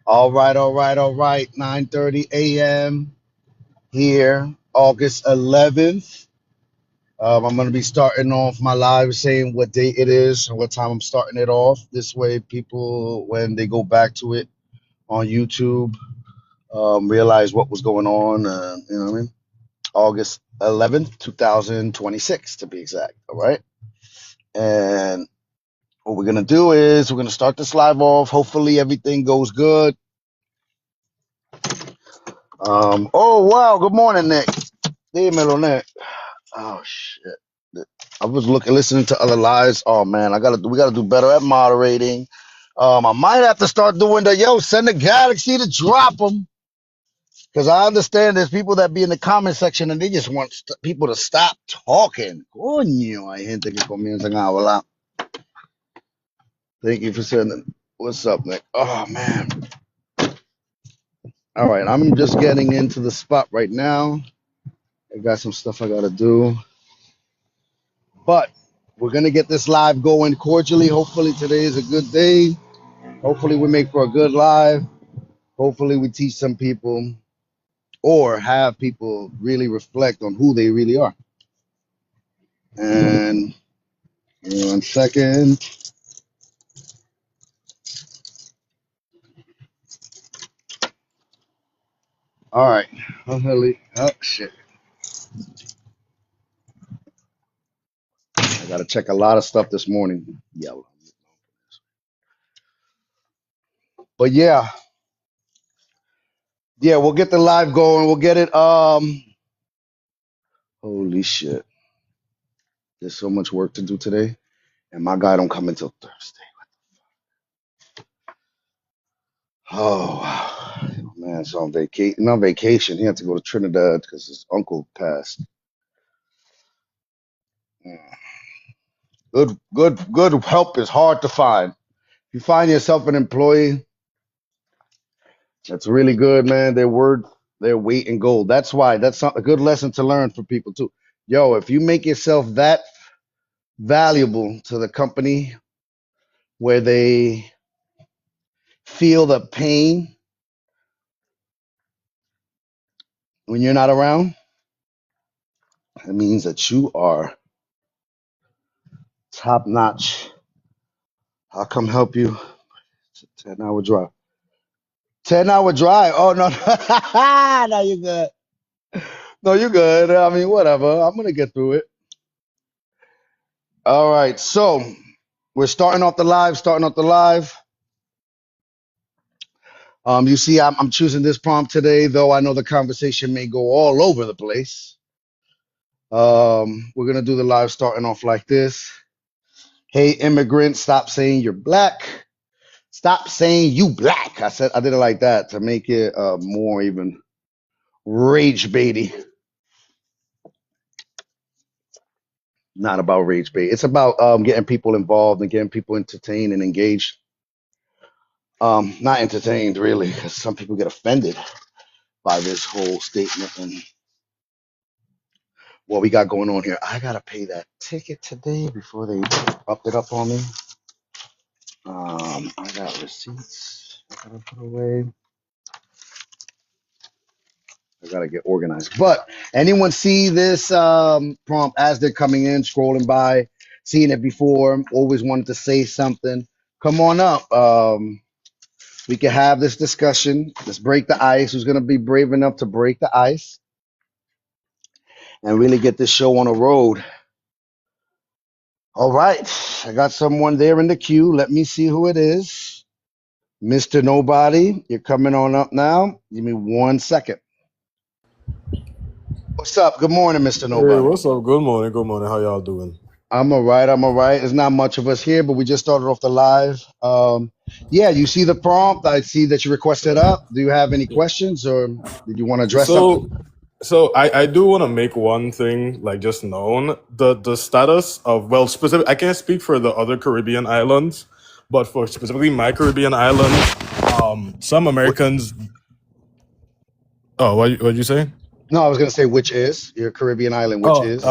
All right, all right, all right. 9:30 a.m. here, August 11th. I'm going to be starting off my live saying what date it is and what time I'm starting it off. This way, people, when they go back to it on YouTube, realize what was going on. You know what I mean? August 11th, 2026, to be exact. All right. And what we're going to do is we're going to start this live off. Hopefully, everything goes good. Oh, wow. Good morning, Nick. Dímelo, Nick. Oh shit! I was listening to other lives. Oh man, we gotta do better at moderating. I might have to start doing send the galaxy to drop them because I understand there's people that be in the comment section and they just want people to stop talking. Coño, hay gente que comienzan a hablar. Thank you for sending. What's up, Nick? Oh man. All right, I'm just getting into the spot right now. I got some stuff I gotta do, but we're gonna get this live going cordially. Hopefully today is a good day. Hopefully we make for a good live. Hopefully we teach some people or have people really reflect on who they really are. And 1 second. All right. Oh shit. I gotta check a lot of stuff this morning. Yeah. But yeah, we'll get the live going. We'll get it. Holy shit. There's so much work to do today. And my guy don't come until Thursday. Oh wow. Man, so on vacation. Not vacation. He had to go to Trinidad because his uncle passed. Mm. Good help is hard to find. If you find yourself an employee that's really good, man, their weight in gold. That's why that's a good lesson to learn for people too. Yo, if you make yourself that valuable to the company where they feel the pain when you're not around, it means that you are top notch. I'll come help you. It's a 10-hour drive. 10-hour drive. Oh no, no, you're good. No, you're good. I mean, whatever. I'm gonna get through it. All right, so we're starting off the live. You see, I'm choosing this prompt today, though I know the conversation may go all over the place. We're gonna do the live starting off like this. Hey, immigrants, stop saying you're black. Stop saying you black. I did it like that to make it more even rage baity. Not about rage bait. It's about getting people involved and getting people entertained and engaged. Not entertained really, because some people get offended by this whole statement and what we got going on here. I gotta pay that ticket today before they up it up on me. I got receipts I gotta put away. I gotta get organized. But anyone see this prompt as they're coming in, scrolling by, seeing it before, always wanted to say something? Come on up. We can have this discussion. Let's break the ice. Who's gonna be brave enough to break the ice and really get this show on the road? All right, I got someone there in the queue. Let me see who it is. Mr. Nobody, you're coming on up now. Give me 1 second. What's up? Good morning, Mr. Hey, Nobody. what's up? Good morning. Good morning. How y'all doing? I'm all right. There's not much of us here, but we just started off the live. Yeah, you see the prompt. I see that you requested up. Do you have any Yeah. questions or did you want to address something? So, so I do want to make one thing like just known the status of well specific. I can't speak for the other Caribbean islands, but for specifically my Caribbean island, some What? Americans. Oh, what you say? No, I was going to say which is your Caribbean island, which Oh, is.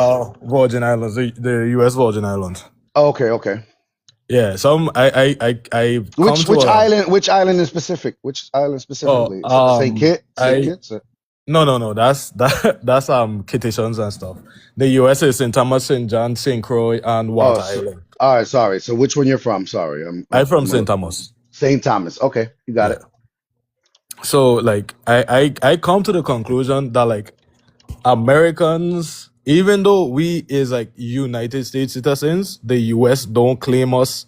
Virgin Islands, the U.S. Virgin Islands. Oh, okay, okay. Yeah, some I come Which to which a island? Which island in specific? Which island oh specifically? Saint Kitts. Saint I Kitts. no, that's that's Kittitions and stuff. The US is St. Thomas, St. John, St. Croix, and Oh, Walter so, Island. all right. Sorry. So which one you're from? Sorry, I'm from I'm a St. Thomas. Saint Thomas. Okay, you got Yeah. it. So like I come to the conclusion that like Americans, even though we is like United States citizens, the US don't claim us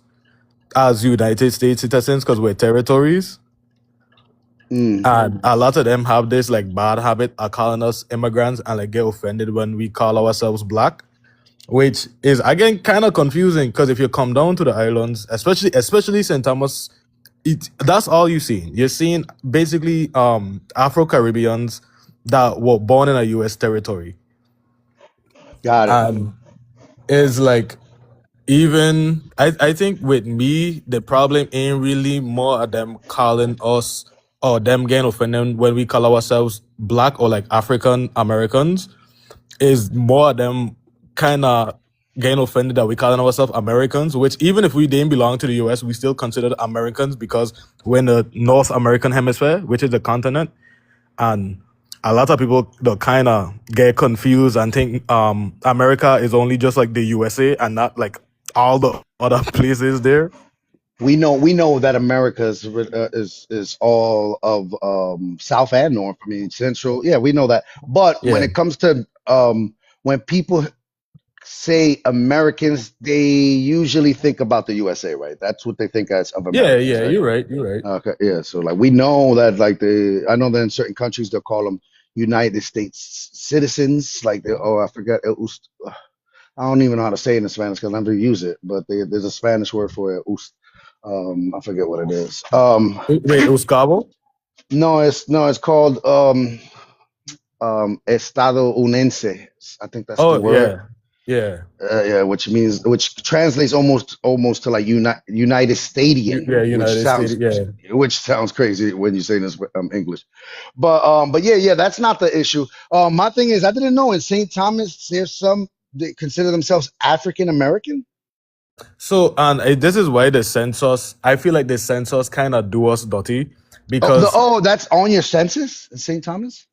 as United States citizens because we're territories. Mm, And a lot of them have this like bad habit of calling us immigrants and like get offended when we call ourselves black, which is again kind of confusing because if you come down to the islands, especially St. Thomas, that's all you see. You're seeing basically Afro Caribbeans that were born in a US territory. got it. And is like even I think with me the problem ain't really more of them calling us or them getting offended when we call ourselves black or like African Americans, is more of them kind of getting offended that we calling ourselves Americans, which even if we didn't belong to the US, we still considered Americans because we're in the North American hemisphere, which is the continent. And a lot of people they kind of get confused and think America is only just like the USA and not like all the other places there. We know that America is all of South and North. I mean Central. Yeah, we know that. But when Yeah, it comes to when people say Americans, they usually think about the USA, right? That's what they think as of yeah, Americans, yeah. right? You're right. You're right. Okay, yeah. So like we know that like I know that in certain countries they'll call them United States citizens. Like I forget. I don't even know how to say it in Spanish because I never use it. But there's a Spanish word for it. I forget what it is. Wait, Uscabo? No, it's called estadounidense. I think that's the Oh word. yeah, yeah, Yeah, which translates almost to like United Stadian, yeah. which United States. sounds Yeah. crazy when you say this English. But yeah, that's not the issue. My thing is I didn't know in St. Thomas there's some that consider themselves African American. So and this is why the census. I feel like the census kind of do us dirty because That's on your census in St. Thomas.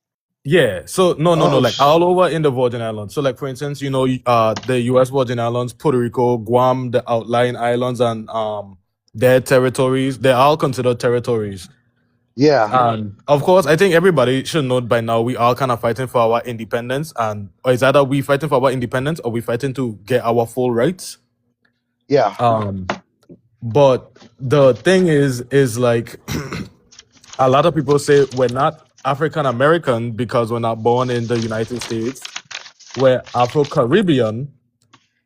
yeah. So no, Oh, like all over in the Virgin Islands. So like for instance, the U.S. Virgin Islands, Puerto Rico, Guam, the outlying islands, and their territories. They're all considered territories. yeah, And of course, I think everybody should know by now we are kind of fighting for our independence, and or it's either we fighting for our independence or we fighting to get our full rights. yeah. Um, but the thing is like a lot of people say we're not African American because we're not born in the United States. We're Afro Caribbean,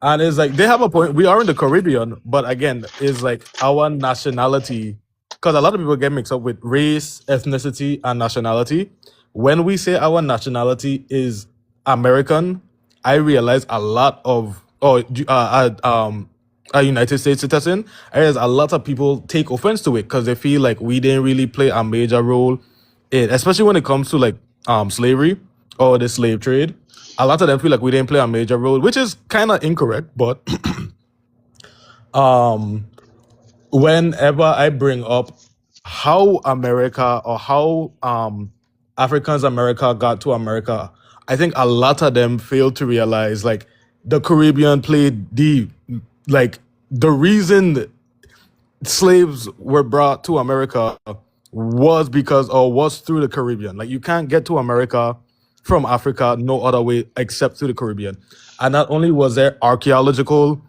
and it's like they have a point. We are in the Caribbean, but again, it's like our nationality. Because a lot of people get mixed up with race, ethnicity, and nationality. When we say our nationality is American, I realize a lot of a United States citizen. I realize a lot of people take offense to it because they feel like we didn't really play a major role in, especially when it comes to like slavery or the slave trade. A lot of them feel like we didn't play a major role, which is kind of incorrect. But whenever I bring up how America or how Africans America got to America, I think a lot of them fail to realize like the Caribbean played like the reason slaves were brought to America was because or was through the Caribbean. Like you can't get to America from Africa no other way except through the Caribbean. And not only was there archaeological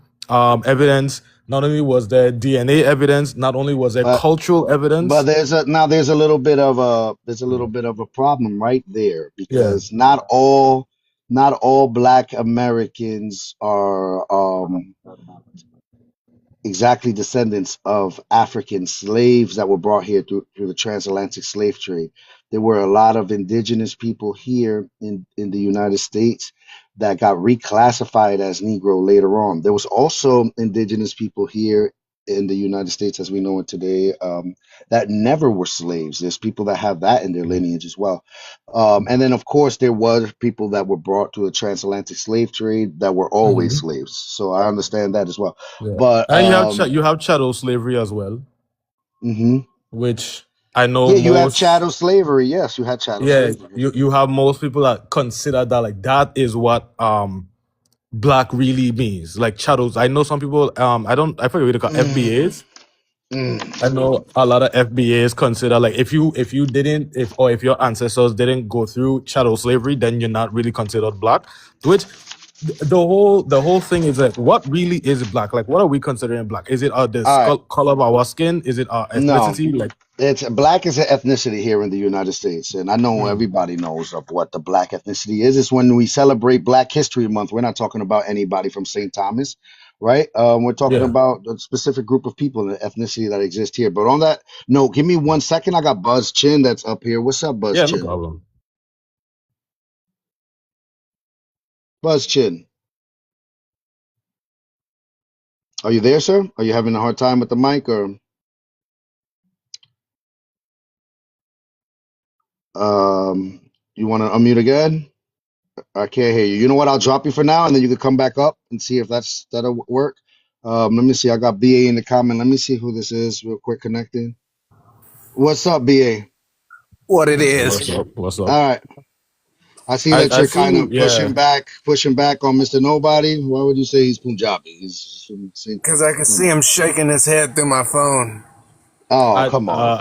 evidence, not only was there DNA evidence, not only was there But cultural but evidence. there's a little bit of a problem right there Yeah. because not all Black Americans are exactly descendants of African slaves that were brought here through the transatlantic slave trade. There were a lot of indigenous people here in the United States that got reclassified as Negro later on. There was also indigenous people here in the United States as we know it today, that never were slaves. There's people that have that in their lineage as well. And then, of course, there was people that were brought to the transatlantic slave trade that were always Hmm. slaves. So I understand that as well. Yeah, But and you have chattel slavery as well, mhm. which I know Yeah, you have most. chattel slavery. Yes, you had chattel Yeah, slavery. Yes. you have most people that consider that like that is what black really means. Like chattels. I know some people. I forget what they call Mm, FBAs. I mm. know a lot of FBAs consider like if you didn't if your ancestors didn't go through chattel slavery, then you're not really considered black. Which the whole thing is like what really is black? Like what are we considering black? Is it the All right. color of our skin? Is it our No, ethnicity? Like it's black is an ethnicity here in the United States, and I know hmm, everybody knows of what the black ethnicity is. It's when we celebrate Black History Month. We're not talking about anybody from St. Thomas, right? We're talking yeah, about a specific group of people, the ethnicity that exists here. But on that, no, give me 1 second. I got Buzz Chin that's up here. What's up, Buzz yeah, no Chin? problem. Buzz Chin, are you there, sir? Are you having a hard time with the mic, or you want to unmute again? I can't hear you. You know what? I'll drop you for now, and then you can come back up and see if that'll work. Let me see. I got BA in the comment. Let me see who this is real quick. Connecting. What's up, BA? What it What's is. up? What's up? All right. I see that I you're see kind you. of Yeah. pushing back on Mr. Nobody. Why would you say he's Punjabi? He's from Saint. Because I can see him shaking his head through my phone. Oh, come on.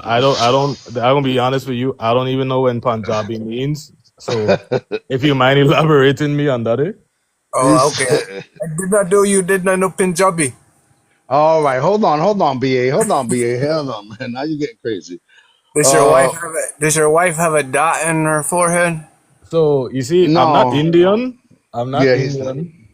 I'm gonna be honest with you. I don't even know when Punjabi means. So if you mind elaborating me on that, eh? Oh, okay. I did not know you did not know Punjabi. All right. Hold on, BA. Hold on, BA. Hold on, man. Now you're getting crazy. Uh, Does your wife have a dot in her forehead? So you see, I'm not no. Indian. I'm not Yeah, he's not. Indian,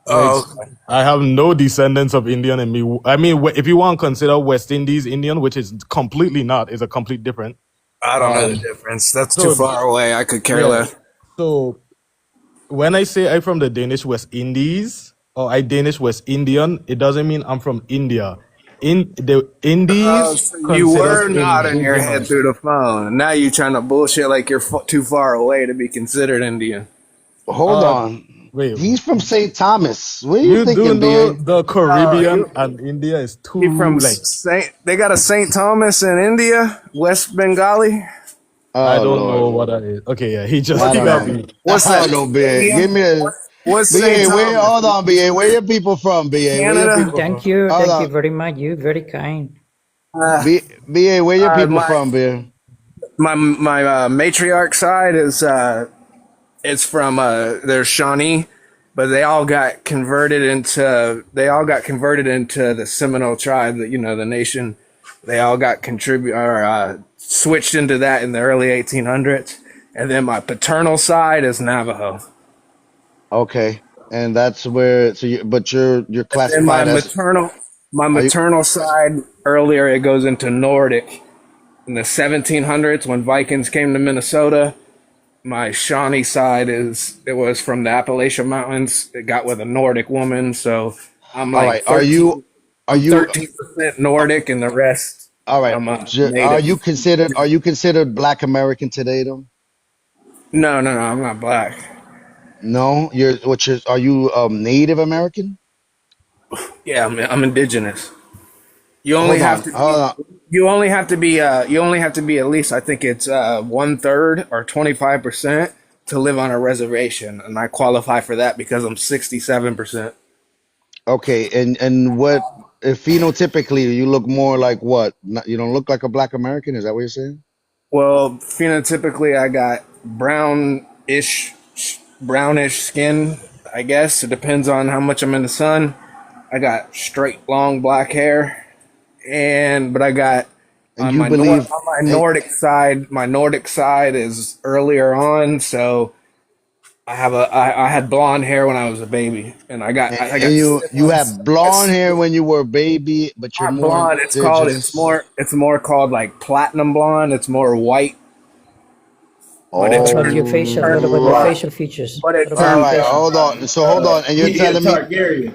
which Oh, okay. I have no descendants of Indian in me. I mean, if you want to consider West Indies Indian, which is completely not, is a complete different. I don't know the Um. difference. That's too So far away. I could care yeah. less. So when I say I'm from the Danish West Indies or I Danish West Indian, it doesn't mean I'm from India. In the Oh, Indies so you considers were nodding your head indigenous. through the phone. Now you trying to bullshit like you're too far away to be considered Indian. Hold Uh, on. wait, He's from St. Thomas. What are you you do thinking, know BA? the Caribbean You and India is he two from like Saint? They got a Saint Thomas in India, West Bengali. I Oh don't know Lord. what that is. Okay, yeah, he just I What's he don't got that? know. me. I What's that? don't know, BA. India? Give me a What's St. BA. Where Thomas? hold on, BA. Where your people from, BA? Where your Canada? people Thank from? you. Hold Thank you on. very much. You very kind. Uh, BA, where your people my from, BA? matriarch side is from they're Shawnee, but they all got converted into the Seminole tribe, that the nation. They all got switched into that in the early 1800s, and then my paternal side is Navajo. Okay. And that's where so you but you're And classified as my are you maternal side earlier it goes into Nordic in the 1700s when Vikings came to Minnesota. My Shawnee side it was from the Appalachian Mountains. It got with a Nordic woman, so I'm all like right. Are you 13. are I'm you 13% Nordic, and the rest all right. I'm Are native. you considered Black American today though? No, no, no. I'm not black. No? Are you Native American? Yeah, I'm indigenous. You only Hold have on. to Hold be. on. You only have to be at least. I think it's 1/3 or 25% to live on a reservation, and I qualify for that because I'm 67%. Okay, and what if phenotypically you look more like what? You don't look like a Black American, is that what you're saying? Well, phenotypically, I got brownish skin. I guess it depends on how much I'm in the sun. I got straight, long black hair, but I got And you believe on my and, Nordic side. My Nordic side is earlier on, so I had blonde hair when I was a baby, and I and got you syphilis. have blonde hair when you were a baby, but you're Not more blonde. indigenous. It's more called like platinum blonde. It's more white, but it What about turned your facial? All What turned about your right. black. facial features? But it What about All your turned right, facial? hold on. So hold on. And you're He a telling me Targaryen.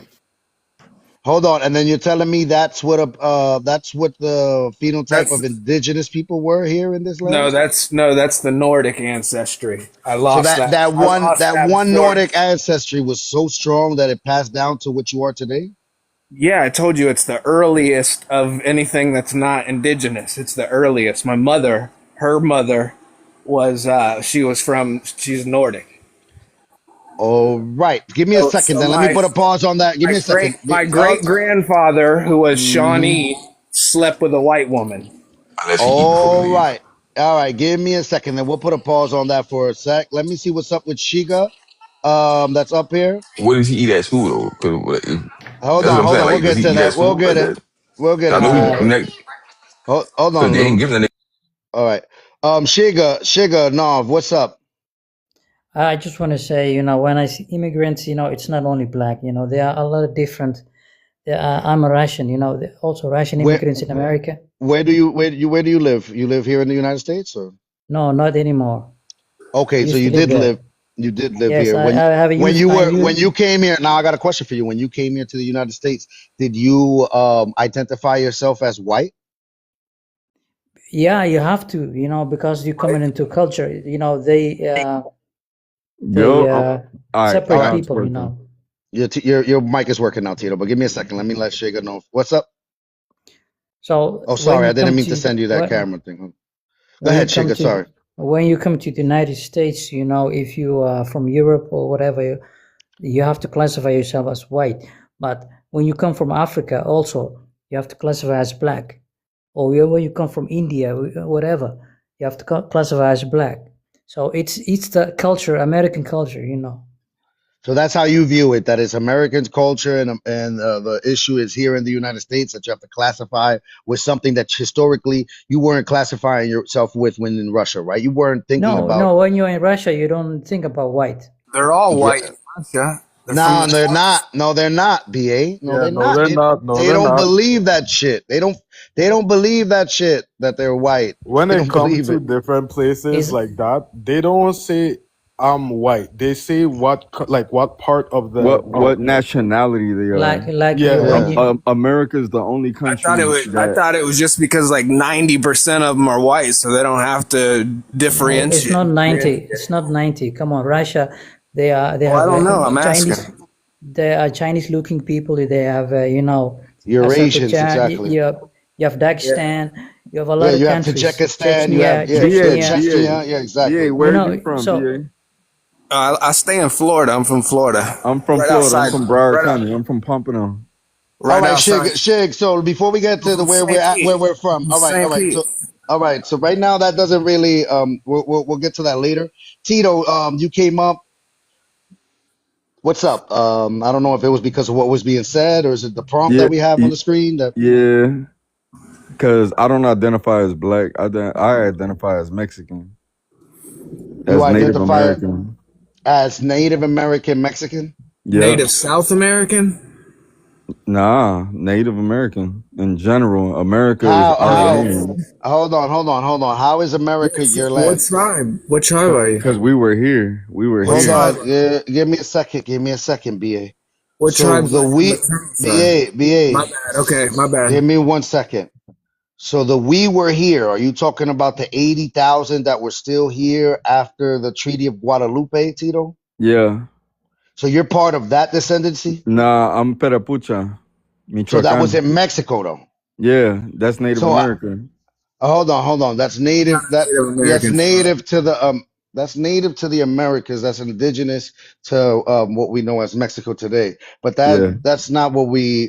Hold on, and then you're telling me that's what the phenotype of That's indigenous people were here in this land? that's the Nordic ancestry. I So lost that. that I one lost that that one before. Nordic ancestry was so strong that it passed down to what you are today? Yeah, I told you it's the earliest of anything that's not indigenous. It's the earliest. My mother, her mother, was she's Nordic. All right. Give me a second So then. Let me put a pause on that. Give me a second. my great grandfather, who was Shawnee, slept with a white woman. Unless he eat before he All leave. right. All right. Give me a second. Then we'll put a pause on that for a sec. Let me see what's up with Shiga. That's up here. What does he eat at school though? Hold That's what on. I'm Hold saying. on. We'll Like, does get he to eat at that. We'll school get like it. that? We'll get I it know to he that. Hi. next Hold because on, they ain't Lou. giving that All right. Shiga, Nov, what's up? I just want to say, when I see immigrants, it's not only black, there are a lot of different. I'm a Russian, there are also Russian Where immigrants in America. where do you live? You live here in the United States, or No, not anymore. I okay, so used to live there. you did live Yes, here. I have a youth. When you came here, now I got a question for you. When you came here to the United States, did you identify yourself as white? Yeah, you have to, because you're coming into culture. They Yo, all right, All separate right. now it's people. working. Your mic is working now, Tito, but give me a second. Let me let Shiga know. What's up? So Oh, when sorry, I you didn't come mean to to send you that camera thing. Go when you ahead, come Shiga. to Sorry. when you come to the United States, if you are from Europe or whatever, you have to classify yourself as white. But when you come from Africa, also you have to classify as black. Or when you come from India, whatever, you have to classify as black. So it's the culture, American culture. So that's how you view it, that it's American culture and the issue is here in the United States that you have to classify with something that historically you weren't classifying yourself with when in Russia, right? You weren't thinking No, about, no. When you're in Russia, you don't think about white. They're all yeah, white in Russia. They're from no, the they're South. not. No, they're not, BA. No, Yeah, they're no, not. they're not. No, They they're don't not. believe that shit. They don't believe that shit that they're white. When They it don't comes believe to it. different places Is like that, they don't say I'm white. They say like what part of the What nationality they like are? like yeah. when Yeah. you America is the only country I that thought it was just because like 90% of them are white, so they don't have to no, it's differentiate. not 90. It's not 90. Come on, Russia. They Well, I have don't know. I'm Chinese. asking. They are Chinese looking people. They have Eurasians, Azerbaijan. exactly. You have Dagestan. You have a Yeah, lot of you have countries. Tajikistan, you have, Chechnya, yeah, BA yeah, Chechnya. Chechnya, yeah, BA. exactly. Where are you from, So BA? I stay in Florida. I'm from Florida, I'm from right Florida. I'm outside, from Broward right out, County. I'm from Pompano. All right right, Shig, outside. Shig. So before we get I'm to the from where we're St. at, where Pete. we're from. I'm from All St. right. Pete. So right now that doesn't really we'll get to that later. Tito, you came up. What's up? I don't know if it was because of what was being said or is it the prompt Yeah, that we have on the screen that yeah. Because I don't identify as black. I identify as Mexican, you as Native identify American. as Native American Mexican? Yep. Native South American. Nah, Native American in general. America is our How Native. land hold on. How is America your What land? tribe? What tribe are you? because we were here. We were What Hold here. tribe? on. Give me a second. Give me a second, BA. What So tribe's the my we maternal side? My BA. bad. Okay, my Give bad. me 1 second. So the we were here, are you talking about the 80,000 that were still here after the Treaty of Guadalupe, Tito? Yeah. So you're part of that descendancy? Nah, I'm Perapucha, So that was Michoacan. in Mexico though. Yeah, that's Native So American. hold on. That's I'm not native a Native that's American. native to the that's native to the Americas. That's indigenous to what we know as Mexico today. But Yeah. that's not what we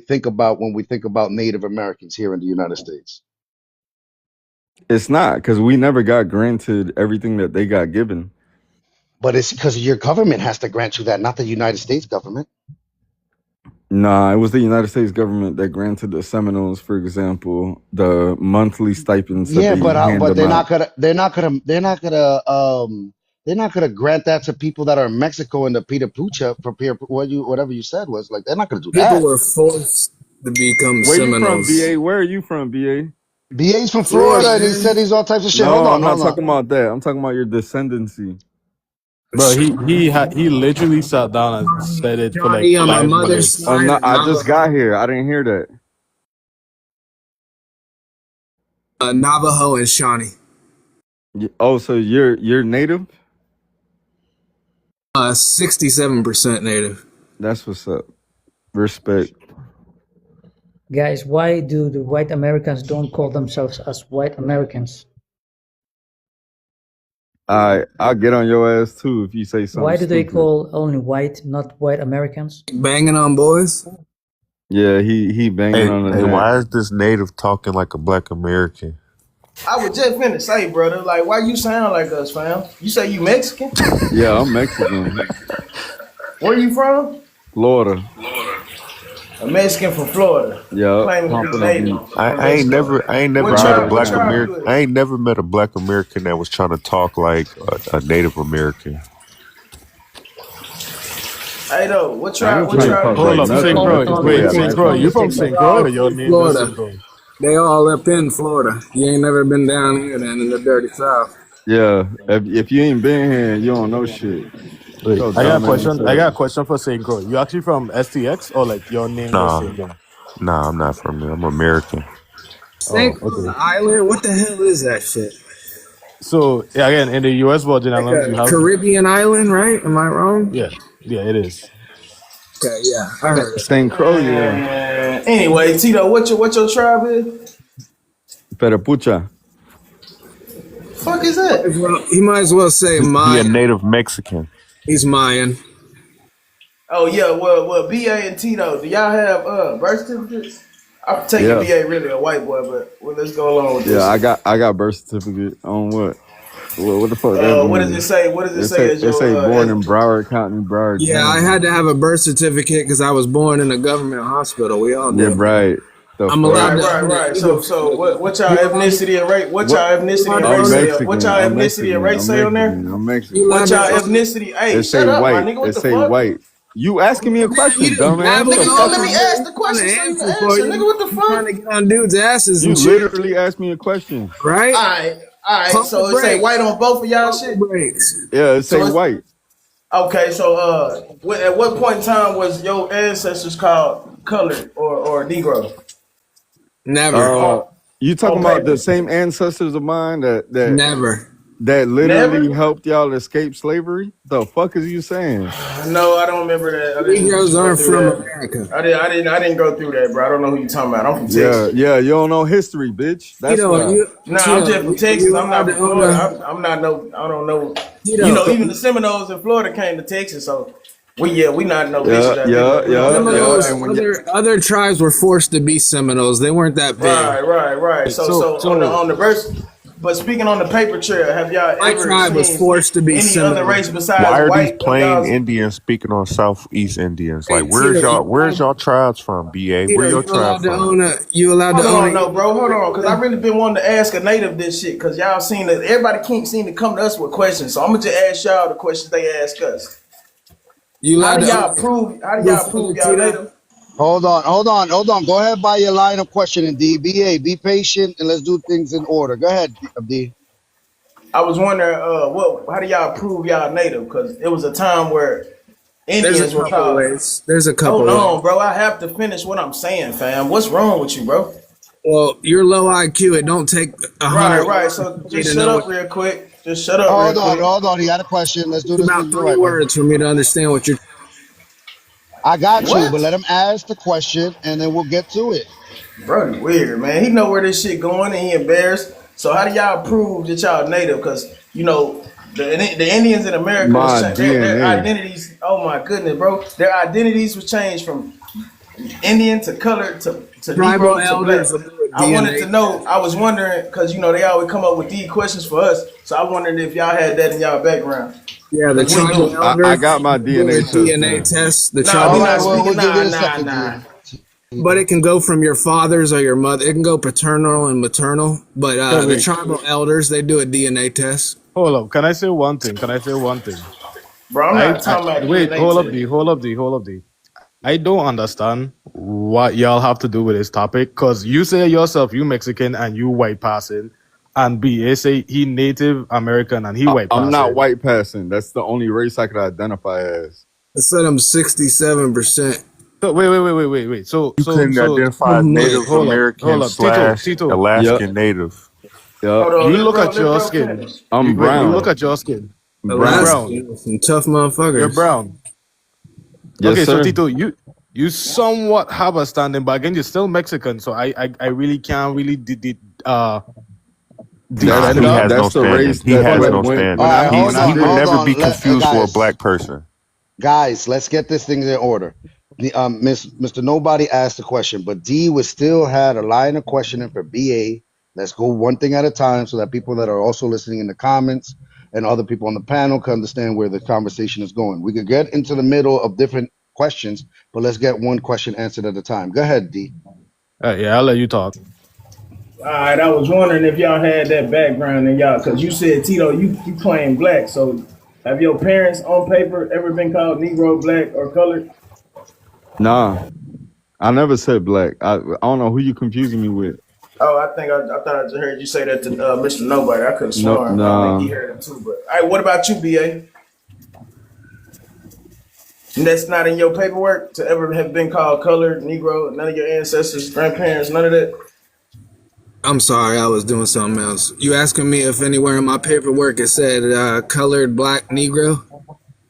think about when we think about Native Americans here in the United States. It's not because we never got granted everything that they got given. But it's because your government has to grant you that, not the United States government. Nah, it was the United States government that granted the Seminoles, for example, the monthly stipends that Yeah, they hand but them out. they're not gonna grant that to people that are in Mexico and the Peter Pucha for whatever you said was like they're not gonna do People that. were forced to become Where you from, Seminoles. BA? Where are you from, BA? BA's from Florida, Florida and he man. said he's all types of shit. No, I'm not talking about that. I'm talking about your descendancy. Bro, he literally sat down and said it for like Shawnee on my 5 minutes. mother's Oh side, no, I just got here. I didn't hear that. Navajo and Shawnee. Oh, so you're native? 67% native. That's what's up. Respect. Guys, why do the white Americans don't call themselves as white Americans? I'll get on your ass too if you say something Why do they stupid. call only white, not white Americans? Banging on boys. Yeah, he banging on the Hey, neck. why is this native talking like a black American? I was just finna say, brother, like, why you sound like us, fam? You say you Mexican? Yeah, I'm Mexican. Where you from? Florida. A Mexican from Florida. Yeah, Claiming to be Pompano native. Beach. I ain't never What met a tribe? What black tribe you American. is? I ain't never met a black American that was trying to talk like a Native American. Hey, though, what I tribe? ain't What trying to tribe talk you Hold like is? up, nothing. St. That's Croix. just the way Wait, I St. act. Croix, you from They St. Croix or your name is Florida. St. Croix? They all up in Florida. You ain't never been down here then in the dirty South. Yeah, if you ain't been here, you don't know shit. Wait, So I got a dumb ass question. I up. got a question for St. Croix. You actually from STX or like your name just Nah, St. Croix? I'm not from there. I'm American. St. Oh, Croix okay. Island? What the hell is that shit? So yeah, again, in the U.S. Virgin Like Islands, you a have Caribbean island, right? Am I wrong? yeah, it is. Okay, yeah, I heard of St. Croix, yeah. Anyway, Tito, what your tribe is? Perepucha. Fuck is that? Well, he might as well say He a Mayan. Native Mexican. He's Mayan. Oh yeah, well, BA and Tito, do y'all have birth certificates? I'm taking Yeah, BA really a white boy, but well, let's go along with yeah. this. I got birth certificate on what? What the fuck that What does it mean? say? What does it say as It your say born in Broward County, Broward Yeah, I County. had to have a birth certificate because I was born in a government hospital. We all Yeah, do. right. The I'm fuck? allowed Right, to right, own an right. Eagle. So what y'all You allowed to, ethnicity and race? What What? y'all you ethnicity allowed and to race I'm own say? a, What Mexican. y'all I'm ethnicity and Mexican. race I'm say on there? Mexican. I'm you Mexican. What allowed y'all to own ethnicity? Hey, It say shut up, my white. nigga. It What the say fuck? white. You asking me a Man, you question, just dumbass? babbling The Nigga, on don't fuck let over me is here. ask He's the trying question to so you can answer for answer, nigga. you. What the He's trying to fuck? get on dudes' asses you and shit, literally asked me a question? right? All right. Pump the So it say brakes. white on both of y'all Pump the shit. brakes. Yeah, it say So it's white. okay. So at what point in time was your ancestors called colored or Negro Never. Uh, on you talking on about the paper? same ancestors of mine Never. that literally Never. helped y'all escape slavery? The fuck is you saying? No, I don't remember that. I Negroes didn't go aren't through from that. America. I didn't go through that, bro. I don't know who you talking about. I'm from Yeah, Texas. yeah. You don't know history, bitch. That's Tito, why. I'm Tito, just from are Texas. you I'm allowed not to from own Florida. a I'm not no. I don't know. Tito? Even the Seminoles in Florida came to Texas, so we not no Yeah, bitches out there, yeah, but we know yeah, them yeah. niggas Seminoles, And ain't. when you other tribes were forced to be Seminoles. They weren't that big. Right. Wait, So so so on the so on the verse, but speaking on the paper trail, have y'all My ever tribe was seen forced to be any other Seminole. race besides Why are these white on plain y'all's? Indians speaking on Southeast Indians? Like, Hey, Tito, where's y'all tribes from? BA, where Tito, your tribe from? you allowed to Hold own on, an no, Eagle bro. Hold on, because I replica? really been wanting to ask a native this shit. Because y'all seen that everybody can't seem to come to us with questions. So I'm gonna just ask y'all the questions they ask us. You How allowed do to own y'all an prove? How do Eagle y'all feather, prove y'all Tito? native? Hold on. Go ahead by your line of questioning, D. BA, be patient and let's do things in order. Go ahead, D. I was wondering, how do y'all prove y'all native? Because it was a time where There's a Indians were couple called. ways. There's a Hold couple ways. on, bro. I have to finish what I'm saying, fam. What's wrong with you, bro? Well, you're low IQ. It don't take 100 Right. words So for me just to shut know up what. real quick. Just shut up real quick. Hold on. He got a question. Let's do It's this about the 3 right way. words for me to understand what you're. I got you, but What? let him ask the question and then we'll get to it. Brody weird, man. He know where this shit going and he embarrassed. So how do y'all prove that y'all native? Because the Indians in America was my their DNA. identities. Oh my goodness, bro. Their identities was changed from Indian to colored to Tribal Negro to black. elders will do a I wanted DNA to know. test. I was wondering because they always come up with these questions for us. So I wondered if y'all had that in y'all background Yeah, the because we tribal do. I elders got my do a DNA test DNA done. test. The Nah, All we tribal right, not well, elders, speaking. we'll give you a Nah, second, nah. D. but it can go from your fathers or your mother. It can go paternal and maternal. But so the wait, tribal elders, they do a DNA test. hold up. Can I say one thing? Can I say one thing? Bro, I'm not I talking about wait, DNA hold up, test. D, hold up, D, hold up, D. I don't understand what y'all have to do with this topic because you say yourself you Mexican and you white passing, and B. They say he Native American and he white I'm not passing. white passing. That's the only race I could identify as. I said I'm 67%. So wait. So You couldn't identify Native hold American up. slash Tito. Alaskan Yep. Native. Yep. Hold on, You let look bro, at let your bro skin. finish. I'm You brown. look at your skin. Brown. You're Alaska, brown. some tough motherfuckers. You're brown. Yes, Okay, sir. so Tito, you somewhat have a standing, but again, you're still Mexican, so I really can't really Nah, defend he that. has no That's the standing. race He that has when no when standing. when All right, I hold when I He on, would did hold never on, be confused for a black person. guys, let's get this thing in order. The Mr. Nobody asked the question, but D was still had a line of questioning for BA. Let's go one thing at a time so that people that are also listening in the comments and other people on the panel can understand where the conversation is going. We could get into the middle of different questions, but let's get one question answered at a time. Go ahead, D. Yeah, I'll let you talk. All right, I was wondering if y'all had that background in y'all, because you said, Tito, you claim black. So have your parents on paper ever been called Negro, black, or colored? Nah, I never said black. I don't know who you confusing me with. Oh, I thought I just heard you say that to Mr. Nobody. I could have No, sworn. I think he nah, heard it too. But all right, what about you, BA? That's not in your paperwork to ever have been called colored, Negro, none of your ancestors, grandparents, none of that? I'm sorry, I was doing something else. You asking me if anywhere in my paperwork it said colored black Negro?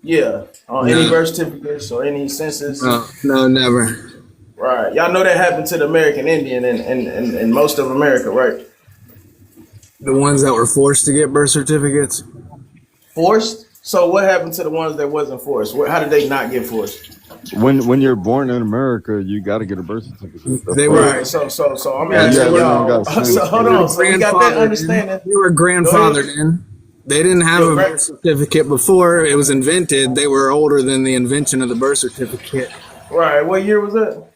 Yeah, on any No, birth certificates or any census. no, never. Right. Y'all know that happened to the American Indian and most of America, right? The ones that were forced to get birth certificates? Forced? So what happened to the ones that wasn't forced? How did they not get forced? when you're born in America, you got to get a birth certificate. The They fuck? were, Right. So I'm yeah, You they asking ever were, don't y'all. got sense. So hold they were on. So we got that grandfathered in. understanding. They were Go ahead. grandfathered in. They didn't have Your a grand. birth certificate before it was invented. They were older than the invention of the birth certificate. Right. What year was that?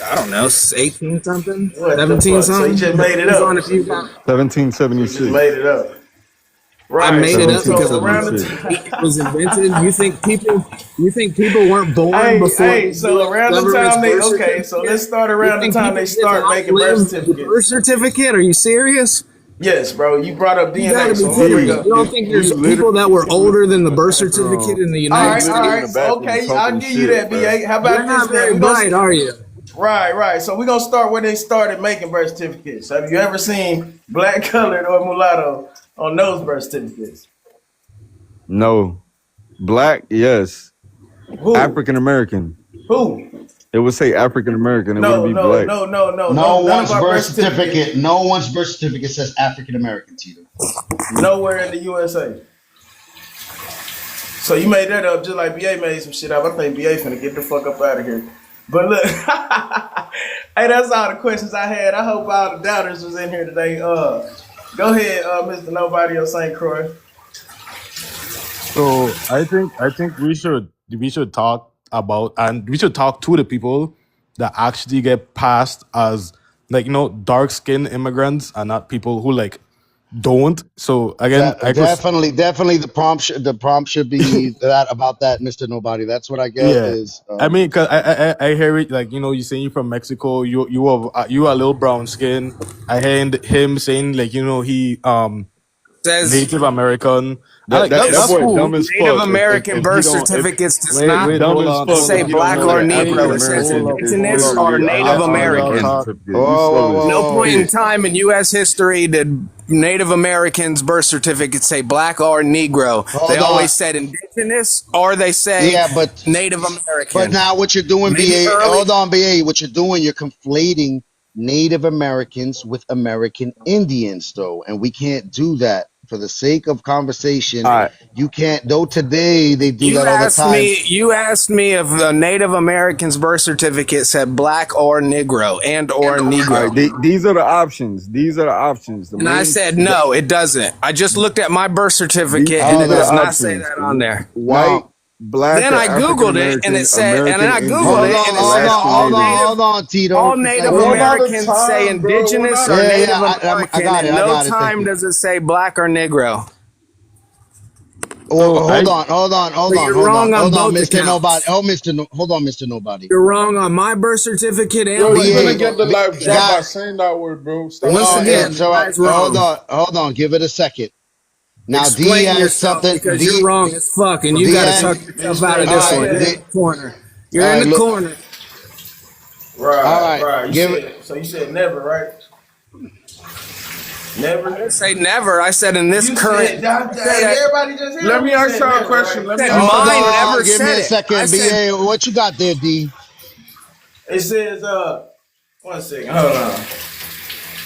I don't know, 18 something, What the 17 fuck? So you something. just made it Depends on up. if you got. So you just 1776. made it up. I Right. made it So up because so around the 1776. time. it was invented. You think people weren't born before the So U.S. around the government's time they birth so let's certificate? start You around the think time people they just start making birth outlived the birth certificates. certificate? Are you serious? Yes, bro. You brought up You got DNA, to be so I'm gonna kidding bring me. up. You don't think You there's people that were literally older than the in the birth certificate bathroom. in the All You United right, all literally in States? the right. bathroom Okay, I'll talking give you shit, that, bro. BA. How You're about this not then? very bright, are you? Right. So we're gonna start where they started making birth certificates. Have you ever seen black, colored, or mulatto on those birth certificates? No, black, yes. Who? African American. Who? It would say African American. It wouldn't be black. No None of one's our birth birth certificates. certificate. No one's birth certificate says African American, Tito. Nowhere in the USA. So you made that up just like BA made some shit up. I think BA finna get the fuck up out of here. But look, hey, that's all the questions I had. I hope all the doubters was in here today. Go ahead, Mr. Nobody or St. Croix. So I think we should talk about, and we should talk to the people that actually get passed as, like, dark skinned immigrants and not people who like don't. So again, I could Definitely, the prompt should be that about that, Mr. Nobody. That's what I get yeah. is I mean, cause I hear it, like, you saying you from Mexico, you are a little brown skin. I hear him saying, like, he Says Native American. I That like that that. that That's it's boy cool. dumb as Native fuck. American If he birth don't if certificates does Wait, he not wait, dumb hold as on, fuck hold say if on. he don't black know or that I African Negro. need It says hold American up, is indigenous hold up. or literally I Native got all Alaskan y'all birth American. talk. certificate. You slow as No whoa. point in shit. time in U.S. history did Native Americans' birth certificates say black or Negro. They Hold on. always said indigenous or they say Yeah, Native but American. now what you're doing, Maybe BA, early. hold on, BA, what you're doing, you're conflating Native Americans with American Indians, though, and we can't do that for the sake of conversation. All right, You can't, though today they do You that all the asked time. me. You asked me if the Native American's birth certificate said black or Negro or all right. Negro, These are the options. These are the options. and I said no, it doesn't. I just looked at my birth certificate, and Oh, it These are the does no, not say options. that on there. White, no. black, Then or I African googled it, and American, it said, and then American I Indian, googled Hold it, on, and it hold said on, Alaskan hold on, Native. hold on, Tito. all Just Native like One BA. at a Americans say time, bro. One indigenous at or a Yeah, Native time. I American, got it, and I no got it. Thank time you. does it say black or Negro. Well, So I But you're wrong on hold on, both Mr. Nobody. accounts. Oh, hold on, Mr. Nobody. You're wrong on my birth certificate and Yo, what you're you gonna BA, get the wrote. live drop got, by saying that word, bro. Stop Once oh, saying that. again, it's the all right. guy's wrong. Hold on, give it a second. Now, D Explain has yourself something, because you're wrong as fuck and you D got to has, talk He yourself out of explained this all that. one. Go right, You're D, in ahead. the corner. all You're in right, the look, corner. all Right, right, right. give it, You said never, right? I Never. didn't say never. I said in this You current. said that. I said, Everybody just heard Let when me you ask said y'all a never, question. right? Let me said ask y'all a hold mine question. on, never give me said a it. I second, said BA. What you got there, D? It says 1 second, hold on.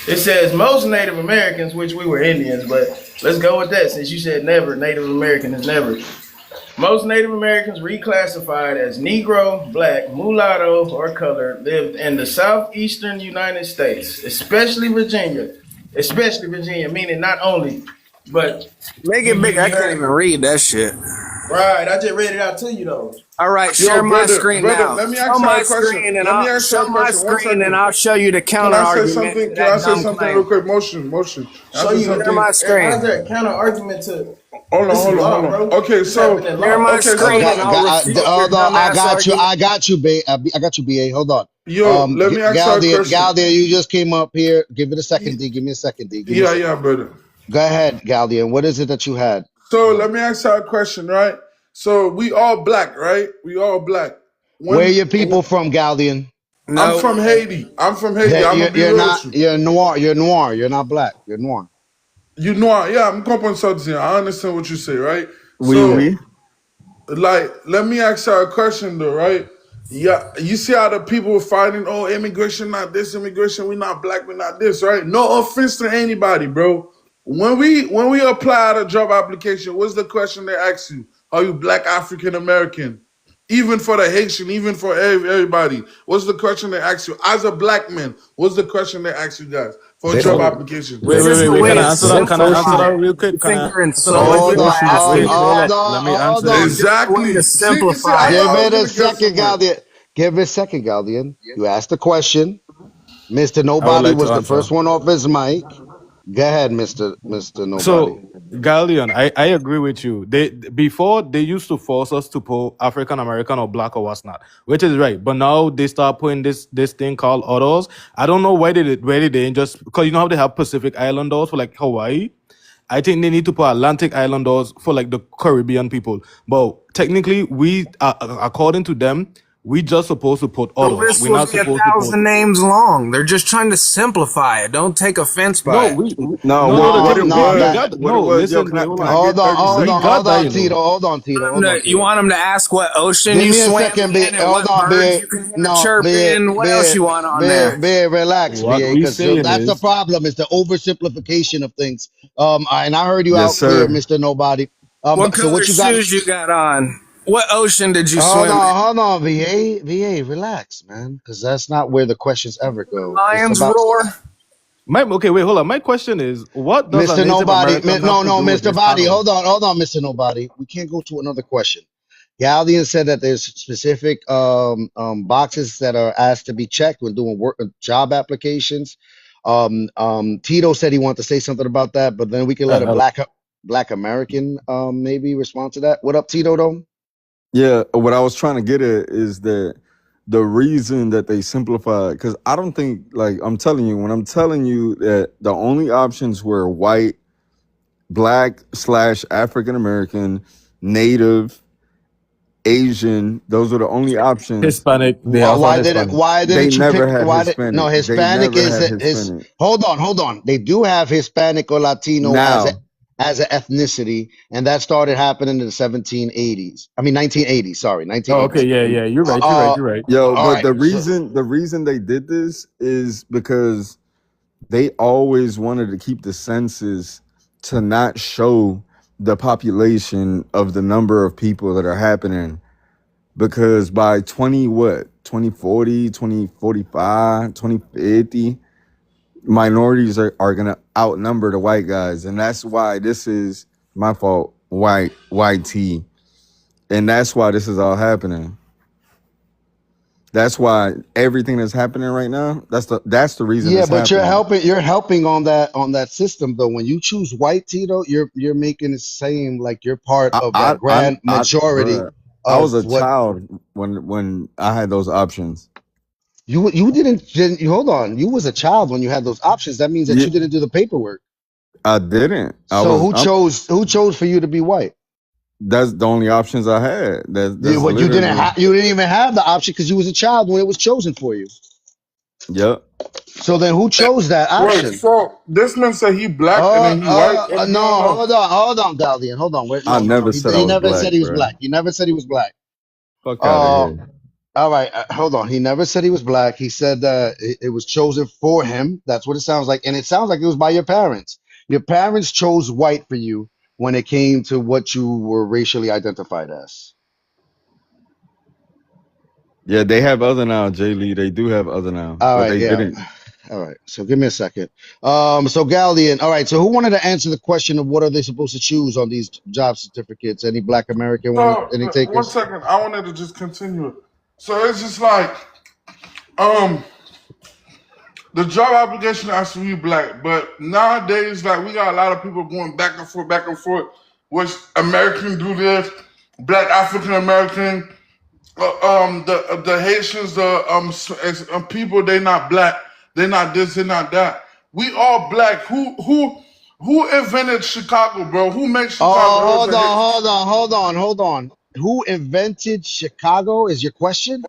It says most Native Americans, which we were Indians, but let's go with that since you said never. Native American is never. Most Native Americans reclassified as Negro, Black, Mulatto, or Colored lived in the southeastern United States, especially Virginia, meaning not only, but make you it you, big. I you can't heard even read that shit. right. I just read it out to you though. All right, Yo, share my screen brother, now. let me Show ask y'all my a question. screen and Let me I'll ask y'all show a my question. One screen and second. I'll show you the Can counter I say argument something? to Can I that say dumb something real claim. quick? Motion. I So say you, Share something. my how's screen. there a counter argument to? This is Hold law, on. bro. Okay, This happened so in Share law. my okay, I screen so and I'll refute your hold on, dumbass argument. I got you, I got you, BA. Hold on. yo, let me ask y'all a question. Galdia, you just came up here. Give it a second, D. Give me a second, D. Give me a second. Yeah, brother. Go ahead, Galdia. What is it that you had? So let me ask y'all a question, right? So we all black, right? We all black. Where are When your people from, Galdian? I'm No, from Haiti. I'm That gonna be you're real not. with you. You're noir. You're noir. You're not black. You're noir. You know, yeah, I'm comprendre ça. I understand what you say, right? Oui, So oui. like, let me ask y'all a question though, right? Yeah, you see how the people were fighting, oh, immigration not this, immigration, we not black, we not this, right? No offense to anybody, bro. When we apply at a job application, what's the question they ask you? Are you black African American? Even for the Haitian, even for everybody, what's the question they ask you? As a black man, what's the question they ask you guys for a They, job So application? wait, it's wait, just wait, a wait. way Can to I answer that? Can I answer simplify that it. real quick? You Can think I you're answer that real hold quick? on. insulting my Wait, ass. let me Hold answer on. it. It's just a way to Exactly. See, I simplify know it. Give I was it a gonna get second, somewhere. Galdian. Give it a second, Galdian. You asked the question. Mr. I would Nobody like to was the answer. first one off his mic. Go ahead, Mr. Nobody. So, Galleon, I agree with you. They before they used to force us to put African American or black or what's not, which is right. But now they start putting this thing called others. I don't know why they didn't just because you know how they have Pacific Islanders for like Hawaii. I think they need to put Atlantic Islanders for like the Caribbean people. But technically, we according to them, we just supposed to put The others. list We're will not be supposed to put. 1,000 names long. They're just trying to simplify it. Don't take offense No, by it. No, no. The what No, thing it we, no, we was, that. got what it no. was, yo, Listen, wait, hold can on. I get 30 We seconds? got that, you know. Hold on, You Tito. want them to ask what ocean Give you me a swam second, B. in and Hold what on, birds B. you can hear No, chirp B. in. What else B. you want on B. there? B. Relax, What B. we Because saying that's the is problem. It's the oversimplification of things. And I heard you Yes, out clear, sir. Mr. Nobody. What So color what you got? shoes you got on? What ocean did you swim in? Hold on, VA. Relax, man. Because that's not where the questions ever go. It's Lions about roar? my okay. Wait, hold on. My question is, what does a Mr. Native Nobody. American have No, to do with Mr. this Body. panel? Hold on, Mr. Nobody. We can't go to another question. Galdian said that there's specific boxes that are asked to be checked when doing work job applications. Tito said he wanted to say something about that, but then we can let a Hello. black American maybe respond to that. What up, Tito? Though. Yeah, what I was trying to get at is that the reason that they simplified, because I don't think, like, I'm telling you, when I'm telling you that the only options were white, black / African American, native, Asian, those are the only options. Hispanic. They also had Hispanic. Why They didn't you never pick? had No, Hispanic. They Hispanic never is had is. Hispanic. Hold on. They do have Hispanic or Latino Now, as an ethnicity, and that started happening in the 1780s. I mean 1980s. Sorry, Oh, okay. 1980s. Yeah. You're right. Uh, You're right. yo, all but right. So the reason they did this is because they always wanted to keep the census to not show the population of the number of people that are happening, because by 2040, 2045, 2050, minorities are going to outnumber the white guys, and that's why this is my fault, white tea, and that's why this is all happening. That's why everything that's happening right now, that's the reason Yeah, it's but happening. you're helping on that system though. When you choose white, Tito, you're making it seem like you're part of that grand majority Bruh, I was of a what child when I had those options. you didn't you hold on. You was a child when you had those options. That means that Yeah, you didn't do the paperwork. I didn't. So who chose for you to be white? That's the only options I had. That's What literally. you didn't even have the option because you was a child when it was chosen for you. Yep. So then who chose that Wait, option? so this man said he black and then he white? What's No, going on? hold on, Galdian. Hold on. Wait, I no. never said I He was never black, said he was bro. black. He never said he was black. Fuck out of Uh, here. all right. Hold on. He never said he was black. He said that it was chosen for him. That's what it sounds like, and it sounds like it was by your parents. Your parents chose white for you when it came to what you were racially identified as. Yeah, they have other now, Jay Lee. They do have other now, All but right. they Yeah. didn't. All right. So give me a second. So Galdian. All right. So who wanted to answer the question of what are they supposed to choose on these job certificates? Any Black American want So any 1 takers? second, I wanted to just continue it. So it's just like um the job application has to be black, but nowadays like we got a lot of people going back and forth. Which American do this, Black African American, the Haitians, people they not black, they not this, they not that. We all black. Who invented Chicago, bro? Who makes Chicago? It was Oh, a Haitian. hold on. Who invented Chicago is your question?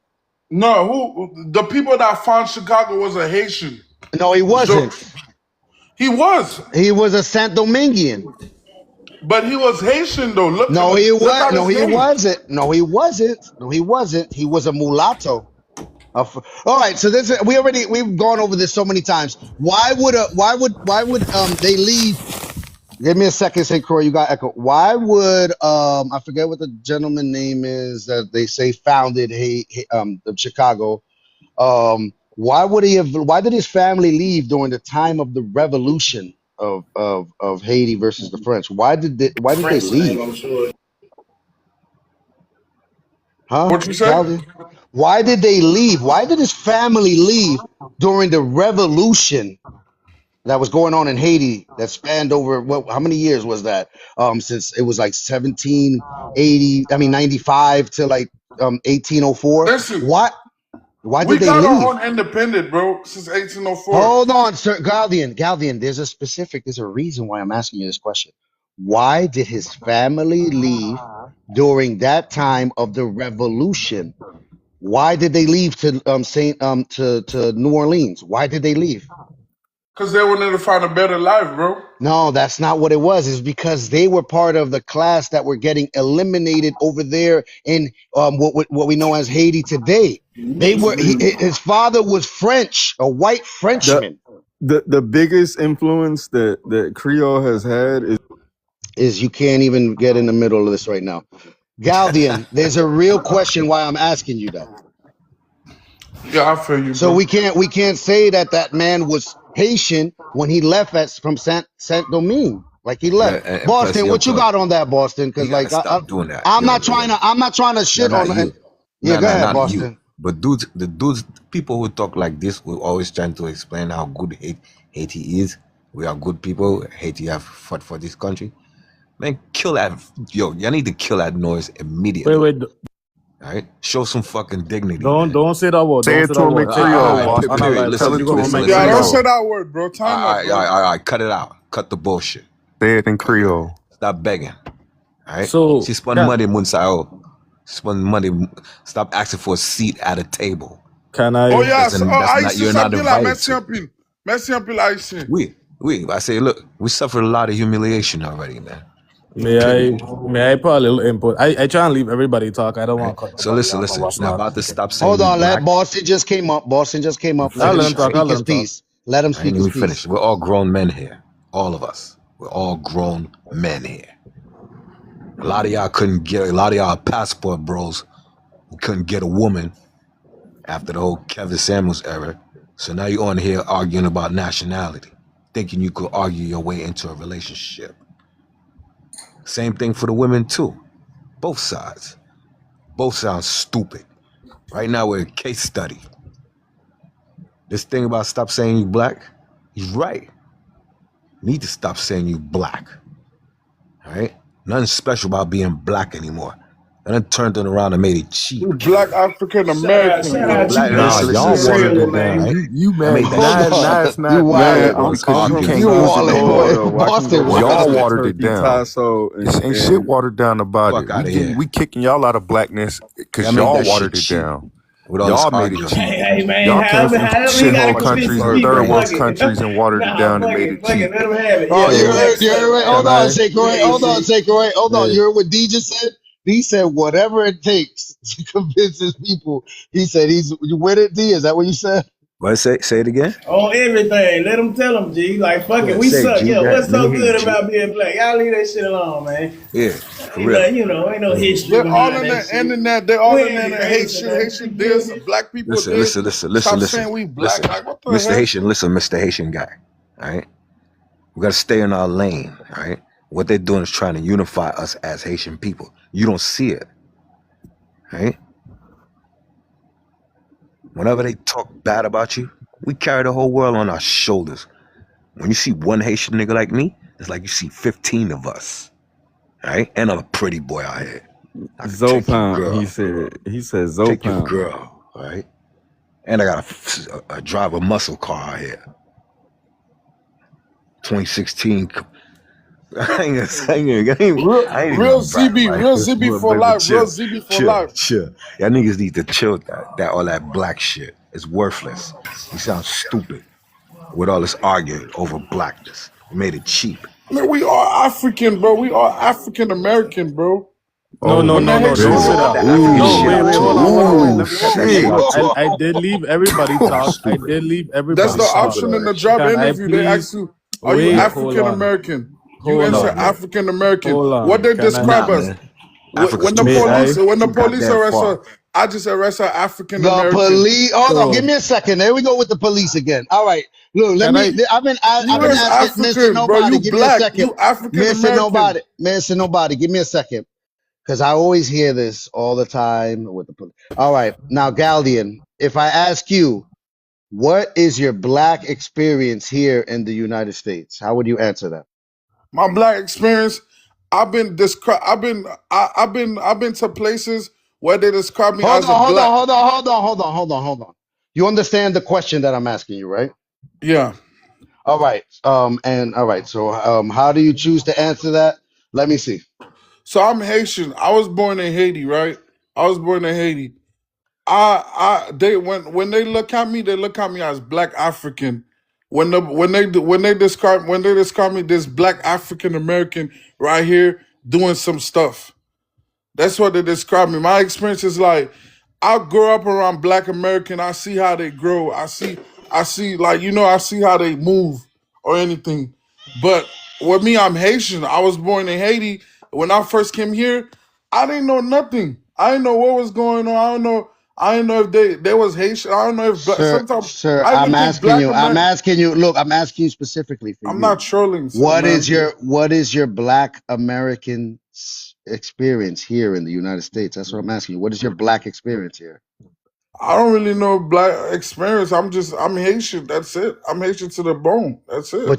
No, who the people that found Chicago was a Haitian. No, he So wasn't. he was, He was a Saint Dominguean. but he was Haitian though. No, he Look was. at No, his he name. wasn't. No, he wasn't. No, he wasn't. He was a mulatto. All right. So this we've gone over this so many times. Why would they leave? Give me a second, say Corey, you got echo. Why would I forget what the gentleman name is that they say founded of Chicago? Why did his family leave during the time of the revolution of Haiti versus the French? Why did they French name, leave? I'm sure. Huh? What you say? Galdi? Why did they leave? Why did his family leave during the revolution that was going on in Haiti that spanned over how many years was that? Since it was like 1780, I mean 95 to like 1804. Listen, Why we did they got our leave? own independent, bro, since 1804. Hold on, sir. Galdian, there's a reason why I'm asking you this question. Why did his family leave during that time of the revolution? Why did they leave to Saint to New Orleans? Why did they leave? Because they wanted to find a better life, bro. No, that's not what it was. It's because they were part of the class that were getting eliminated over there in what we know as Haiti today. His father was French, a white The Frenchman. the biggest influence that Creole has had Is you can't even get in the middle of this right now. Galdian, there's a real question why I'm asking you that. Yeah, I feel you, So bro. we can't say that man was Haitian when he left from Saint Domingue. Like he Yeah, left. and plus, Boston, yo, what you bro, got on that, Boston? you Because gotta like stop doing that. I'm Yo, not yo, trying to no, shit not on. you. Yeah, go ahead, Not you. Boston. But the dudes, people who talk like this, will always trying to explain how good Haiti is. We are good people. Haiti have fought for this country. Man, kill that. Yo, you need to kill that noise immediately. Wait. All right, show some fucking dignity, Don't man. don't say that word. Say Don't it say to that him in word. Take it Creole, out, All boss. right, I'm Boston. not period. like Tell Listen, it that. to You him gonna in make Yeah, me don't mad. say Creole. that word, bro. Time all up, right, bro. all right, cut it out. Cut the bullshit. Say it in Creole. Stop begging. All right. So She spend can money, Munsao. Spend money. Stop asking for a seat at a table. can Oh I? yeah, so, That's not. Haïtien You're ça not bien là, invited merci to. un pile. Merci un pile, Haïtien. We. I say, look, we suffered a lot of humiliation already, man. May Period. I put a little input? I try and leave everybody talk. I don't All want right. to cut So nobody listen, off or listen. what's Now not. about to stop saying Hold we on, black. Boston just came up. Boston just came up. Let I'll him let him talk. speak I'll let his him talk. piece. Let him I ain't speak his even piece. finished. We're all grown men here. All of us. We're all grown men here. A lot of y'all couldn't get. A lot of y'all passport bros who couldn't get a woman after the whole Kevin Samuels era. So now you're on here arguing about nationality, thinking you could argue your way into a relationship. Same thing for the women too. Both sides. Both sound stupid. Right now, we're a case study. This thing about stop saying you black, he's right. You need to stop saying you black. All right? Nothing special about being black anymore. And then turned it around and made it cheap. We black African Shout American, out bro. to you, Nah, man. y'all For watered real, it man. down. Right? You I man, made that Hold now on. it's You not Man, wildin', bad, bro. bro, I'm because you from can't You use it Houston, wildin', no boy. more Florida. though. I can go Boston to Y'all wildin'. watered it Turkey, down. Tasso, Ain't shit and watered down about fuck it. out of here. We kicking y'all out of blackness I because made y'all that shit watered it cheap down. with all this Y'all made it arguing. cheap. Hey, man, Y'all came from however he got shithole to convince countries the and Sorry, people, third bro. world fuck it. countries and watered it Nah, down and fuck made it, it fuck cheap. it, let him have it. Oh, Yeah, you man, Hey, heard, next you up, heard, wait, man. hold can on, I? Sequoia, Yeah, hold on, shit. Sequoia, hold on. Yeah. You heard what D just said? D said whatever it takes to convince his people. He said you with it, D? Is that what you said? What? Say it again? On everything, let them tell them, G. Like, fuck it, Yeah, we say it, suck. G. Yeah, Let what's me so hear you, good G. about being black? Y'all leave that shit alone, man. Yeah, for Ain't real. nothing, ain't no history They're all behind in that the shit. internet. They're We all in ain't there. erasing Haitian, nothing. Haitian You feel this, me? black people Listen, this. listen, listen, listen, Stop listen, saying we black. listen. Like, what the Mr. heck? Haitian, listen, Mr. Haitian guy. All right? We got to stay in our lane. All right? What they're doing is trying to unify us as Haitian people. You don't see it. Right? Whenever they talk bad about you, we carry the whole world on our shoulders. When you see one Haitian nigga like me, it's like you see 15 of us. Right? And I'm a pretty boy out here. I could take your Zopound. He girl. said. He said Take your Zopound. girl. All right? And I got a drive a muscle car out here. 2016. I ain't Real even brag ZB, about real this, ZB for but life, real chill, ZB for chill, life. chill. Y'all niggas need to chill that all that black shit. It's worthless. You sound stupid with all this arguing over blackness. We made it cheap. Man, we are African, bro. We are African American, bro. No, Oh, no, When the no, no. Don't Haitians, say Cut that. that African No, shit wait, out wait, too. hold on. Whoa, Let me Cut let that me shit shit. out too. I did leave everybody Sound talk. I stupid. did leave that's everybody the Sound talk. stupid, option all in the that shit. job Can I interview. They please ask you, are you wait? Hold African on. American? You Hold answer No, on. man. African American. Hold What on. they Can I describe Nah, us, man. Africa's when the too may far. police, I when the Too police goddamn arrest far. her, I just arrest her African The American. police. Hold on, give so me a second. There we go with the police again. All right, look. Let can me. I I've You been can is asking Mister African, bro. Nobody. You Give me a black. second, You African Mister American. Nobody, Mister Nobody. Give me a second, because I always hear this all the time with the police. All right, now Galdian, if I ask you, what is your black experience here in the United States? How would you answer that? My black experience. I've been described. I've been to places where they describe me Hold as on, a hold on, black. hold on, hold on, hold on, hold on, hold on. You understand the question that I'm asking you, right? Yeah. All right. And all right. So, how do you choose to answer that? Let me see. So I'm Haitian. I was born in Haiti, right? I was born in Haiti. They when they look at me as black African. When they describe me this black African American right here doing some stuff. That's what they describe me. My experience is like I grew up around Black American. I see how they grow. I see like I see how they move or anything. But with me, I'm Haitian. I was born in Haiti. When I first came here, I didn't know nothing. I didn't know what was going on. I don't know. I didn't know if they was Haitian. I don't know if sometimes Sir, I I'm even think asking Black you. I'm American. asking you. Look, I'm asking you specifically for I'm you. not trolling, What is man. your Black American experience here in the United States? That's what I'm asking you. What is your Black experience here? I don't really know Black experience. I'm Haitian. That's it. I'm Haitian to the bone. That's it.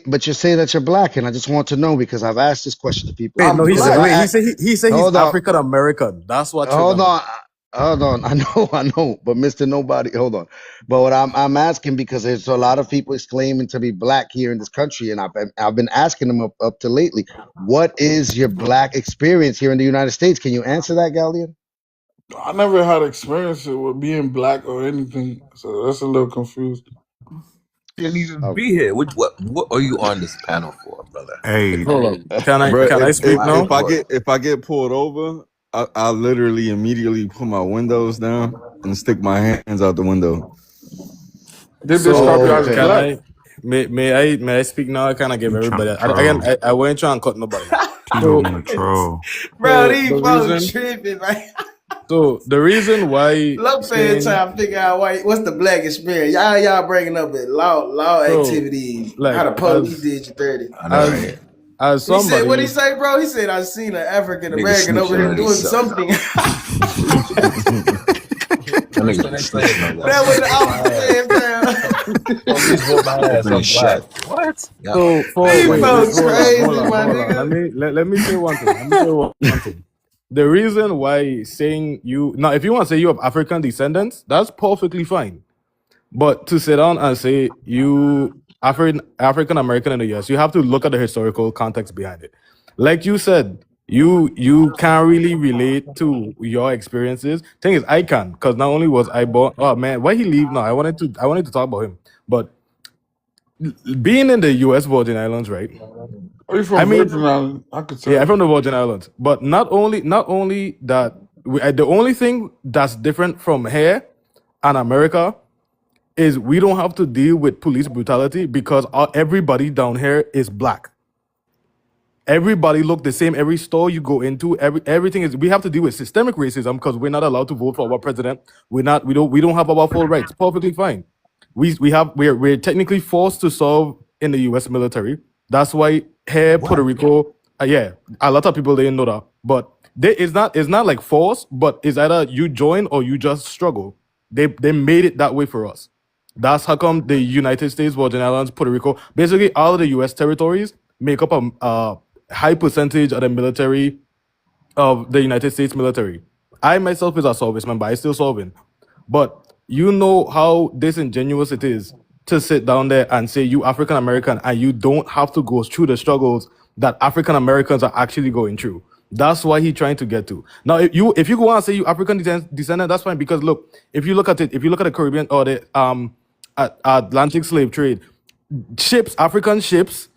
But you say that you're Black, and I just want to know because I've asked this question to people. wait? No, I'm he Because said if black. I he said he's hold on, African American. That's what hold triggered me. on. Hold on. I know, but Mr. Nobody, hold on. But what I'm asking because there's a lot of people claiming to be black here in this country, and I've been asking them up to lately. What is your black experience here in the United States? Can you answer that, Gallian? I never had experience with being black or anything, so that's a little confused. Shouldn't even Oh, be here. What are you on this panel for, brother? Hey, Hold up. Bro, Can I speak My now? lord. if I get pulled over, I literally immediately put my windows down and stick my hands out the window. They describe you So as okay. can black. I may I speak now? I kind of give you trying everybody. to troll. I won't try and cut nobody. Tito So want to troll. Bro, the these folks reason tripping, man. the reason why Lopez saying trying to figure out what's the black experience. Y'all bringing up it law so activities. How like the police did you dirty. I know, as right? as He said, what he somebody. say, bro? He said, I seen an African Nigga American over snitching here on doing himself. something. nigga then be they snitching say, on y'all. That was the police whoop my ass. Open I'm his black. shut. What? Yeah. So for These wait, folks hold on, hold crazy, on, my hold on. nigga. Let me say one thing. Let me say one thing. The reason why saying you now, if you want to say you have African descendants, that's perfectly fine. But to sit down and say you African American in the US, you have to look at the historical context behind it. Like you said, you can't really relate to your experiences. Thing is, I can, because not only was I born. Oh man, why he leave now? I wanted to talk about him, but being in the US Virgin Islands, right? Are you I from mean, Virgin Island? I could yeah, I'm tell. from the Virgin Islands. But not only that, the only thing that's different from here and America is we don't have to deal with police brutality because everybody down here is black. Everybody look the same. Every store you go into, everything is. We have to deal with systemic racism because we're not allowed to vote for our president. We don't have our full rights. Perfectly fine. We're technically forced to serve in the U.S. military. That's why here Puerto What? Rico, yeah, a lot of people didn't know that, but it's not like force, but it's either you join or you just struggle. They made it that way for us. That's how come the United States, Virgin Islands, Puerto Rico, basically all of the U.S. territories make up a high percentage of the military of the United States military. I myself is a serviceman, but I still serving. But you know how disingenuous it is to sit down there and say you African American and you don't have to go through the struggles that African Americans are actually going through. That's why he's trying to get to. Now, if you go and say you African descendant, that's fine because look, if you look at the Caribbean or the Atlantic slave trade, African ships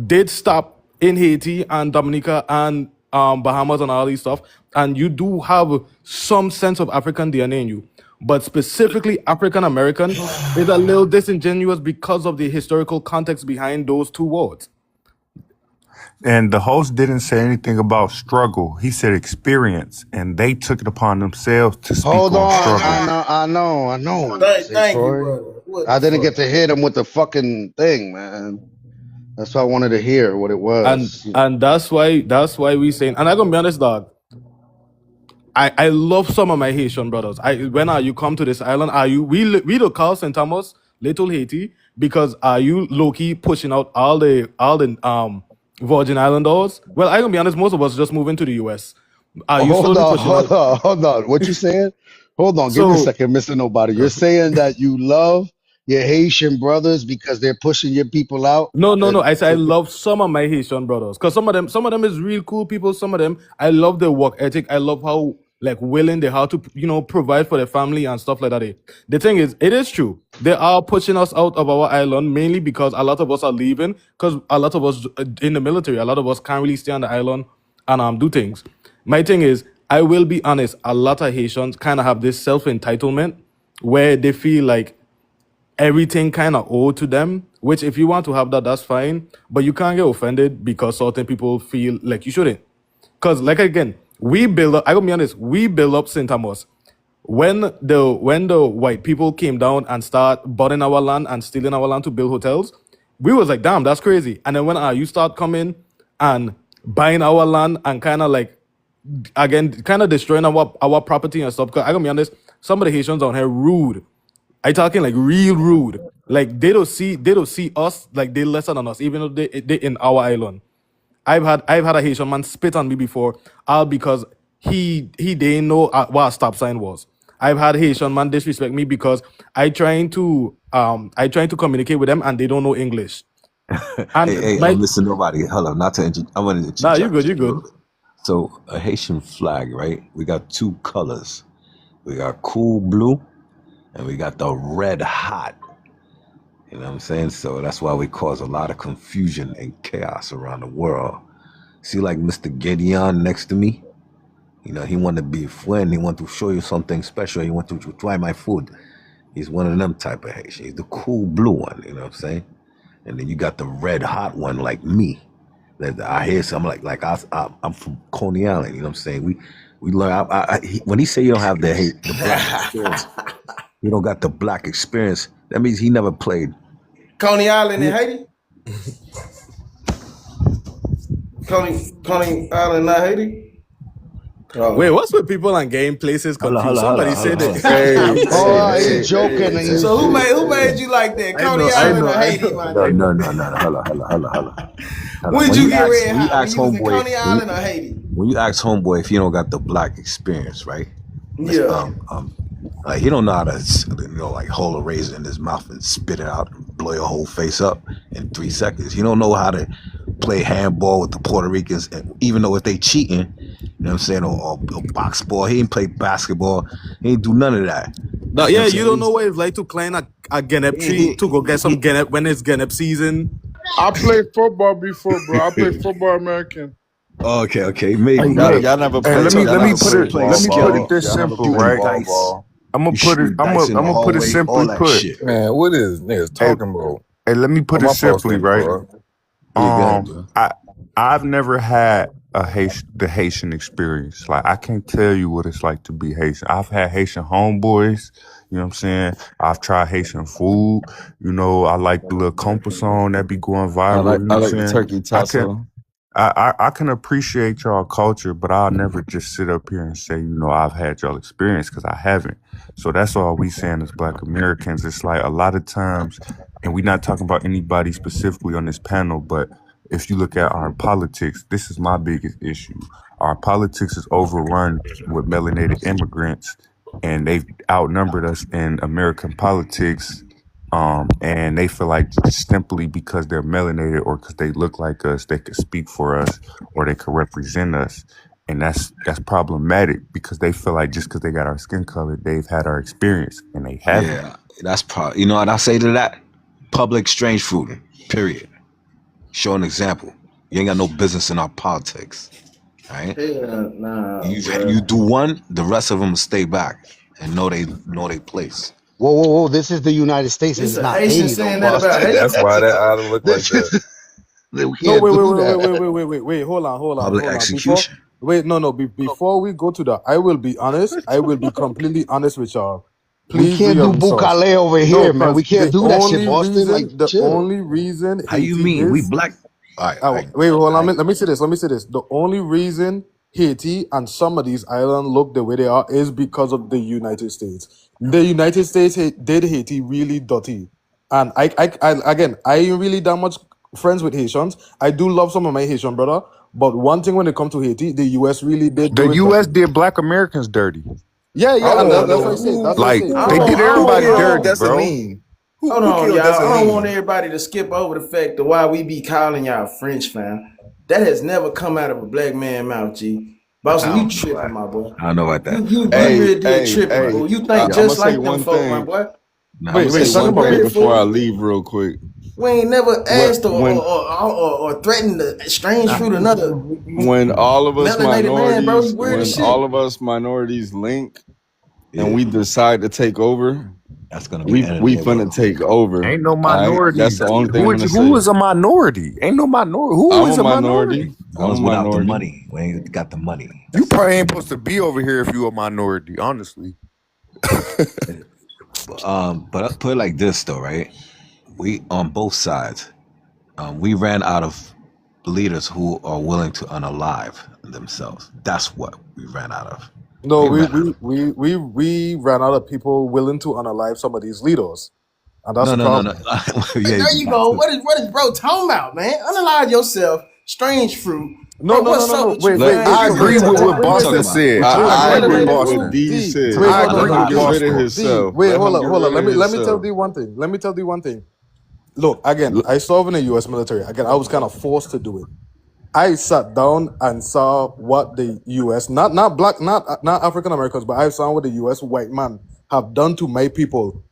did stop in Haiti and Dominica and Bahamas and all these stuff, and you do have some sense of African DNA in you. But specifically African American is a little disingenuous because of the historical context behind those two words. And the host didn't say anything about struggle. He said experience, and they took it upon themselves to speak Hold on on. struggle. I know. Say Thank you, Troy. brother. What I the didn't fuck? get to hit him with the fucking thing, man. That's why I wanted to hear what it And was. and that's why we saying, and I'm gonna be honest, dog. I love some of my Haitian brothers. When are you come to this island? Are you we the call St. Thomas, Little Haiti, because are you low key pushing out all the Virgin Islanders? Well, I gonna be honest, most of us just moving to the US. Are you Hold slowly on, pushing hold out? on, hold on. What you saying? Hold on, give me a So second, Mr. Nobody. You're saying that you love your Haitian brothers because they're pushing your people out? no. I say I So you, love some of my Haitian brothers because some of them is real cool people. Some of them I love their work ethic. I love how like willing they are to provide for their family and stuff like that. The thing is, it is true they are pushing us out of our island mainly because a lot of us are leaving because a lot of us in the military. A lot of us can't really stay on the island and do things. My thing is, I will be honest. A lot of Haitians kind of have this self entitlement where they feel like everything kind of owed to them, which if you want to have that, that's fine, but you can't get offended because certain people feel like you shouldn't. Because like again, we build up, I gotta be honest, we build up St. Thomas. When the white people came down and start burning our land and stealing our land to build hotels, we was like, damn, that's crazy. And then when you start coming and buying our land and kind of like again kind of destroying our property and stuff, because I gotta be honest, some of the Haitians down here rude. I talking like real rude. Like they don't see us like they lesser than us, even though they in our island. I've had a Haitian man spit on me before, all because he didn't know what a stop sign was. I've had Haitian man disrespect me because I trying to communicate with them and they don't know English. And Hey, my listen, nobody. Hold on, not to I wanted to nah, you interject good, just you a little good. bit. So a Haitian flag, right? We got two colors. We got cool blue and we got the red hot. You know what I'm saying? So that's why we cause a lot of confusion and chaos around the world. See, like Mr. Gideon next to me, he wanted to be a friend. He wanted to show you something special. He wanted to try my food. He's one of them type of Haitian. He's the cool blue one, you know what I'm saying? And then you got the red hot one like me. That I hear some I'm from Coney Island, you know what I'm saying? We learn. When he say you don't have the black experience, you don't got the black experience. That means he never played. Coney Island in Haiti? Coney Island, not Haiti? Wait, what's with people on game places confused? Somebody said Hold it. on. Hey, Oh, hey, he's hey, joking. hey, So who hey, made you like that? Coney I Island or Haiti, know. my No, nigga? no, no, no, no. Hold on. When did When you you get ask, red when you hot? When ask you was in homeboy, Coney Island or Haiti? when you ask homeboy if he don't got the black experience, right? Yeah. Like he don't know how to, like hold a razor in his mouth and spit it out and blow your whole face up in 3 seconds. He don't know how to play handball with the Puerto Ricans, and even though if they cheating, you know what I'm saying, or box ball. He ain't play basketball. He ain't do none of that. No, You know what yeah, I'm you don't saying? know what it's like to climb a genep tree He, to go get some genep when it's genep season. I played football before, bro. I played football American. okay, maybe Hey, Y'all, look. y'all never Hey, played. let me Y'all let me never put you it played play let ball, me put skill, it ball. this Y'all never simple, shooting played right? ball, dice, ball. I'm gonna you put it. shooting dice in I'm the gonna put it hallway, simply all that put. shit. Man, what is niggas Hey, talking about? let me Oh, put it my fault, simply, Stanley, right? bro. Yeah, go ahead, bro. I've never had the Haitian experience. Like I can't tell you what it's like to be Haitian. I've had Haitian homeboys, you know what I'm saying? I've tried Haitian food, I like the little compa song that be going viral, you know I what like I'm the saying? turkey I can tasso. I can appreciate y'all culture, but I'll never just sit up here and say, I've had y'all experience, because I haven't. So that's all we saying as Black Americans. It's like a lot of times, and we're not talking about anybody specifically on this panel, but if you look at our politics, this is my biggest issue. Our politics is overrun with melanated immigrants, and they've outnumbered us in American politics. And they feel like simply because they're melanated or because they look like us, they could speak for us or they could represent us. And that's problematic, because they feel like just because they got our skin color, they've had our experience, and they haven't. Yeah, that's probably, you know what I say to that? Public strange fruiting, period. Show an example. You ain't got no business in our politics, right? Hell nah, You bro. do one, the rest of them will stay back and know they place. Whoa. This is the United States. This It's is a not Haitian Haiti, though, saying that boss. about That's Haiti. why that island look like This that. is, we No, can't do wait. Hold Public on. Before execution. wait, no. Before we go to that, I will be honest. I will be completely honest with y'all. We Please do can't your do research. Bukale over No, here, man. We because can't do that shit, Boston. Like, the chill. only reason How you Haiti mean? We is black. All right, oh, wait, hold on. Let me say this. The only reason Haiti and some of these islands look the way they are is because of the United States. The United States did Haiti really dirty. And again, I ain't really that much friends with Haitians. I do love some of my Haitian brother. But one thing when it comes to Haiti, the US really did The do it U.S. dirty. did Black Americans dirty. Yeah, I and want to that's know what I say. That's what I Like say. who That's they what I did say. everybody killed dirty, bro. Dessalines? Hold Who on, killed y'all. I don't want Dessalines? everybody to skip over the fact of why we be calling y'all French, fam. That has never come out of a black man mouth, G. I Boston, you don't know tripping, why. my boy. I don't know about that. You Hey, real deal hey, tripping, hey. boo. You I'm think gonna just say like them one folk, my thing. boy. Nah, I'm Wait, gonna wait, say This talk shit one about thing wait. weird, before I fool. leave, real quick. We ain't never asked When or threatened to strange fruit another when all of us melanated man, bro. You weird as when shit. all of us minorities link and yeah, we decide to take over, that's gonna be the end of we the finna world. take over. Ain't no All right, that's minorities. the only thing I'm gonna Who say. is a minority? Ain't no minority. Who I'm a is a minority. minority? I'm a Ones without the minority. money. We ain't got the money. You probably ain't supposed to be over here if you a minority, honestly. But I put it like this though, right? We on both sides. We ran out of leaders who are willing to unalive themselves. That's what we ran out of. No, We ran out of. we ran out of people willing to unalive some of these leaders. And that's No, the no, no, no. problem. Yeah, There we you got go. to. What is bro talking about, man? Analyze yourself. Strange fruit. Bro, what's up No. with you, Let man? I You agree with what What you talking Boston about? said. What you I talking I agree about? with agree melanated with what fool? Boston. D D, said. wait, I hold on, Let agree hold him on. with get D, rid of Boston. D, himself. wait, Let hold him on, get hold on. rid of Let me tell himself. D one thing. Let me tell D one thing. Look, again, I served in the US military. Again, I was kind of forced to do it. I sat down and saw what the US, not black, not African Americans, but I saw what the US white man have done to my people.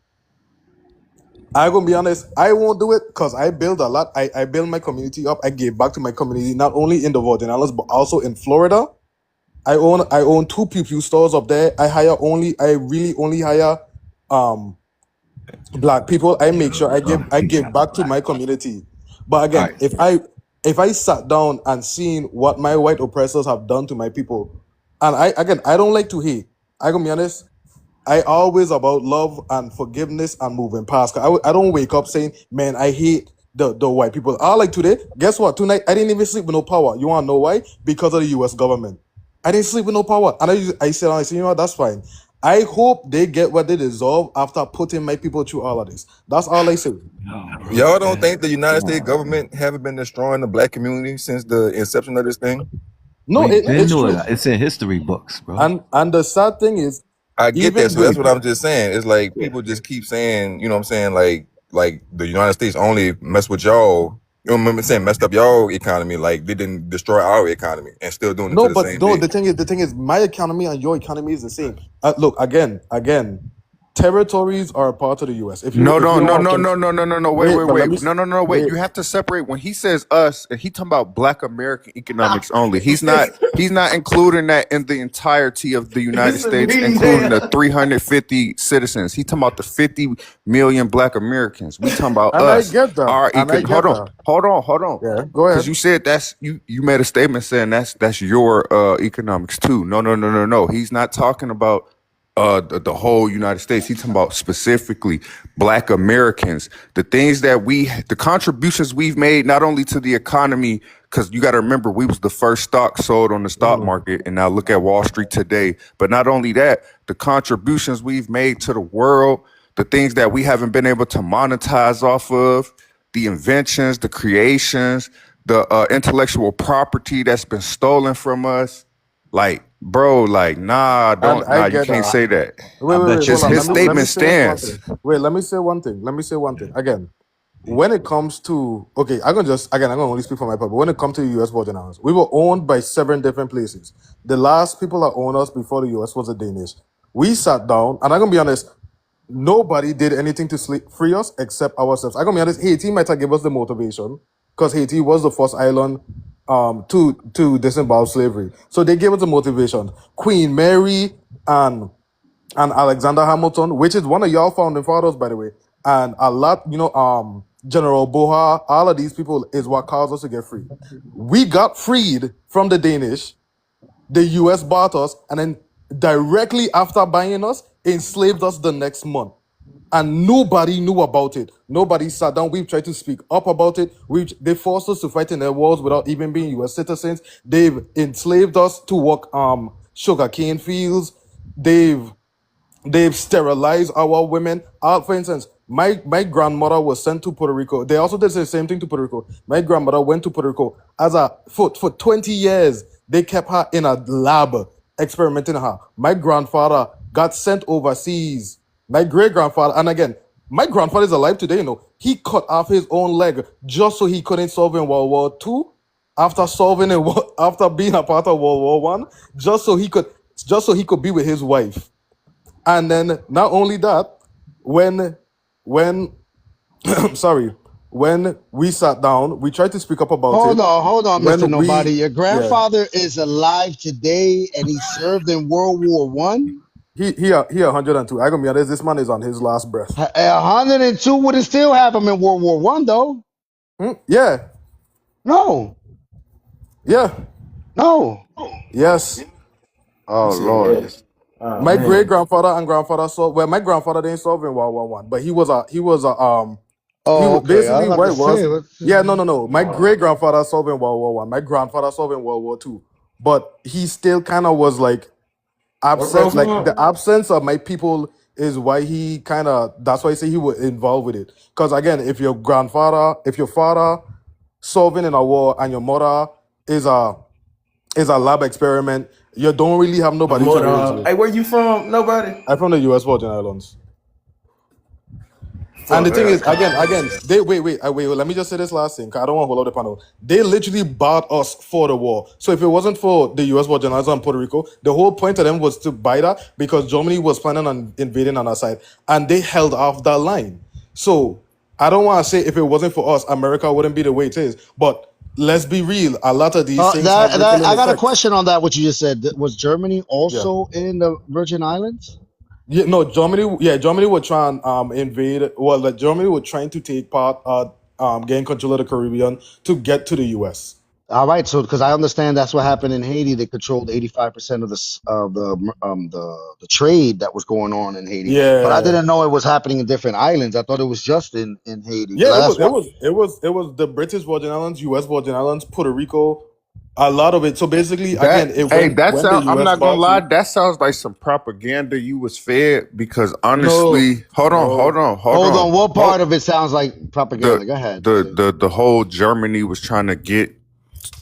I gonna be honest, I won't do it because I build a lot. I build my community up. I gave back to my community, not only in the Virgin Islands, but also in Florida. I own two pew pew stores up there. I really only hire um black people. I make sure I He give got the back to black. my community. But All again, right. if I sat down and seen what my white oppressors have done to my people, and I don't like to hate. I gonna be honest. I always about love and forgiveness and moving past. I don't wake up saying, man, I hate the white people. I like today. Guess what? Tonight I didn't even sleep with no power. You wanna know why? Because of the US government. I didn't sleep with no power. And I said, you know what, that's fine. I hope they get what they deserve after putting my people through all of this. That's all I say. Y'all don't think the United States government haven't been destroying the black community since the inception of this thing? No, We've been it's doing true. it. It's in history books, bro. And the sad thing is, I get that, even so that's with what I'm just saying. It's like people just keep saying, you know what I'm saying, like the United States only mess with y'all. You know what I'm saying? Messed up y'all economy, like they didn't destroy our economy, and still doing it to no, the but same no, day. the thing is, my economy and your economy is the same. Look, again, territories are a part of the U.S. If you No, no, no, want no, to no, no, no, no, no. Wait, wait, wait, but let me wait. No, no, no, wait. wait. You have to separate when he says us, and he talking about Black American economics only. He's not including that in the entirety of the United It's a States, mean including the damn. 350 citizens. He talking about the 50 million Black Americans. We talking about And I us. get that. Our And I get that. hold on. Yeah, go Because ahead. you said that's you made a statement saying that's your economics too. No, no, no, no, no. He's not talking about the whole United States. He's talking about specifically Black Americans, the contributions we've made not only to the economy, because you got to remember we was the first stock sold on the stock market, and now look at Wall Street today. But not only that, the contributions we've made to the world, the things that we haven't been able to monetize off of, the inventions, the creations, the intellectual property that's been stolen from us. Like, bro, like, nah, And I you get can't that. say that. I Wait, bet you hold His on. he his don't. Let me statement say one stands. thing. Wait, let me say one thing. Let me say one thing. Again, when it comes to I'm gonna only speak for my part, but when it comes to the US Virgin Islands, we were owned by 7 different places. The last people that owned us before the US was the Danish. We sat down, and I'm gonna be honest, nobody did anything to free us except ourselves. I'm gonna be honest, Haiti might have given us the motivation because Haiti was the first island to disembowel slavery. So they gave us the motivation. Queen Mary and Alexander Hamilton, which is one of y'all founding fathers, by the way, and a lot, General Boha, all of these people is what caused us to get free. We got freed from the Danish, the US bought us, and then directly after buying us, enslaved us the next month. And nobody knew about it. Nobody sat down. We've tried to speak up about it. They forced us to fight in their wars without even being US citizens. They've enslaved us to work sugarcane fields. They've sterilized our women. For instance, my grandmother was sent to Puerto Rico. They also did the same thing to Puerto Rico. My grandmother went to Puerto Rico for 20 years. They kept her in a lab experimenting on her. My grandfather got sent overseas. My great grandfather, and again, my grandfather is alive today. He cut off his own leg just so he couldn't serve in World War II. After being a part of World War One, just so he could be with his wife. And then not only that, when sorry, when we sat down, we tried to speak up about it. Hold on, Mr. When Nobody. we Your yeah, grandfather is alive today and he served in World War One. he 102. I gonna be honest, this man is on his last breath. 102 wouldn't still have him in World War One though. Yeah, No, yeah, no. yes. Oh Lord. Yes. Oh My great man. grandfather and grandfather saw. Well, my grandfather didn't serve in World War One, but he was Oh, okay. I was basically about what to it was. say. Yeah, no. My great grandfather served in World War One. My grandfather served in World War Two, but he still kind of was like absent. Like the absence of my people is why he kind of. That's why I say he was involved with it. Because again, if your father serving in a war and your mother is a lab experiment, you don't really have nobody to raise you. Hey, where you from? Nobody. I'm from the U.S. Virgin Islands. And Fuck, the I thing gotta is, call again, this. they wait. Let me just say this last thing, 'cause I don't want to hold up the panel. They literally bought us for the war. So if it wasn't for the U.S. Virgin Islands and Puerto Rico, the whole point of them was to buy that because Germany was planning on invading on our side, and they held off that line. So I don't want to say if it wasn't for us, America wouldn't be the way it is. But let's be real, a lot of these things have That rippling I got a effects. question on that. What you just said. Was Germany Yeah. also in the Virgin Islands? Yeah, no, Germany. Yeah, Germany would try and invade. Well, like Germany were trying to take part, gain control of the Caribbean to get to the U.S. All right, so because I understand that's what happened in Haiti. They controlled 85% of the trade that was going on in Haiti. But I Yeah, didn't know it was happening in different islands. I thought it was just in Haiti. yeah. Because It that's was. It what. was. It was. It was the British Virgin Islands, U.S. Virgin Islands, Puerto Rico. A lot of it. So basically, again, That that when the sound. I'm US not gonna bought lie. you. That sounds like some propaganda you was fed. Because No, honestly, hold on, hold no. on, hold Hold on. on. What Hold part of it sounds like the propaganda? Go ahead. the whole Germany was trying to get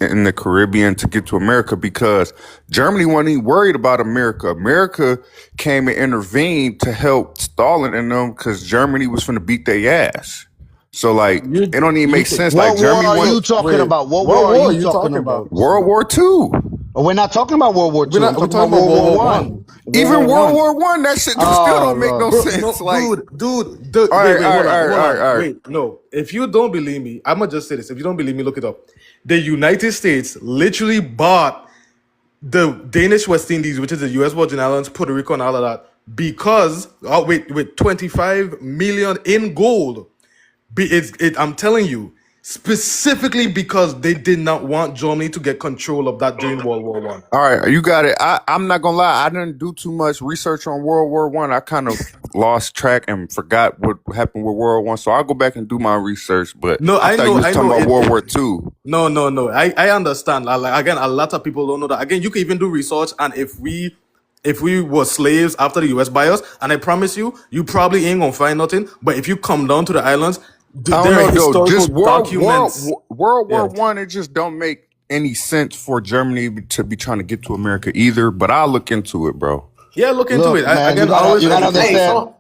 in the Caribbean to get to America because Germany wasn't even worried about America. America came and intervened to help Stalin and them because Germany was finna beat their ass. So like You it don't even you make think sense. Like What war Germany are won you talking wait, about? What what war are war are you you talking talking about? about? World War Two. Oh, we're not talking about World War We're II. I'm not we're talking talking about about World World War War One. One. World Even War World One. War One, that shit still Oh don't make no Lord. Bro, no, sense. Like, dude, all wait, right, wait, all right, all right, hold all right, on, all right. wait, no. If you don't believe me, I'm gonna just say this. If you don't believe me, look it up. The United States literally bought the Danish West Indies, which is the U.S. Virgin Islands, Puerto Rico, and all of that, because with 25 million in gold. I'm telling you, specifically because they did not want Germany to get control of that during World War One. All right, you got it. I'm not gonna lie. I didn't do too much research on World War One. I kind of lost track and forgot what happened with World War One. So I'll go back and do my research. But No, I thought you was I talking know about it. World War Two. No, no, no. I understand. Like, again, a lot of people don't know that. Again, you can even do research, and if we were slaves after the US buy us, and I promise you, you probably ain't gonna find nothing. But if you come down to the islands, I don't there are know though. historical Just documents. World War Yeah. One. It just don't make any sense for Germany to be trying to get to America either. But I'll look into it, bro. Yeah, look into it. Look, man, Again, always you gotta educate. Hey, understand. so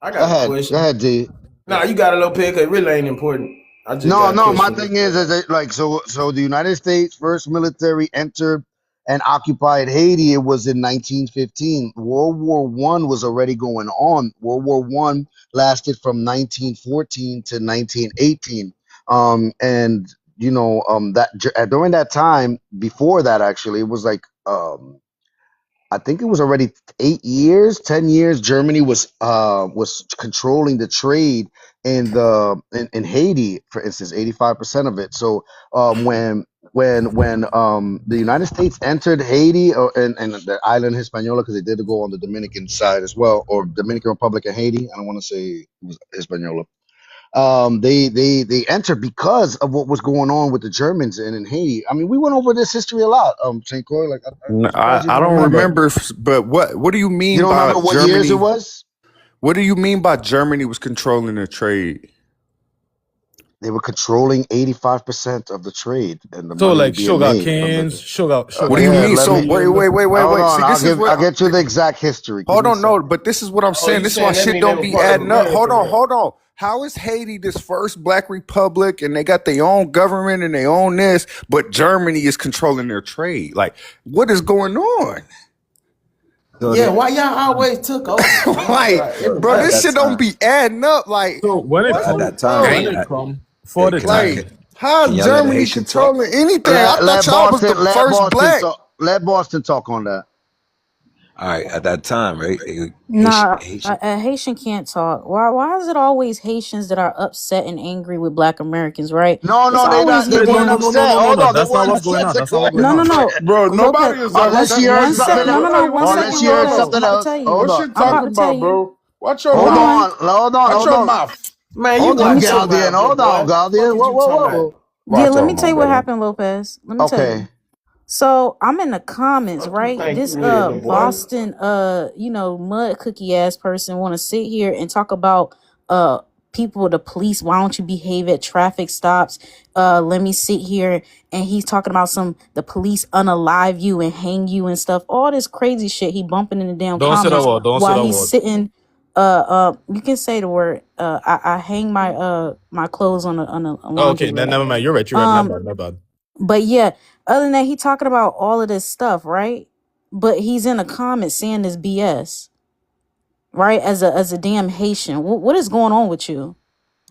I Go got a ahead. Go question. ahead, D. Nah, you got a little pick. It really ain't important. I just No, got a no, my question. thing is that, like, so the United States first military entered and occupied Haiti. It was in 1915. World War One was already going on. World War One lasted from 1914 to 1918. And that during that time, before that, actually, it was like I think it was already 8 years, 10 years. Germany was controlling the trade in Haiti, for instance, 85% of it. So when the United States entered Haiti and the island Hispaniola, because they did go on the Dominican side as well, or Dominican Republic and Haiti. I don't want to say it was Hispaniola. They entered because of what was going on with the Germans and in Haiti. I mean, we went over this history a lot. St. Croix, like I'm surprised you I don't don't remember. remember. But what do you You mean don't by remember what years it Germany? was? What do you mean by Germany was controlling the trade? They were controlling 85% of the trade and the So money like being sugar made from the. canes, sugar What do you Yeah, mean? let So me hold wait. on. See, this is what. I'll get you the exact history. Give Hold me a on, no, second. but this is what I'm Oh, saying. you This is why saying that shit mean they don't were be part of adding up. America then? Hold on. How is Haiti this first black republic and they got their own government and they own this, but Germany is controlling their trade? Like, what is going on? So Yeah, they, why y'all always took over, man? Like, Like bro, at everybody. this that shit don't time, be adding up. Like, So when it at what, come, that time, when bro? it come for the can I Like, trade, can, how can is y'all let a Germany Haitian talk? controlling anything? I thought y'all was the first black. Let Boston talk on that. All right, at that time, right? Nah, Haitian. a Haitian can't talk. Why is it always Haitians that are upset and angry with Black Americans, right? No, It's no, they always not. They the wait, no, weren't no, damn. no, no, upset. no, no, Hold no. on, they That's not weren't what's going upset. on. That's not what's going No, no, on. no. Bro, Lopez, nobody is Unless upset. you heard one Nigga, sec. something No, else. no, no. everybody One want Unless second, you heard Lopez. Bro, I'm something about to else. tell you. Hold what on. you I'm about talking to tell about, you. bro? Watch your Hold Hold mouth. on. on. Hold on. Watch Hold your on. mouth. Man, you Hold Let on, me watch tell. your Galdian. mouth, little Hold on, boy. Galdian. Fuck is Whoa, you whoa, talking whoa, about? whoa. Yeah, Watch let out, me tell my you what brother. happened, Lopez. Let me tell Okay. you. So I'm in the comments, Fuck you right? think This you is, little boy? Boston mud cookie ass person want to sit here and talk about uh people, the police. Why don't you behave at traffic stops? Let me sit here, and he's talking about the police unalive you and hang you and stuff. All this crazy shit he bumping in the damn Don't say that comments word. Don't say while that he's word. sitting. You can say the word. I hang my clothes on a Oh, laundry okay, then rack. never mind. You're right. You're right. My bad. My bad. But yeah, other than that, he talking about all of this stuff, right? But he's in the comments saying this BS, right? As a damn Haitian, what is going on with you?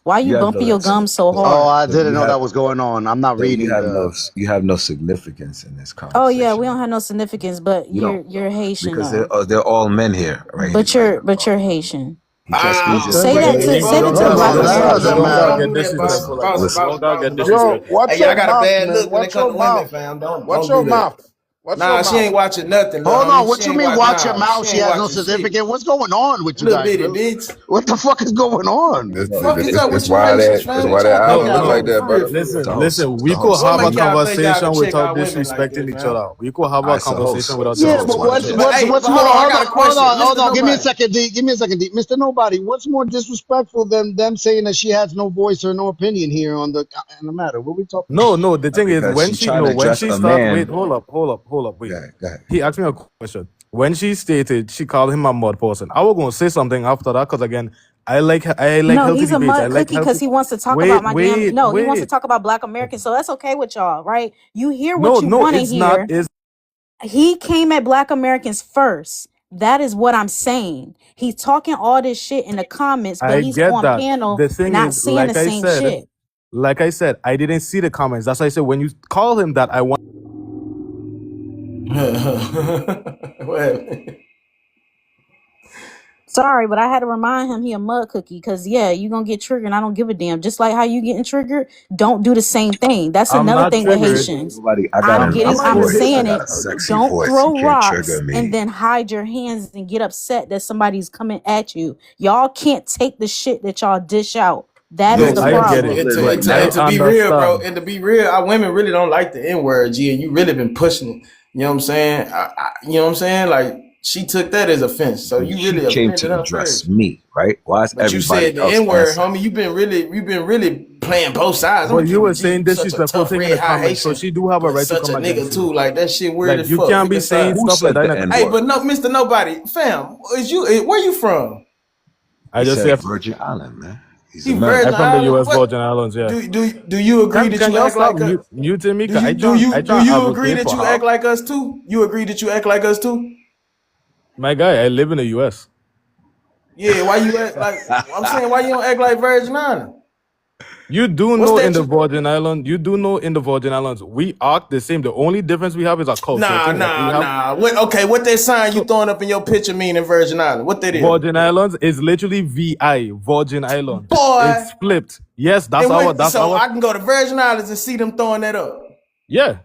Why you You have bumping no your gums so Oh, hard? I so didn't know that was going on. I'm not so reading the. you have no significance in this Oh yeah, we conversation. don't have no significance, but You don't you're Haitian because though. they're all men here, right? Like But you're Haitian. you can't squeeze Ah, yourself. Say But that okay. to Hey, say that look, to the That boss, Black don't. boss, That boss, doesn't American. don't boss. gotta Don't matter. do get that, boss. disrespectful like that. Boss, You boss, don't gotta boss. get Don't do Yo, disrespectful. watch Hey, y'all your got a mouth, bad man. look when it Watch come your to women, mouth. fam. Watch Don't your do that. mouth. Watch your Nah, she ain't mouth. watching nothing, little Hold on, homie. what She you ain't mean watch your mouth? She She ain't has no watching shit. certificate. What's going on with you Little guys, bitty bro? bitch. What the fuck is going on? Fuck is up It's with you why Haitians, that it's fam? why What that y'all think island Yo, look y'all like is? that, For real, brother. for real. Listen, host, listen. the We could host. What have a make y'all think y'all conversation can check without our women like disrespecting this, each fam? other. We could have All a right, so conversation host, without so Yeah, host, but disrespecting watch each other. But hey, what's but more? hold on, I Hold got on, a hold question. on, Mr. hold on. Give me a Nobody. second, D. Give me a second, D. Mr. Nobody. What's more disrespectful than them saying that she has no voice or no opinion here on the matter? What are we talking No, about? no. The thing is, because when she she trying no, to when address she a start. Wait, man. hold up. Go Wait. ahead, go ahead. He asked me a question. When she stated she called him a mud person, I was gonna say something after that because again, I like no, healthy he's a debates. I mud like cookie because healthy. he wants to talk about Wait, my damn. wait, No, he wants to wait. talk about Black Americans, so that's okay with y'all, right? You hear No, what you no, want to it's not. hear. It's He came at Black Americans first. That is what I'm saying. He's talking all this shit in the comments, but I he's get on that. panel The thing not is, saying the same shit. like I said, I didn't see the comments. That's why I said when you call him that, I want. Well, Sorry, but I had to remind him he a mud cookie because yeah, you gonna get triggered and I don't give a damn. Just like how you getting triggered, don't do the same thing. That's I'm another not thing with triggered. Haitians. Nobody, I got a I'm nice not I'm even voice. I saying got it. a sexy Don't voice. You throw can't trigger rocks and me. then hide your hands and get upset that somebody's coming at you. Y'all can't take the shit that y'all dish out. That is No, the I and get problem. it. Look, I to be real, bro, understand. and to be real, our women really don't like the N word, G, and you really been pushing it. You know what I'm saying? You know what I'm saying? Like she took that as offense, so you she really came offended to her address first. me, right? Why is But you everybody said the else N word, answering? homie. You've been really playing both sides. I'm But gonna you keep were it G. saying You such a disrespectful tough thing in red the high comments, so Haitian, she do have a but right to such come a nigga against too. you. Like that shit weird Like as you fuck. can't Pick be a saying side. Who stuff like said that. the N Hey, word? but no, Mr. Nobody, fam, is you? Where you from? I He just said say Virgin Island, man. He's He I'm Virgin American. from the Island. U.S. What Virgin Islands. Yeah. do you agree that Can you y'all act stop like a? muting me? Do Cause you do I you do try to you agree advocate that for you her. act like us too? You agree that you act like us too? My guy, I live in the U.S. Yeah. Why you act like? I'm saying why you don't act like Virgin Island? You do What's know in that? the Virgin Islands, we act the same. The only difference we have is our culture. I think like we have What? Okay, what that sign you so throwing up in your picture mean in Virgin Island? What that is? Virgin Islands is literally VI, Virgin Island. Boy, It's flipped. Yes, and when that's so our I can go to Virgin Islands and see them throwing that up. yeah.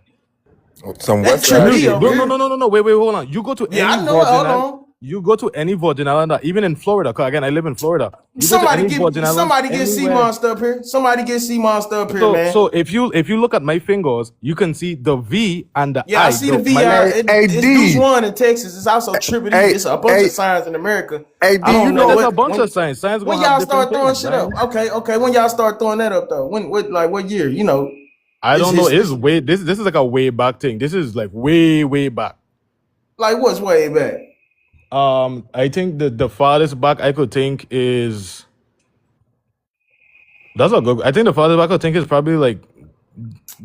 Some That West Triple Side D shit, over No, no, man. no, here. no, no, no. Wait, hold on. Yeah, I know it. Hold on. You go to any Virgin Island, even in Florida. Cause again, I live in Florida. You go to any Virgin Islands Somebody get Sea anywhere. Monster up here. Somebody get Sea Monster up here, man. So if you look at my fingers, you can see the V and the Yeah, I I. see the My VI. Hey, It's Deuce D. One in Texas. It's also Triple D. Hey, It's a bunch hey, of signs in America. hey, I D. You don't know know, there's a what bunch of signs. Signs when gonna have y'all different start throwing things, shit up. man. Okay. When y'all start throwing that up though? What year? You know, I it's don't know. It's his way this is like a way back thing. This is like way back. like what's way back? I think the farthest back I could think is that's a good. I think the farthest back I could think is probably like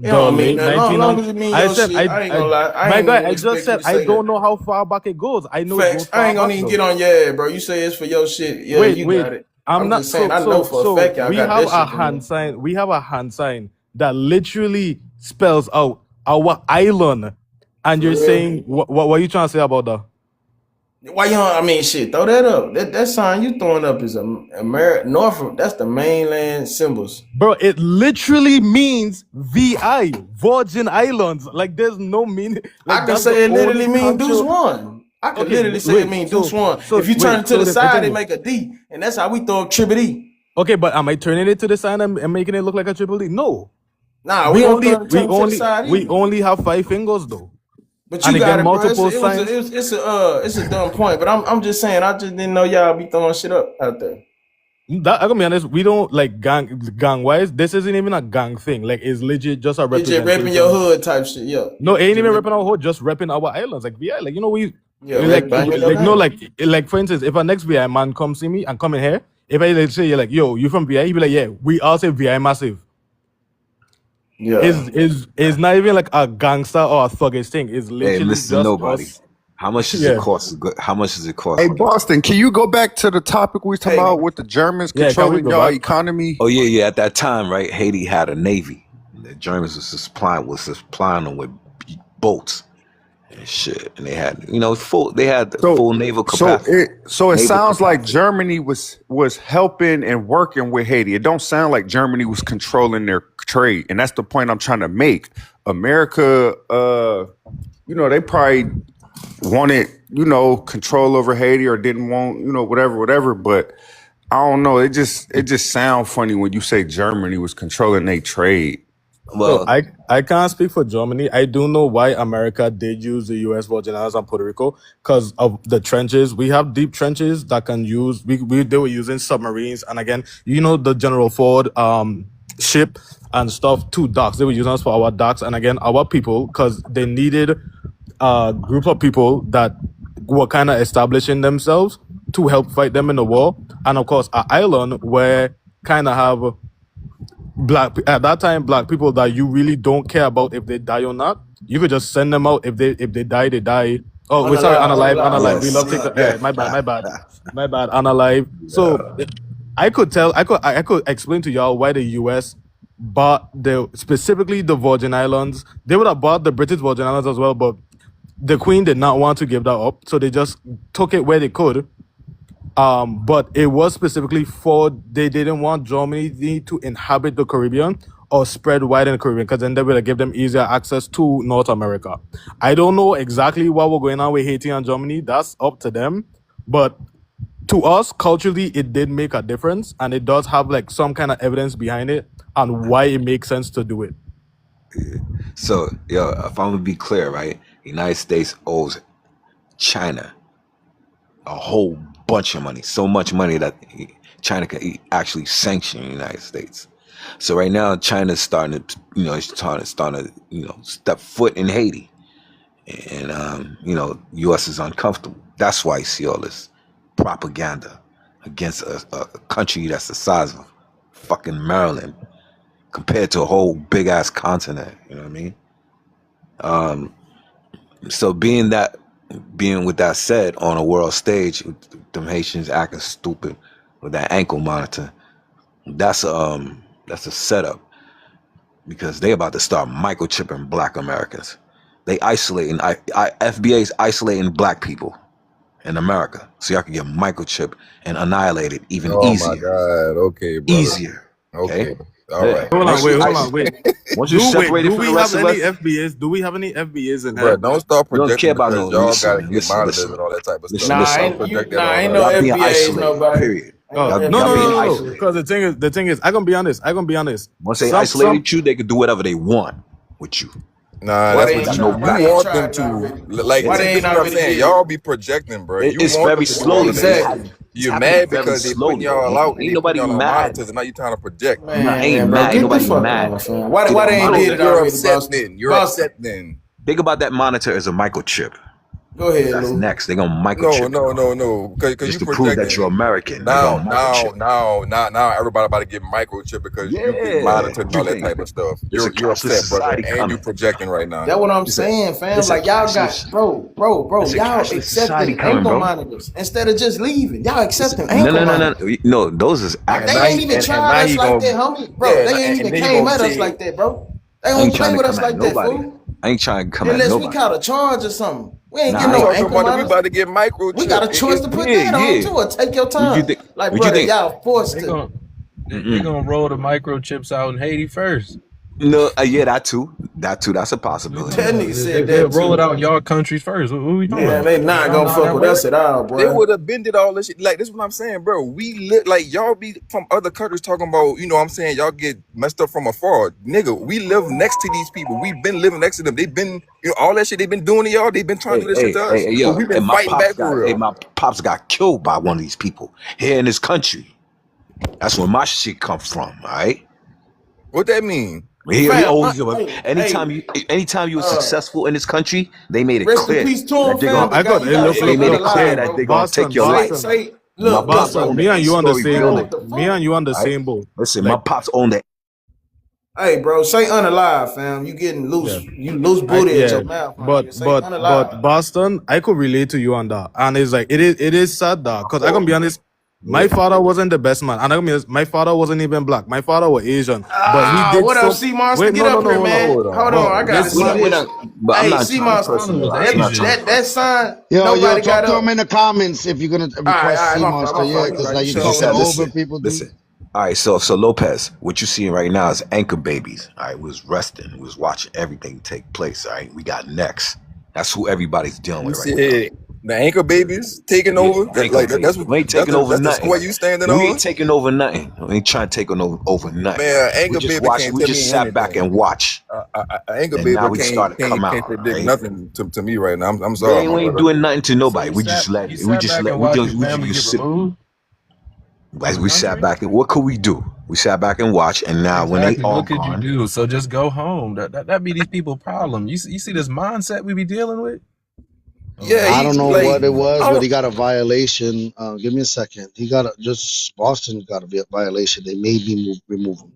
It the don't mean late nothing. Long 1900s. as it mean I your said shit. I ain't gonna lie. I my ain't guy. even I just expect you said to I say don't that. know how far back it goes. I know it goes Facts. I far ain't gonna back even though. get on your head, bro. You say it's for your shit. Yeah, you Wait. got it. I'm I'm just not saying. I know for a so fact y'all we got have that a shit going hand on. sign. We have a hand sign that literally spells out our island. And For you're real. saying what are you trying to say about that? Why you don't, I mean shit, throw that up. That sign you throwing up is America Norfolk. That's the mainland symbols. Bro, it literally means VI, Virgin Islands. Like there's no meaning. I Like can that's the say it only literally mean Deuce culture. One. I can Okay, literally say it wait. mean Deuce One. So If you turn wait. it to So the the side, they thing is, make a D. And that's how we throw up Triple D. okay, but am I turning it to the side and making it look like a triple D? No. Nah, we We don't only turn it to the side we either. only have 5 fingers though. But And you got again, it, bro. multiple signs. It's a dumb point. But I'm just saying, I just didn't know y'all be throwing shit up out there. That, I'm gonna be honest, we don't like gang wise. This isn't even a gang thing. Like it's legit just a You just repping your representation. hood type shit, yeah. No, it ain't Just even rep, repping our hood, just repping our islands. Like yeah, like you know we yeah, rep banging your name. like for instance, if a next VI man come see me and come in here, if I like say you're like yo, you from VI, he be like yeah, we all say VI massive. Yeah. Is not even like a gangster or a thuggish thing. It's Hey, literally Mr. just Nobody. us. How much does it Yeah, cost? How much does it cost Hey, to get? Boston, can you go back to the topic we was talking Hey, about with the Germans yeah. Can we controlling go y'all back? economy? Oh yeah. At that time, right? Haiti had a navy. The Germans was supplying them with boats and shit, and they had So full naval so capacity. it Naval sounds like capacity. Germany was helping and working with Haiti. It don't sound like Germany was controlling their trade, and that's the point I'm trying to make. America, they probably wanted, control over Haiti or didn't want, whatever. But I don't know. It just sounds funny when you say Germany was controlling their trade. So I can't speak for Germany. I do know why America did use the U.S. Virgin Islands and Puerto Rico because of the trenches. We have deep trenches that can use. They were using submarines, and again, the General Ford ship and stuff. 2 docks. They were using us for our docks, and again, our people because they needed a group of people that were kind of establishing themselves to help fight them in the war, and of course, an island where kind of have black people that you really don't care about if they die or not. You could just send them out. If they die, they die. Oh, we're sorry, unalive. We love take my bad, unalive. So I could explain to y'all why the US bought specifically the Virgin Islands. They would have bought the British Virgin Islands as well, but the Queen did not want to give that up, so they just took it where they could. But it was specifically they didn't want Germany to inhabit the Caribbean or spread wide in the Caribbean because then they would give them easier access to North America. I don't know exactly what was going on with Haiti and Germany. That's up to them. But to us, culturally, it did make a difference, and it does have some kind of evidence behind it and why it makes sense to do it. So, if I'm gonna be clear, right? The United States owes China a whole bunch of money, so much money that China can actually sanction the United States. So right now, China's starting to, step foot in Haiti, and U.S. is uncomfortable. That's why you see all this propaganda against a country that's the size of fucking Maryland compared to a whole big ass continent. You know what I mean? So being with that said, on a world stage, them Haitians acting stupid with that ankle monitor, that's a setup because they about to start microchipping black Americans. They FBA's isolating black people in America so y'all can get microchipped and annihilated even easier. Oh my God! Okay, brother. Easier. Okay. All right. Hold on, wait. Once you separate it from the rest of us, do we have any FBAs in Bro, here? don't start we don't projecting care about because no. y'all gotta get Listen, monitors and all that type of stuff. Ain't no Y'all being FBAs, isolated. nobody. Period. No. Because the thing is, I gonna be honest. Once they isolated you, they can do whatever they want with you. Nah, Why that's they what ain't you tried- want why them they ain't to. tried Like, Why they this ain't is what I'm already saying. did it? Y'all be projecting, bro. You It's want very them to slowly. do Exactly. it. You're mad because they putting y'all out and Ain't they nobody putting y'all on mad. monitors and now you trying to project. Ain't bro, mad. get the Nobody fuck mad. on, fam. Why they ain't did it You're already, upset Boston? then. You're Boston. upset then. Think about that monitor as a microchip. Go ahead, That's Lou. next. They're gonna microchip. No. Because Just you to prove that projecting. you're American. Now They're gonna microchip. everybody about to get microchip because you get Yeah. monitored and all that You type of stuff. There's a You're cashless upset, brother, society and coming. you projecting right now. That's what I'm saying, fam. Like y'all got, bro. It's a Y'all cashless society accepting coming, ankle bro. monitors instead of just leaving. Y'all accepting ankle monitors. No. Those is They ain't even tried us like that, homie. Bro, they ain't even came at us like that, bro. They don't play with us like that, fool. I ain't trying to come at Unless nobody. we caught a charge or something. We ain't Nah, getting I no ain't ankle We monitors. about to get microchip. We got a choice to put Yeah, that on yeah. too, or take your Would time. you think? Like, Would you brother, think? y'all forced They to. gonna roll the microchips out in Haiti first. No, yeah, that too. That's a possibility. That nigga said They'll that roll it too. out in y'all countries first. What we talking Man, about? they not gonna fuck with us at all, They boy. would have bended all this shit. Like, this is what I'm saying, bro. We live like y'all be from other countries talking about, you know what I'm saying? Y'all get messed up from afar. Nigga, we live next to these people. We've been living next to them. They've been, all that shit they've been doing to y'all. They've been trying to do this shit to us. Yo, So we've been and fighting back for real. my pops got killed by one of these people here in this country. That's where my shit come from, all right? What that mean? Anytime you were successful in this country, they made it Rest clear in peace to him, fam. they made it clear that they're gonna take your life. Look, My pops look, owned Me and you on the same building. boat. Me and you on the same boat. Listen, my pops owned that. Hey, bro, say unalive, fam. You getting loose. Yeah. You loose booty at your mouth. But Say unalive. Boston, I could relate to you on that, and it's like it is sad that because I can be honest, my father wasn't the best man, and I can be honest, my father wasn't even black. My father was Asian, but he did. What up, C Monster? Get up here, man. Hold on, I got to see this. Hey, C Monster, that sign. Yo, nobody talk got to up. him in the comments if you're gonna request C Monster. Yeah, because like you can say over people. Listen, All right, so Lopez, what you seeing right now is anchor babies. All right, we was resting, we was watching everything take place. All right, we got next. That's who everybody's dealing You with right now. said the anchor babies taking Yeah, over. anchor babies. That's what We ain't taking over that's the nothing. square you standing We on. ain't taking over nothing. We ain't trying to take over nothing. Man, We anchor just baby watched. can't We tell just me sat back anything. and watched, Anchor and baby now we started to come out. can't predict Right? nothing to me right now. I'm We sorry, my ain't brother. doing nothing to So nobody. We just let. you We sat just back let. and We watched just. your We family just get sit. removed from As the we sat country? back and what could we do? We sat back and watched, and now when they Exactly. all What could you gone, do? So just go home. That be these people problem. You see this mindset we be dealing with? Oh Yeah, my I he don't know God, like what it man. was, I but don't. he got a violation. Give me a second. He got just Boston got a violation. They made me remove him.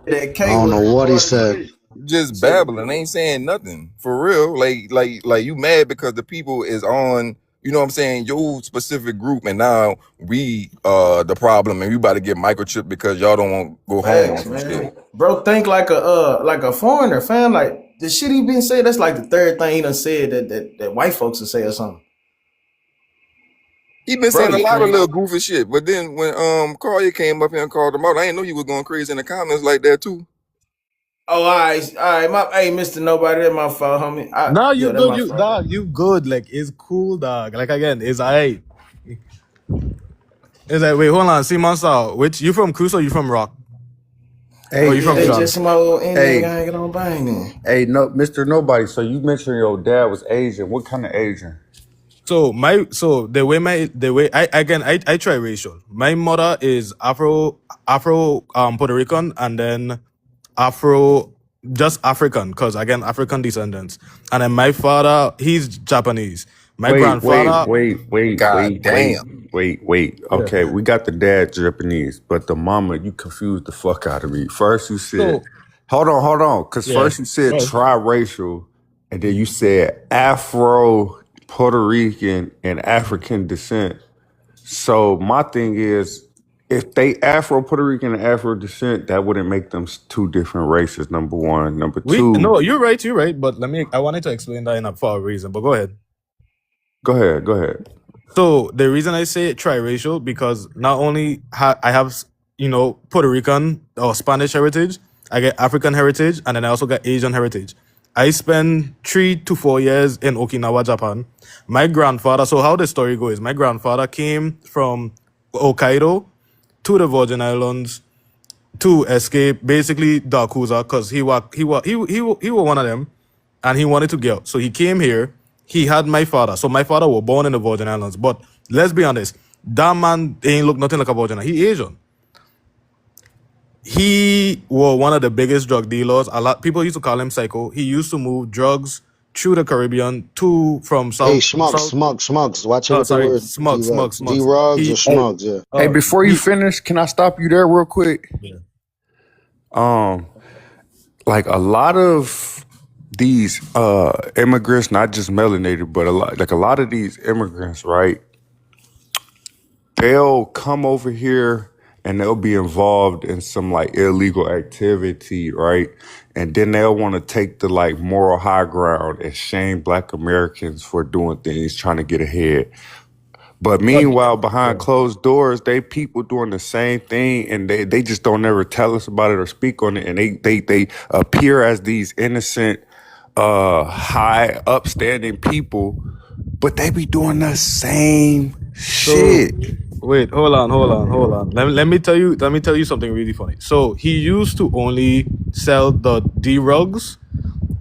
That I K don't know word, what he boy. said. Just Said, babbling, ain't saying nothing for real. Like you mad because the people is on, you know what I'm saying, your specific group, and now we the problem, and we about to get microchipped because y'all don't want to go home or facts, some shit. man. Bro, think like a foreigner, fam. Like the shit he been saying. That's like the third thing he done said that white folks will say or something. He been saying a Brody lot of crazy. little goofy shit, but then when Carly came up here and called him out, I didn't know he was going crazy in the comments like that too. Oh, all right. Hey, Mr. Nobody, that's my fault, homie. No, you Yeah, that's good. my You fault. dog. You good. Like it's cool, dog. Like again, it's alright. It's like wait, hold on. See, Monster. Which you from Cruise or you from Rock? Or Oh you Hey, yeah, from they hey, Sean? just some old Indian hey, guy get on bang then. hey, no, Mr. Nobody. So you mentioned your dad was Asian. What kind of Asian? So the way I try racial. My mother is Afro Puerto Rican and then Afro just African because again African descendants. And then my father he's Japanese. My Wait, wait, grandfather wait, wait, God wait, wait, damn. wait. yeah. Okay, we got the dad Japanese, but the mama, you confused the fuck out of me. First you said, So hold on, because yeah. first you said Right. triracial, and then you said Afro, Puerto Rican, and African descent. So my thing is, if they Afro, Puerto Rican, and Afro descent, that wouldn't make them two different races. Number one. Number We two, no, you're right. But I wanted to explain that for a reason. But go ahead. go ahead. So the reason I say triracial because not only I have Puerto Rican or Spanish heritage, I get African heritage, and then I also get Asian heritage. I spent 3 to 4 years in Okinawa, Japan. My grandfather. So how the story goes? My grandfather came from Hokkaido to the Virgin Islands to escape basically the Yakuza because he was one of them and he wanted to get out. So he came here. He had my father. So my father was born in the Virgin Islands. But let's be honest, that man ain't look nothing like a Virgin Island. He Asian. He was one of the biggest drug dealers. A lot people used to call him psycho. He used to move drugs through the Caribbean to from Hey, south. Smugs. Watch it Oh, with the sorry, word smug, smug, D smug. Rugs or He Hey, Smugs. Yeah. hey, uh before you he finish, can I stop you there real quick? yeah. Um, like a lot of these immigrants, not just melanated, but a lot of these immigrants, right? They'll come over here and they'll be involved in some like illegal activity, right? And then they'll want to take the like moral high ground and shame Black Americans for doing things, trying to get ahead. But But meanwhile, behind yeah. closed doors, they people doing the same thing, and they just don't ever tell us about it or speak on it, and they appear as these innocent, high, upstanding people, but they be doing the same So shit. wait, hold on. Let me tell you something really funny. So he used to only sell the D rugs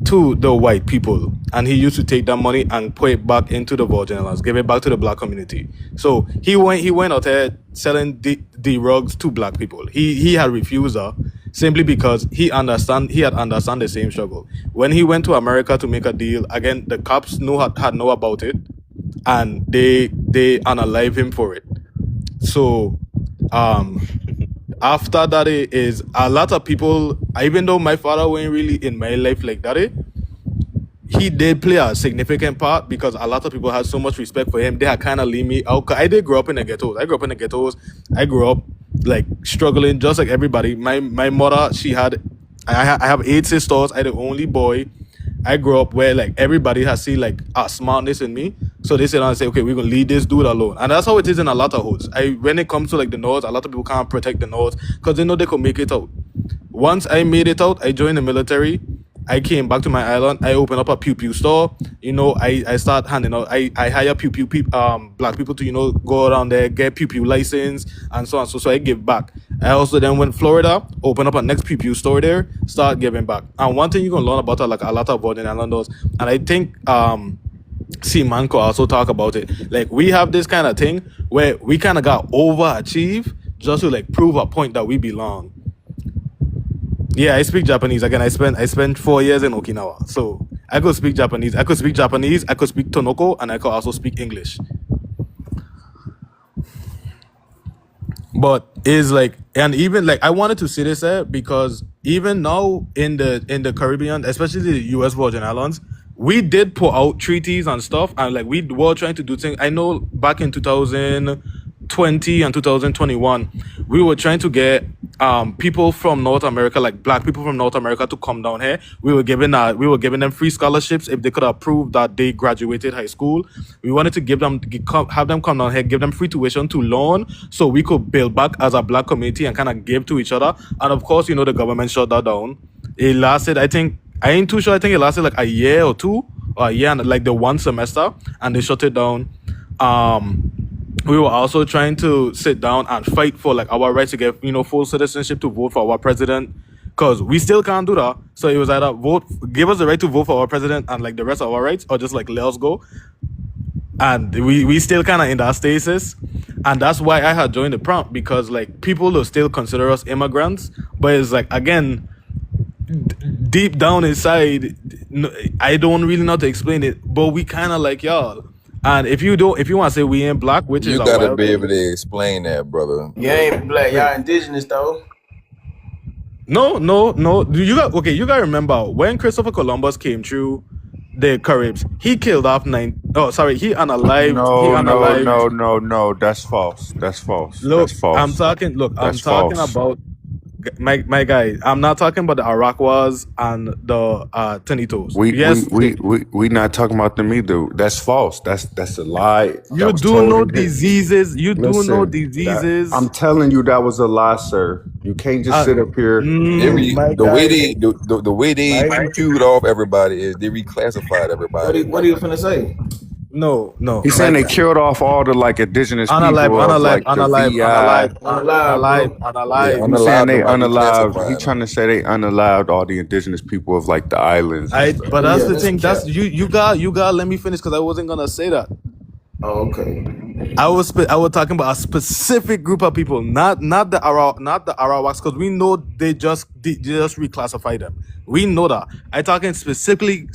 to the white people, and he used to take that money and put it back into the Virgin Islands, give it back to the black community. So he went out there selling the rugs to black people. He had refused her simply because he had understand the same struggle. When he went to America to make a deal, again the cops had know about it, and they unalive him for it. So um after that is a lot of people, even though my father wasn't really in my life like that, he did play a significant part because a lot of people had so much respect for him. They had kind of leave me out. 'Cause I did grow up in the ghettos. I grew up like struggling just like everybody. My mother, I have 8 sisters. I the only boy. I grew up where like everybody has seen like a smartness in me. So they sit down and say, okay, we're gonna leave this dude alone, and that's how it is in a lot of hoods. When it comes to like the North, a lot of people can't protect the North because they know they could make it out. Once I made it out, I joined the military. I came back to my island. I opened up a pew pew store. I start handing out. I hire pew pew black people to go around there, get pew pew license and so on. So I give back. I also then went Florida, open up a next pew pew store there, start giving back. And one thing you're gonna learn about like a lot of Virgin Islanders, and I think Manco also talk about it. Like we have this kind of thing where we kind of got overachieve just to like prove a point that we belong. Yeah, I speak Japanese. Again, I spent 4 years in Okinawa. So I could speak Japanese. I could speak Tonoko, and I could also speak English. But it's like, and even like I wanted to say this because even now in the Caribbean, especially the US Virgin Islands, we did put out treaties and stuff, and like we were trying to do things. I know back in 2020 and 2021, we were trying to get people from North America, like black people from North America, to come down here. We were giving them free scholarships if they could have proved that they graduated high school. We wanted to have them come down here, give them free tuition to learn, so we could build back as a black community and kind of give to each other. And of course, the government shut that down. It lasted, I ain't too sure. I think it lasted like a year or two, or a year and like the one semester, and they shut it down. We were also trying to sit down and fight for like our right to get full citizenship to vote for our president, because we still can't do that. So it was either give us the right to vote for our president and like the rest of our rights, or just like let us go. And we still kind of in that stasis, and that's why I had joined the prompt, because like people will still consider us immigrants, but it's like again, deep down inside, I don't really know how to explain it, but we kind of like y'all. And if you want to say we ain't black, which You is gotta be able to explain that, brother. You ain't black. Y'all indigenous though. No. You gotta remember when Christopher Columbus came through the Caribs, he killed off he unalived. No. That's false. Look, That's false. I'm talking false. about my guy. I'm not talking about the Arakwas and the Tanitos. We not talking about them either. That's false. That's a lie. You do know diseases. I'm telling you, that was a lie, sir. You can't just sit up here. The way they queued off everybody is they reclassified everybody. What are you finna say? No. He's saying they killed off all the like indigenous people. Unalive. He's saying they unalived. He trying to say they unalived all the indigenous people of like the islands. But that's the thing. That's you got. Let me finish, because I wasn't gonna say that. Oh, okay. I was talking about a specific group of people, not the Arawaks, because we know they just reclassify them. We know that. I talking specifically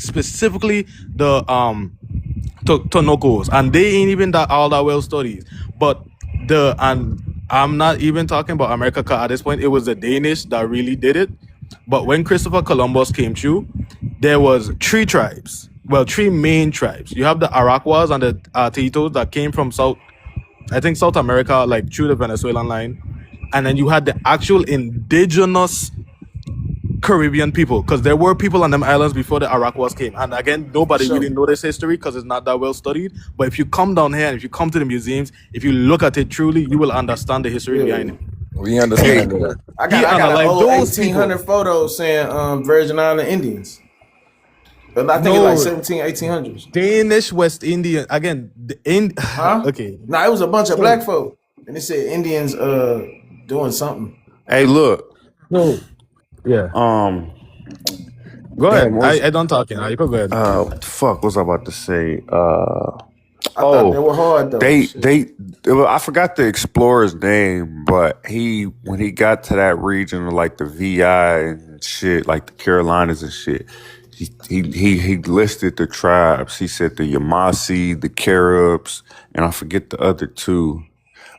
the Tonokos, and they ain't even all that well studied. But I'm not even talking about America, because at this point it was the Danish that really did it. But when Christopher Columbus came through, there was three main tribes. You have the Arakwas and the Taitos that came from South America, like through the Venezuelan line, and then you had the actual indigenous Caribbean people, because there were people on them islands before the Arakwas came. And again, nobody really knows this history because it's not that well studied. But if you come down here and if you come to the museums, if you look at it truly, you will understand the history behind it. We understand that. I got an old 1800 photos saying Virgin Island Indians. But I think it's like 1800s. Danish West Indian. Again, okay. It was a bunch of black folk. And they said Indians doing something. Hey, look. No. Yeah. Go ahead. I don't talking. You can go ahead. What the fuck was I about to say? I thought they were hard though. I forgot the explorer's name, but when he got to that region, like the VI and shit, like the Carolinas and shit, he listed the tribes. He said the Yamasee, the Caribs, and I forget the other two.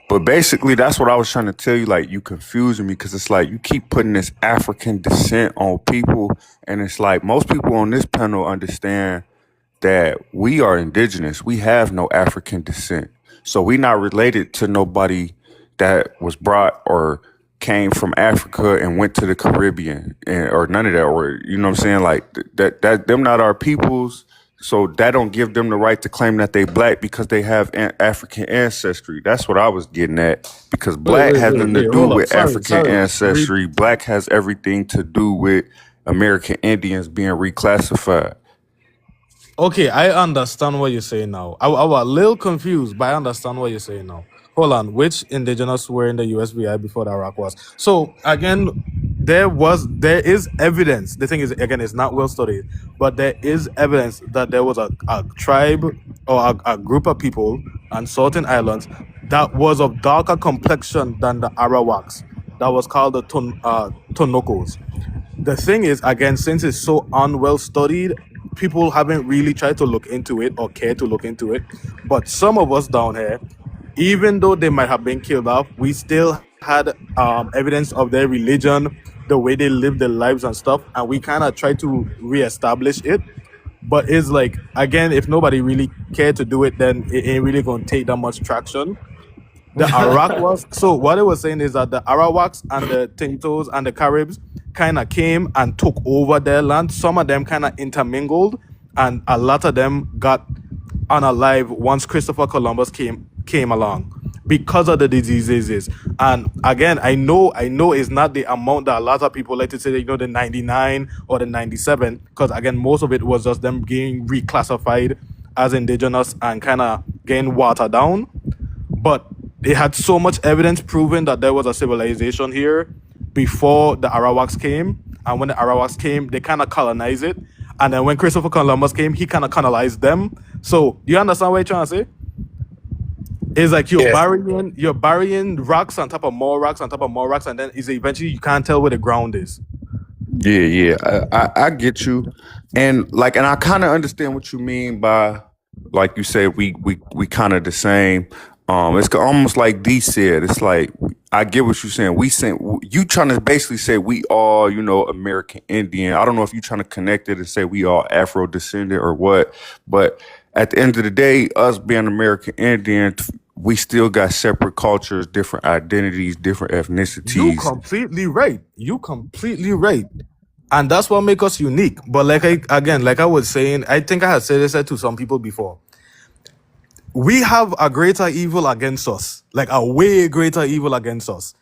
But basically, that's what I was trying to tell you. Like, you confusing me, because it's like you keep putting this African descent on people, and it's like most people on this panel understand that we are indigenous. We have no African descent. So we not related to nobody that was brought or came from Africa and went to the Caribbean or none of that. Or, you know what I'm saying? Like, that them not our peoples. So that don't give them the right to claim that they black because they have African ancestry. That's what I was getting at. Because black has nothing to do Hold up. with African Sorry. ancestry. Black has everything to do with American Indians being reclassified. Okay, I understand what you're saying now. I was a little confused, but I understand what you're saying now. Hold on, which indigenous were in the USVI before the Iraq was? So again, there is evidence. The thing is, again, it's not well studied, but there is evidence that there was a tribe or a group of people on certain islands that was of darker complexion than the Arawaks. That was called the Tonokos. The thing is, again, since it's so unwell studied, people haven't really tried to look into it or care to look into it. But some of us down here, even though they might have been killed off, we still had evidence of their religion, the way they lived their lives and stuff, and we kind of try to reestablish it. But it's like, again, if nobody really cared to do it, then it ain't really gonna take that much traction. The Arakwaks. So what it was saying is that the Arawaks and the Tintos and the Caribs kind of came and took over their land. Some of them kind of intermingled, and a lot of them got unalive once Christopher Columbus came along because of the diseases. And again, I know it's not the amount that a lot of people like to say, the 99 or the 97, because again, most of it was just them getting reclassified as indigenous and kind of getting watered down. But they had so much evidence proving that there was a civilization here before the Arawaks came. And when the Arawaks came, they kind of colonized it. And then when Christopher Columbus came, he kind of colonized them. So do you understand what I'm trying to say? It's like you're burying rocks on top of more rocks on top of more rocks, and then is eventually you can't tell where the ground is. Yeah. I get you. And I kind of understand what you mean by, like you said, we kind of the same. It's almost like D said. It's like, I get what you're saying. You trying to basically say we all, American Indian. I don't know if you're trying to connect it and say we all Afro descendant or what. But at the end of the day, us being American Indian, we still got separate cultures, different identities, different ethnicities. You completely right. And that's what makes us unique. But like I was saying, I think I had said this to some people before. We have a greater evil against us, like a way greater evil against us.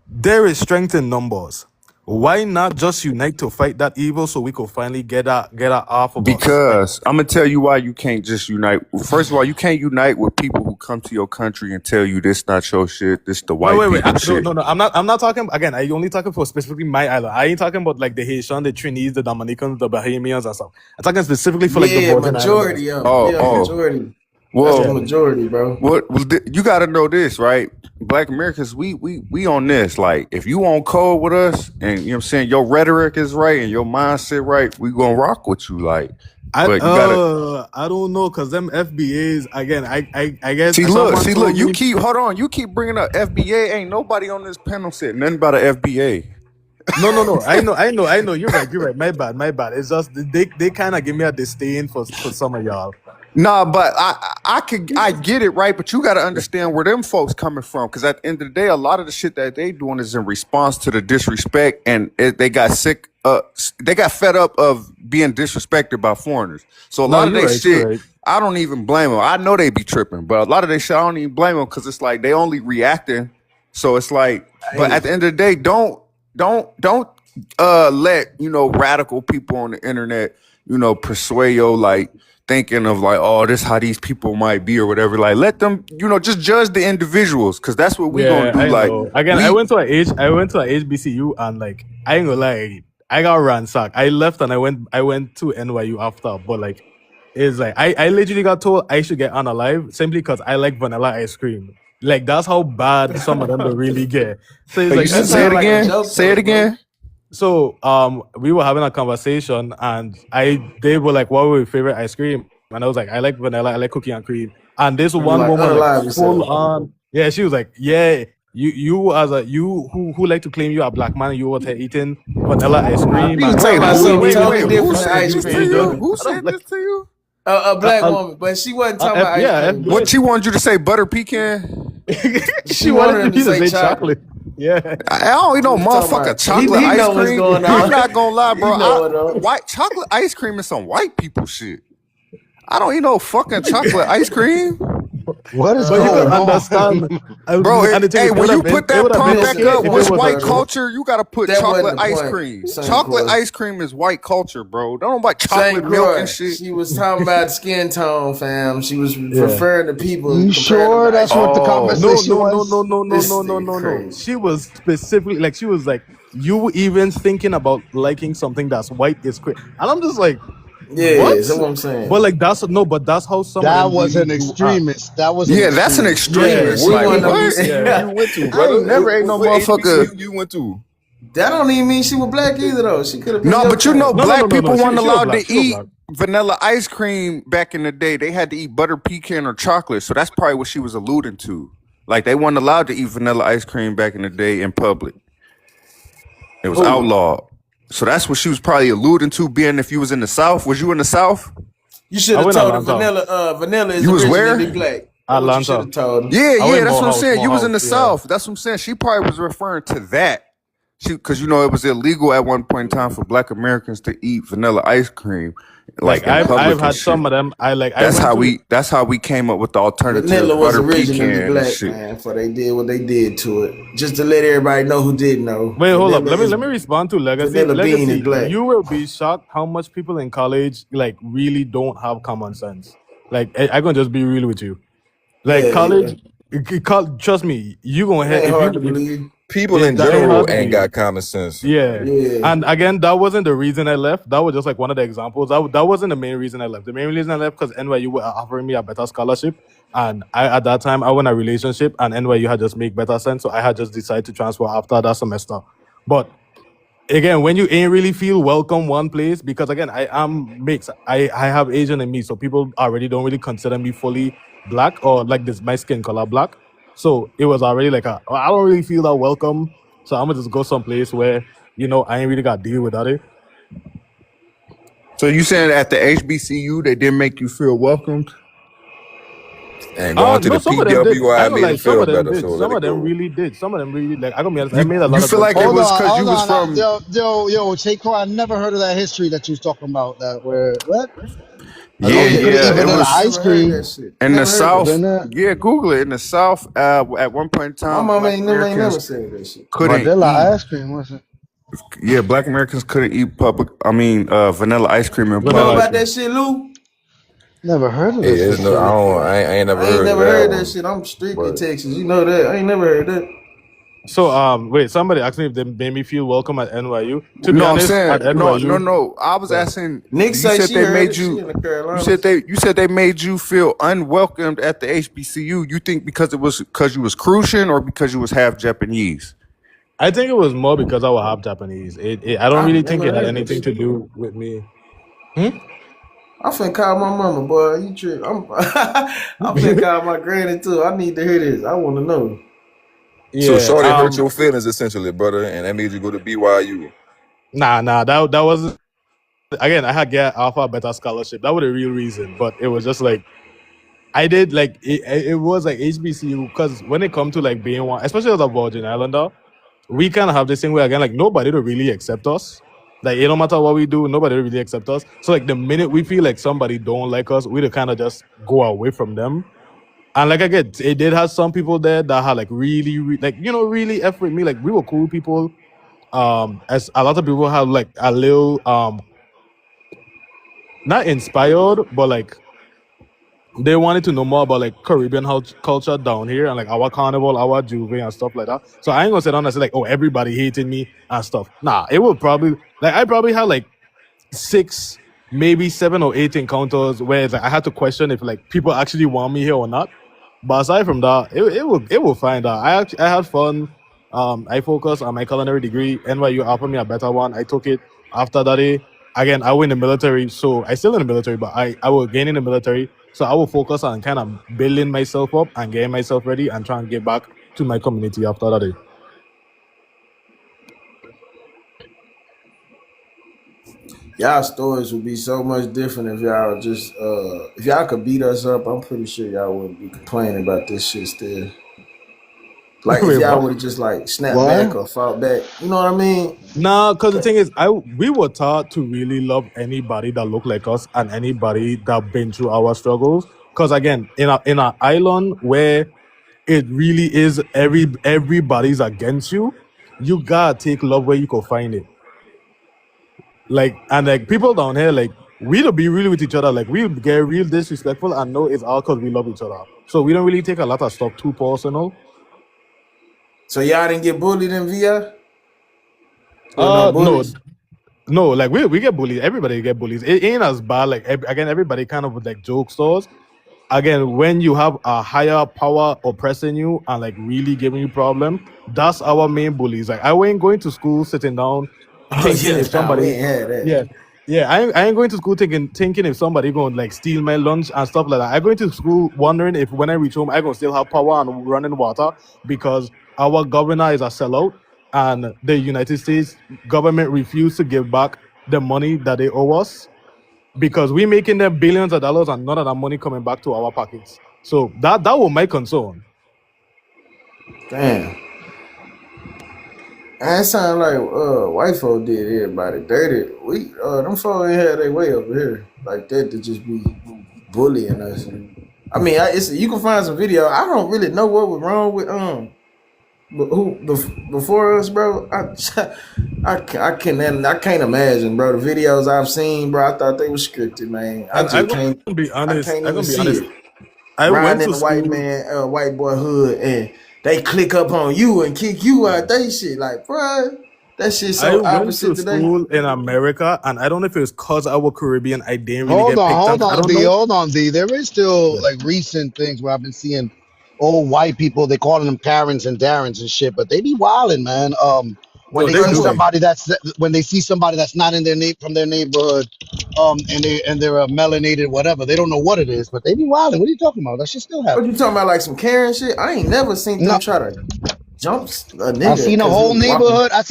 There is strength in numbers. Why not just unite to fight that evil so we could finally get that off of us? Because I'm gonna tell you why you can't just unite. First of all, you can't unite with people who come to your country and tell you this not your shit, this the white people shit. No. I'm not talking again. I only talking for specifically my island. I ain't talking about like the Haitians, the Trinidades, the Dominicans, the Bahamians and stuff. I'm talking specifically for like the Virgin majority Islands. Majority. Well, that's the majority, bro. You got to know this, right? Black Americans, we on this. Like, if you on code with us, and you know what I'm saying, your rhetoric is right and your mindset right, we gonna rock with you. Like, I don't know, cause them FBAs again. I guess. See, look. You keep bringing up FBA. Ain't nobody on this panel said nothing about an FBA. No. I know. You're right. My bad. It's just they kind of give me a disdain for some of y'all. Nah, but I get it, right? But you got to understand where them folks coming from, because at the end of the day, a lot of the shit that they doing is in response to the disrespect, and they got sick. They got fed up of being disrespected by foreigners. So a lot of their shit, I don't even blame them. I know they be tripping, but a lot of their shit, I don't even blame them, because it's like they only reacting. So it's like, but at the end of the day, don't let radical people on the internet persuade you, like, thinking of like, oh, this how these people might be or whatever. Like, let them, just judge the individuals, because that's what we gonna do. I went to a HBCU, and like, I ain't gonna lie, I got ransacked. I left and I went to NYU after, but like, it's like I literally got told I should get unalive simply because I like vanilla ice cream. Like, that's how bad some of them don't really get. So it's like, say it again. So we were having a conversation, and they were like, what was your favorite ice cream? And I was like, I like vanilla, I like cookie and cream. And this one woman like, full on, yeah, she was like, yeah, you as a who like to claim you are a black man, you were eating vanilla ice cream. You talking about something totally different than ice cream. Who said this to you? A black woman, but she wasn't talking about ice cream. What she wanted you to say, butter pecan? She wanted you to say chocolate. Yeah, I don't eat no motherfucking chocolate ice cream. I'm not gonna lie, bro. White chocolate ice cream is some white people shit. I don't eat no fucking chocolate ice cream. What is But you going could on? understand, Bro, and the thing hey, is, when you put it that would have been prompt back okay up, Listen, if it what's was white brother. culture? You gotta put That chocolate wasn't the ice point. cream. Saint Chocolate Croix. ice cream is white culture, bro. Don't like Saint chocolate milk and Croix. shit. She was talking about skin tone, fam. She was yeah. referring to people, You comparing them sure to ice that's what the cream. Oh, No, conversation no, no, no, was? no, no, This no, no, nigga no, no. crazy. She was specifically like, she was like, you even thinking about liking something that's white is crazy. And I'm just like, Yeah, what? that's what I'm But saying. like, but that's how some of That them was really an do act. extremist. That was an yeah, that's an extremist. Yeah, extremist. she Like one of what? them. Yeah. You went to, I brother? ain't never ate no What motherfucker. HBCU you went to? That don't even mean she was black either, though. She could have been No, your but you know, kind. No, no, no, black no, no. people weren't She was allowed black. to She was eat black. vanilla ice cream back in the day. They had to eat butter pecan or chocolate. So that's probably what she was alluding to. Like they weren't allowed to eat vanilla ice cream back in the day in public. It was Who? outlawed. So that's what she was probably alluding to. Being if you was in the South, was you in the South? You should I have went told her Atlanta. vanilla is You was originally where? black. That's what you should Atlanta. have told her. Yeah, I yeah, went that's what I'm saying. You was in the Morehouse. Yeah. South. That's what I'm saying. She probably was referring to that. Because you know it was illegal at one point in time for Black Americans to eat vanilla ice cream, like Like in I've public and had shit. some of them. I That's went how to. that's how we came up with the alternative Vanilla was butter originally pecan and black, shit. man, before they did what they did to it. Just to let everybody know who did know. Wait, hold up. Vanilla is Let me respond to Legacy. vanilla bean is Legacy, black. you will be shocked how much people in college like really don't have common sense. Like I gonna just be real with you. Like Yeah, yeah. college, trust me, you gonna It have ain't if hard you to believe. People in it general has to ain't be. got common sense. Yeah. Yeah. And again, that wasn't the reason I left. That was just like one of the examples. That wasn't the main reason I left. The main reason I left because NYU were offering me a better scholarship. And at that time, I was in a relationship and NYU had just make better sense. So I had just decided to transfer after that semester. But again, when you ain't really feel welcome one place, because again, I am mixed. I have Asian in me. So people already don't really consider me fully black or like this, my skin color black. So it was already like I don't really feel that welcome. So I'm gonna just go someplace where, I ain't really got to deal with that. So you saying at the HBCU they didn't make you feel welcomed? And going to No, the some of them did. I PWI ain't gonna made lie, them some feel of them better, did. so let Some it of them go. really did. Some of them really like. I gonna be honest. I You made a you lot of feel good like it friends. was because you Hold was on. from Yo, Chaco, I never heard of that history that you was talking about. That where what? Oh, yeah, you couldn't eat yeah. It vanilla was ice Never heard that cream. shit. in the Never heard that South. shit. Vanilla, Yeah, Google it. In the South, at one point in My time, mom Black ain't never Americans said that shit. couldn't eat. vanilla ice cream. What's it? Yeah, Black Americans couldn't eat vanilla ice cream in You know Vanilla ice public. about cream. that shit, Lou? Never heard of Yeah, this it's no, before. I ain't never I ain't heard of never that heard that one. shit. I'm strictly But Texas. You know that. I ain't never heard that. So wait, somebody asked me if they made me feel welcome at NYU. To be No, I'm honest, at saying no, no, NYU, no. I was yeah. asking. Nick You say said she they heard made it. She you. in the You Carolinas. said they made you feel unwelcomed at the HBCU. You think because it was because you was Crucian or because you was half Japanese? I think it was more because I was half Japanese. I don't I've really think never it had heard that anything to shit. do with me. I'm finna call my mama, boy. You trip. I'm finna call my granny too. I need to hear this. I want to know. so Yeah. Shorty hurt your feelings essentially, brother, and that made you go to BYU. Nah. That was again. I had get alpha beta scholarship. That was the real reason. But it was just like I did like it was like HBCU because when it come to like being one, especially as a Virgin Islander, we kind of have this thing where again like nobody to really accept us. Like it don't matter what we do, nobody really accept us. So like the minute we feel like somebody don't like us, we to kind of just go away from them. And like again, it did have some people there that had like really, like really F with me. Like we were cool people. As a lot of people have like a little not inspired, but like they wanted to know more about like Caribbean culture down here and like our carnival, our juve and stuff like that. So I ain't gonna sit down and say like, oh, everybody hated me and stuff. Nah, it would probably like I probably had like 6, maybe 7 or 8 encounters where it's like I had to question if like people actually want me here or not. But aside from that, it will find out. I had fun. I focused on my culinary degree. NYU offered me a better one. I took it. After that, again, I went in the military. So I still in the military, but I will gain in the military. So I will focus on kind of building myself up and getting myself ready and trying to get back to my community after that. Y'all stories would be so much different if y'all just if y'all could beat us up. I'm pretty sure y'all wouldn't be complaining about this shit still. Like if Wait, y'all what? would have just like snapped back What? or fought back, you know what I mean? Nah, because the thing is, we were taught to really love anybody that look like us and anybody that been through our struggles. Because again, in an island where it really is everybody's against you, you gotta take love where you can find it. Like and like people down here, like we'll be real with each other. Like we'll get real disrespectful and know it's all because we love each other. So we don't really take a lot of stuff too personal. So y'all didn't get bullied in VI? There were no No, bullies? no, like we get bullied. Everybody get bullied. It ain't as bad. Like again, everybody kind of with like jokesters. Again, when you have a higher power oppressing you and like really giving you problem, that's our main bullies. Like I ain't going to school sitting down Oh thinking yeah, if nah, we somebody, ain't had that. yeah, yeah, I ain't going to school thinking if somebody going to like steal my lunch and stuff like that. I going to school wondering if when I reach home I gonna still have power and running water because our governor is a sellout and the United States government refused to give back the money that they owe us because we making them billions of dollars and none of that money coming back to our pockets. So that was my concern. Damn. And it sound like white folk did everybody dirty. We them folks ain't had their way over here like that to just be bullying us. I mean, you can find some video. I don't really know what was wrong with before us, bro. I can't imagine, bro. The videos I've seen, bro, I thought they were scripted, man. And I can't I'm even gonna be see honest. it. I went Riding in to the white school. man, white boy hood, and they click up on you and kick you out. They shit like, bro, that shit I so went to opposite today. school in America, and I don't know if it was cause I was Caribbean. I didn't really get picked on. I don't D. know. Hold on, D. There is still Yeah. like recent things where I've been seeing old white people. They calling them Karens and Darrens and shit, but they be wilding, man. When No, they they see Like what? do. somebody that's not in their from their neighborhood, and they're a melanated whatever, they don't know what it is, but they be wilding. What are you talking about? That shit still What you happening. talking about? Like some Karen shit? I ain't never seen No, them try to jump a I nigga seen a because he whole was walking. neighborhood. I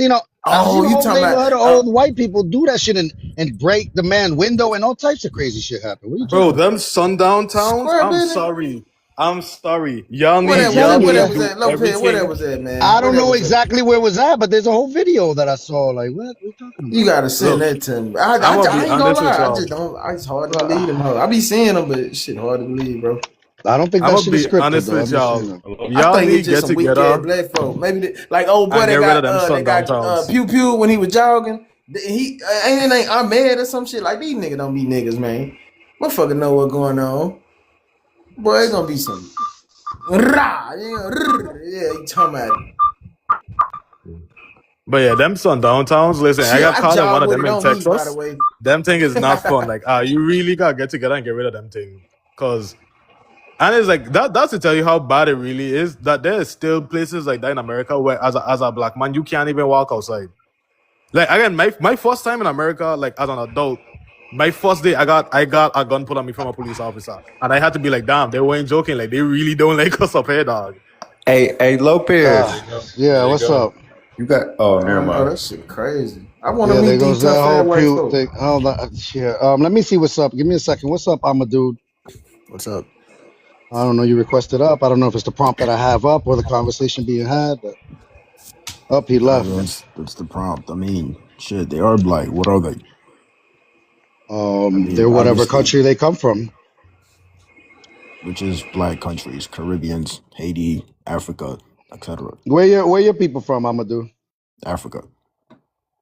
Oh, seen a you whole talking about neighborhood of old white people do that shit and break the man window and all types of crazy shit happen. What are you Bro, talking about? them sundown towns. square I'm business? sorry. I'm sorry. I'm Y'all telling you Where that need to that. was do at? Lopez, where that everything. was at, man? I Where don't that know was at? exactly where it was at, but there's a whole video that I saw. Like, what are you talking You about? gotta send Look, that to me. I'm gonna be I ain't gonna honest with lie. I y'all. just don't. It's hard to believe them. Uh, Hoes. I be seeing them, but shit hard to believe, bro. I don't think I'm that gonna shit is be scripted honest though. with I'm just y'all. saying that. I Y'all think it's need to just get some weak ass together black folk. Maybe like old boy and get rid of them that sundown got towns. pew pew when he was jogging. He ain't his name Ahmed or some shit. Like these niggas don't be niggas, man. Motherfucker know what's going on. Boy, it's gonna be some rah, yeah, you talking about But yeah, them sundown towns. Listen, I shit. got I caught in one jog of with them it in on me, by the Texas. way. Them thing is not fun. Like, you really gotta get together and get rid of them thing. Cause and it's like that's to tell you how bad it really is. That there is still places like that in America where as a black man you can't even walk outside. Like again, my first time in America, like as an adult, my first day I got a gun put on me from a police officer. And I had to be like, damn, they weren't joking. Like they really don't like us up here, dog. Hey, Lopez, Yeah, what's up? you got. Oh, I never don't know. mind. That shit crazy. I want to Yeah, there meet these goes that tough ass whole white pew folk. thing. Hold on. Yeah. Let me see what's up. Give me a second. What's up, I'm a dude? What's up? I don't know. You requested up. I don't know if it's the prompt that I have up or the conversation being had, but up he Nah, left. that's the prompt. I mean, shit, they are black. What are they? I They're mean, whatever obviously, country they come from. which is black countries, Caribbeans, Haiti, Africa, etc. Where your people from, Amadou? Africa.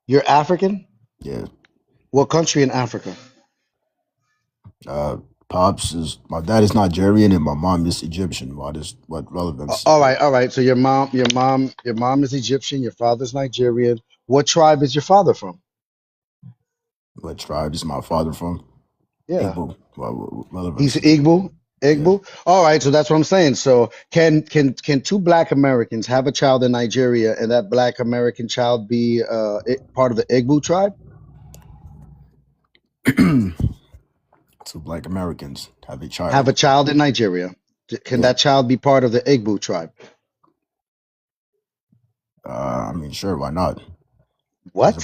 You're African? Yeah. What country in Africa? Uh, Pops is my dad is Nigerian and my mom is Egyptian. What relevance is All that? right, all right. So your mom is Egyptian. Your father's Nigerian. What tribe is your father from? What tribe is my father from? Yeah, Igbo. What he's relevance is that? Igbo. Yeah. Igbo. All right, so that's what I'm saying. So can two black Americans have a child in Nigeria and that black American child be part of the Igbo tribe? So black Americans have a Have child. a child in Nigeria. Can Yeah. that child be part of the Igbo tribe? I mean, sure, why not? What?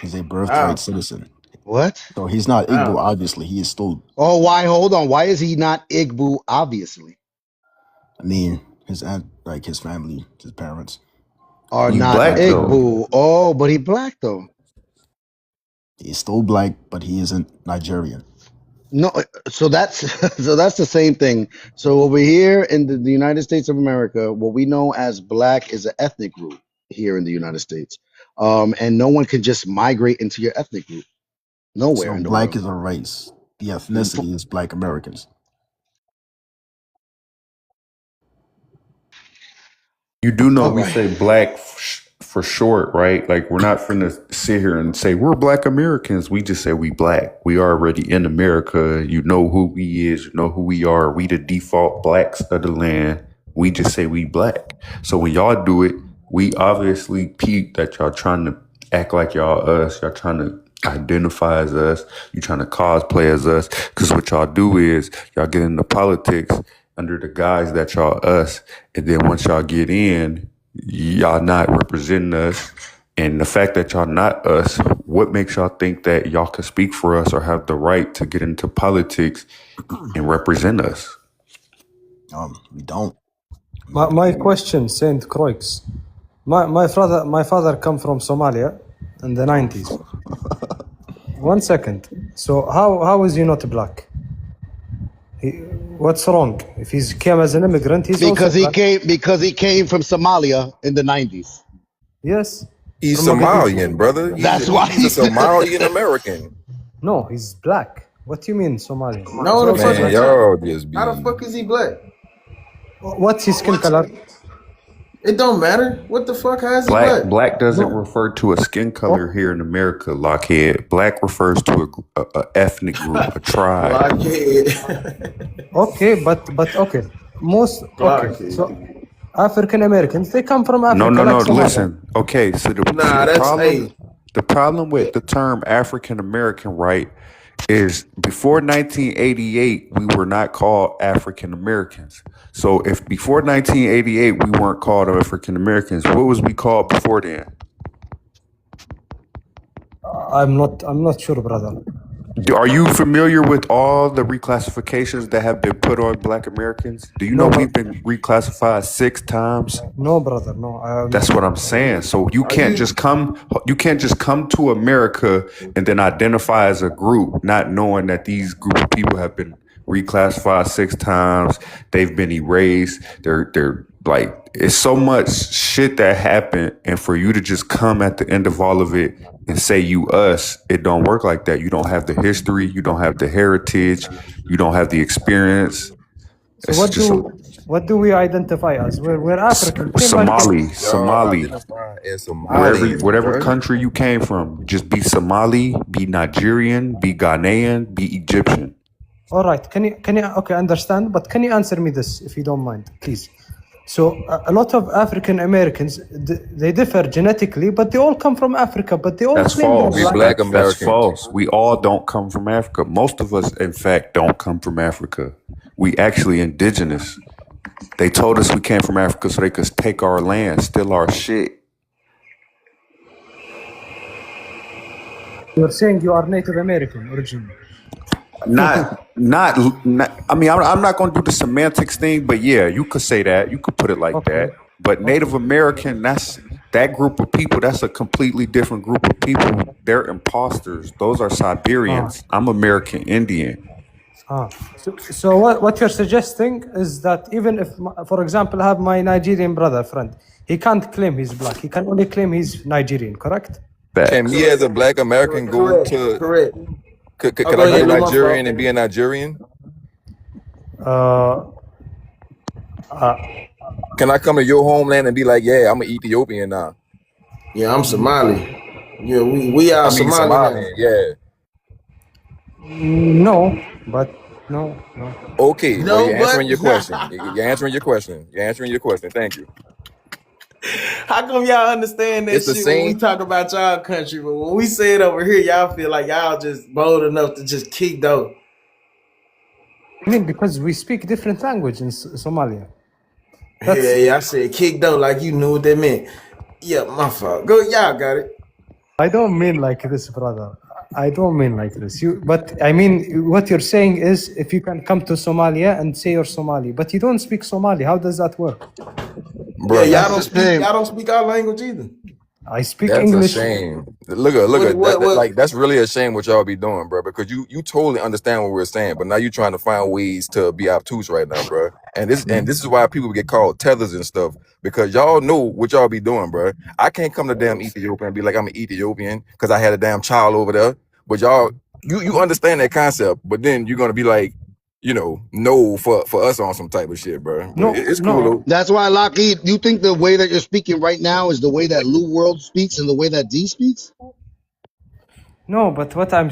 He's a birthright Wow. citizen. What? So he's not Igbo, Wow. obviously. He is still, Oh, why? Hold on. Why is he not Igbo? Obviously. I mean, his aunt, like his family, his parents. Are He not black though. Igbo. Oh, but he black though. He's still black, but he isn't Nigerian. No, so that's so that's the same thing. So over here in the United States of America, what we know as black is an ethnic group here in the United States. And no one can just migrate into your ethnic group nowhere So in the black world. is a race. The ethnicity is Black Americans. You do know All we right. say black for short, right? Like we're not finna sit here and say we're Black Americans. We just say we black. We already in America. You know who we is. You know who we are. We the default blacks of the land. We just say we black. So when y'all do it, we obviously peep that y'all trying to act like y'all us. Y'all trying to identify as us. You trying to cosplay as us. Because what y'all do is y'all get into politics under the guise that y'all us, and then once y'all get in, y'all not representing us. And the fact that y'all not us, what makes y'all think that y'all can speak for us or have the right to get into politics and represent us? We don't. My question, Saint Croix. My father come from Somalia in the 90s. 1 second. So how is he not black? What's wrong? If he came as an immigrant, he's also Because black. he came from Somalia in the 90s. Yes. He's From Mogadishu. Somalian, brother. That's why He's a Somalian American. No, he's black. What do you mean Somalian? No, He's the also fuck Man, is black. y'all just how the be. fuck is he black? What's his skin color? It don't matter. What the fuck? How is he black? Black doesn't No. refer to a skin color here in America, Lockheed. Black refers to a ethnic group, a tribe. Blockhead. Okay, but okay. Okay. Blockhead. So African Americans, they come from Africa. No. Like Somalia. Listen. Okay, so Nah, that's the problem with the term African American, right, is before 1988 we were not called African Americans. So if before 1988 we weren't called African Americans, what was we called before then? I'm not sure, brother. Are you familiar with all the reclassifications that have been put on Black Americans? Do you know No, we've been reclassified 6 times? no, brother. No, I'm That's not. what I'm saying. So you Are can't you just come to America and then identify as a group, not knowing that these group of people have been reclassified 6 times. They've been erased. They're like, it's so much shit that happened, and for you to just come at the end of all of it and say you us, it don't work like that. You don't have the history, you don't have the heritage, you don't have the experience. So It's just what do we identify as? We're African. Same like Y'all Somali. identify as Somalians, Whatever bro. country you came from, just be Somali, be Nigerian, be Ghanaian, be Egyptian. All right. Can you okay understand? But can you answer me this if you don't mind, please? So a lot of African Americans they differ genetically, but they all come from Africa. But they all That's claim they're false. We black. Black That's Americans. false. We all don't come from Africa. Most of us, in fact, don't come from Africa. We actually indigenous. They told us we came from Africa so they could take our land, steal our shit. You're saying you are Native American originally. Not. I mean, I'm not going to do the semantics thing, but yeah, you could say that. You could put it like Okay. that. But Native American, that group of people. That's a completely different group of people. They're imposters. Those are Siberians. I'm American Indian. So what you're suggesting is that even if, for example, I have my Nigerian brother friend, he can't claim he's black. He can only claim he's Nigerian, correct? Can me as a Black American go to? correct. Could Oh, I go go ahead, Lou, my Nigerian fault. and be a Nigerian? Uh, Can I come to your homeland and be like, yeah, I'm an Ethiopian now? Yeah, I'm Somali. Yeah, we are I mean Somali now. Somalian, yeah. no, but no. Okay, well, No, you're answering your but question. You're answering your question. You're answering your question. Thank you. how come y'all understand that It's the shit when we same. talk about y'all country, but when we say it over here, y'all feel like y'all just bold enough to just kick though. I mean, because we speak different language in Somalia. Yeah, I said kick though, like you knew what that meant. Yeah, my fault. Go, y'all got it. I don't mean like this, brother. I don't mean like this. But I mean, what you're saying is if you can come to Somalia and say you're Somali, but you don't speak Somali, how does that work? Bro, Yeah, That's the y'all thing. don't speak our language either. I speak that's a English. shame. Look at What that. Like that's really a shame what y'all be doing, bro. Because you totally understand what we're saying, but now you're trying to find ways to be obtuse right now, bro. And this is why people get called tethers and stuff, because y'all know what y'all be doing, bro. I can't come to damn Ethiopia and be like I'm an Ethiopian because I had a damn child over there. But y'all, you understand that concept, but then you're gonna be like, no for us on some type of shit, bro. But it's cool No. though. That's why, Lockheed, you think the way that you're speaking right now is the way that Lou World speaks and the way that D speaks? No, but what I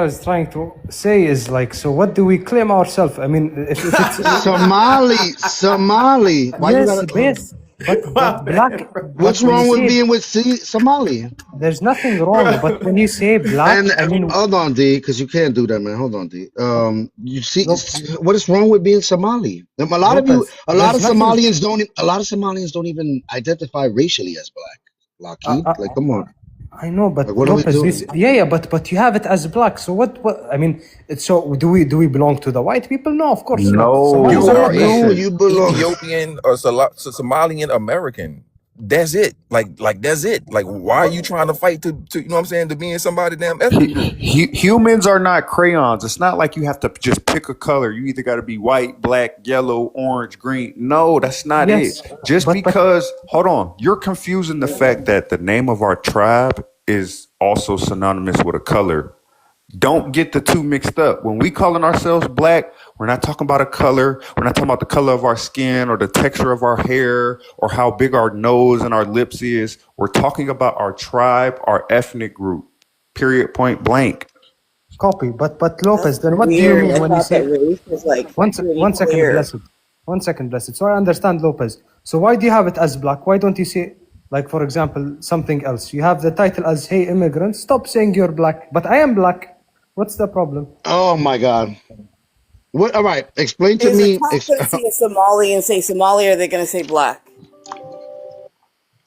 was trying to say is like, so what do we claim ourselves? I mean, if it's Somali. Why you yes, gotta? yes, but black. What's But when you wrong with say being with Somali? there's nothing wrong, but when you say black, And I mean, hold on, D, because you can't do that, man. Hold on, D. You see, Lo- what is wrong with being Somali? A lot of you, Lopez, there's nothing. a lot of Somalians don't even identify racially as black. I, Lockheed, I, like, come on, I know, like, but what are we Lopez, doing? yeah, but you have it as black. So what? I mean, so do we belong to the white people? No, of course not. Somalis You are are not black. a You belong. Ethiopian or Somalian American. That's it. Like that's it. Like, why are you trying to fight to you know what I'm saying, to be in somebody damn ethnic group? Humans are not crayons. It's not like you have to just pick a color. You either got to be white, black, yellow, orange, green. No, that's not it. Yes, Just but because, hold on, you're confusing the fact that the name of our tribe is also synonymous with a color. Don't get the two mixed up. When we calling ourselves black, we're not talking about a color. We're not talking about the color of our skin or the texture of our hair or how big our nose and our lips is. We're talking about our tribe, our ethnic group. Period, point blank. copy. But That's Lopez, then what do you weird. mean I when you thought that say race was like pretty one second, clear. blessed. 1 second, blessed. So I understand Lopez. So why do you have it as black? Why don't you say, like, for example, something else? You have the title as Hey Immigrants. Stop saying you're black. But I am black. What's the problem? Oh my God. What? All right. Explain to Is a me. cop going to see a Somali and say Somali, or are they going to say black?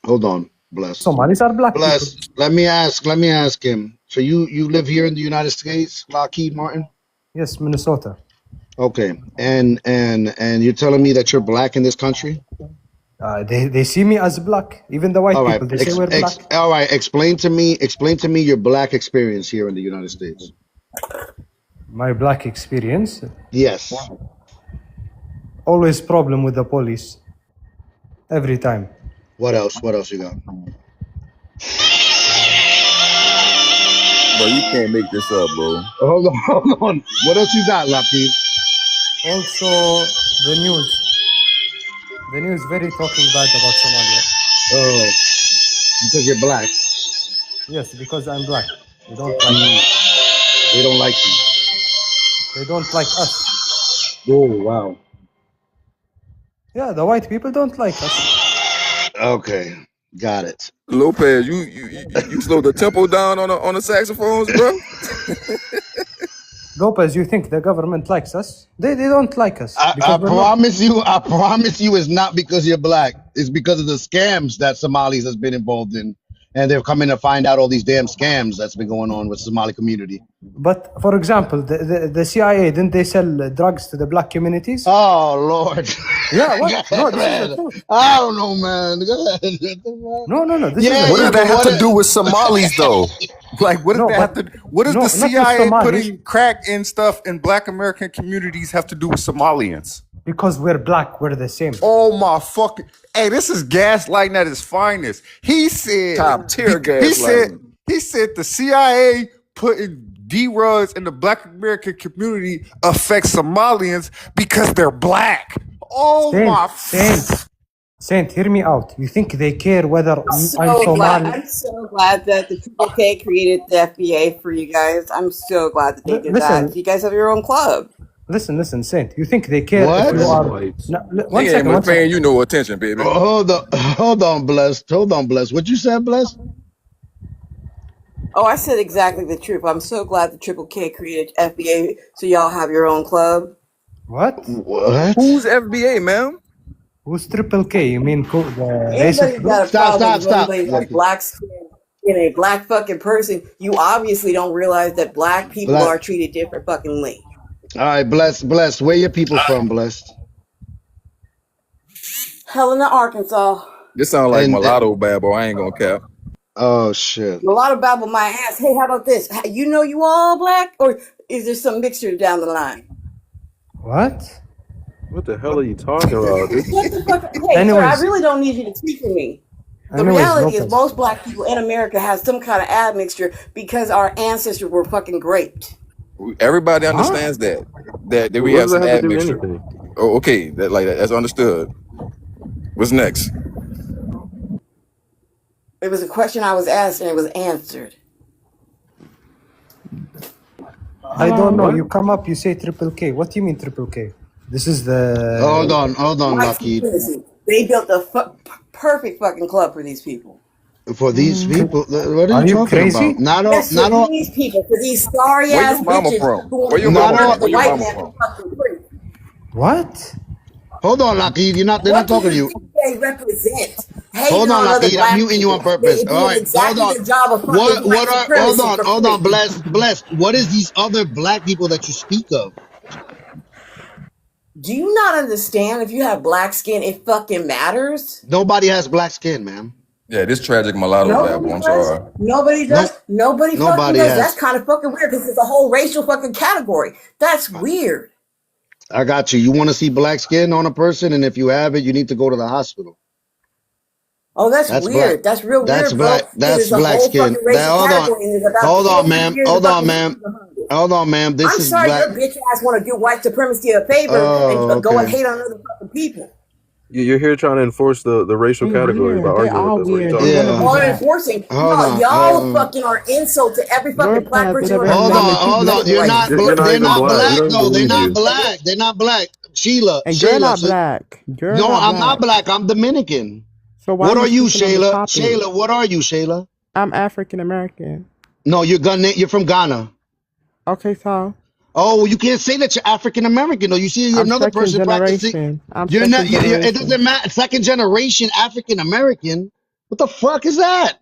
Hold on. Bless. Somalis are black people. Bless. Let me ask. Let me ask him. So you live here in the United States, Lockheed Martin? Yes, Minnesota. Okay. And you're telling me that you're black in this country? They see me as black. Even the white All right. people, they say we're black. All right. Explain to me. Explain to me your black experience here in the United States. My black experience, Yes. always problem with the police. Every time. What else? What else you got? Bro, you can't make this up, bro. Hold on. Hold on. What else you got, Lockheed? Also, the news. The news very talking bad about Somalia. Oh, because you're black. Yes, because I'm black. They don't like me. They don't like you. They don't like us. Oh, wow. Yeah, the white people don't like us. Okay. Got it. Lopez, you slow the tempo down on the saxophones, bro. Lopez, you think the government likes us? They don't like us. I Because we're not. promise you it's not because you're black. It's because of the scams that Somalis has been involved in. And they're coming to find out all these damn scams that's been going on with the Somali community. But for example, the CIA, didn't they sell drugs to the black communities? Oh, Lord. Yeah, what? No, this is Man, the truth. I don't know, man. Go ahead. No, this is Yeah, the What does yeah, truth. that but have what? to do with Somalis, though? Like, what does No, that have but to? What does no, the not with CIA Somalis. putting crack in stuff in Black American communities have to do with Somalians? Because we're black, we're the same. Oh my fucking! Hey, this is gaslighting at its finest. He said, Top tier he said, gaslighting. he said the CIA putting D-Rugs in the Black American community affects Somalians because they're black. Oh my! Saint, hear me out. You think they care whether I'm Somali? I'm so glad that the Triple K created the FBA for you guys. I'm so glad that they did that. You guys have your own club. Listen, Saint. You think they care What? if you are? No, one He ain't second. much paying you no attention, baby. Hold on, Blessed. Hold on, Blessed. What you said, Blessed? Oh, I said exactly the truth. I'm so glad the Triple K created FBA so y'all have your own club. What? Who's FBA, man? Who's Triple K? You mean the Anybody got a Stop. problem with anybody like black skin? in a black fucking person, you obviously don't realize that black people Black. are treated different fuckingly. All right, blessed. Where your people from, blessed? Helena, Arkansas. This sound like And mulatto babble. I ain't gonna cap. oh shit. A lot of babble my ass. Hey, how about this? You know you all black? Or is there some mixture down the line? What? What the hell are you talking about? What the fuck? Hey, sir, I really don't need you to speak for me. The reality is most black people in America have some kind of admixture because our ancestors were fucking raped. Everybody understands that we What have does some that have to do with admixture. anything? Oh, okay, that's understood. What's next? It was a question I was asked and it was answered. I don't know. You come up, you say triple K. What do you mean triple K? This is the. Hold on, Lucky. They built a perfect fucking club for these people. For these people, what are you talking crazy? about? Not all, yes, not for all. these people, for these sorry Where ass your mama bitches from? who want Where your to mama murder from? the Where your white mama man from? for fucking free. What? Hold on, Lucky. They're not What do talking to you you. think they represent? Hating Hold on, on other Lucky. I'm black muting you people. on purpose. They're All doing right, hold exactly on. the job of fucking white supremacy for Hold on, free. blessed. What is these other black people that you speak of? Do you not understand if you have black skin, it fucking matters? Nobody has black skin, man. Yeah, this tragic mulatto babble. I'm sorry. Nobody does. Nobody fucking Nobody does. That's has. kind of fucking weird because it's a whole racial fucking category. That's weird. I got you. You want to see black skin on a person, and if you have it, you need to go to the hospital. Oh, that's That's weird. black. That's real That's weird, bro. black. Because That's it's a black whole skin. fucking racial category, and there's about Hold on, 12 ma'am. years of Hold on, fucking ma'am. history behind it. Hold on, ma'am. This I'm is sorry, black. your bitch ass want to do white supremacy a favor and go and Okay. hate on other fucking people. You're here trying to enforce the racial category by arguing with us. What are you talking about? All enforcing. Hold on. Y'all fucking are insult to every fucking black person. Hold on. You're not They're even not black. We black don't though. They're believe not you. black. They're not black. Sheila. And you're not So, black. You're no, not I'm black. not black. I'm Dominican. So why What are you, speaking on the Shayla? topic? Shayla, what are you, Shayla? I'm African American. No, you're from Ghana. Okay, so Oh, you can't say that you're African American though. You see, you're I'm another second person practicing. generation. I'm You're not. second It generation. doesn't matter. Second generation African American. What the fuck is that?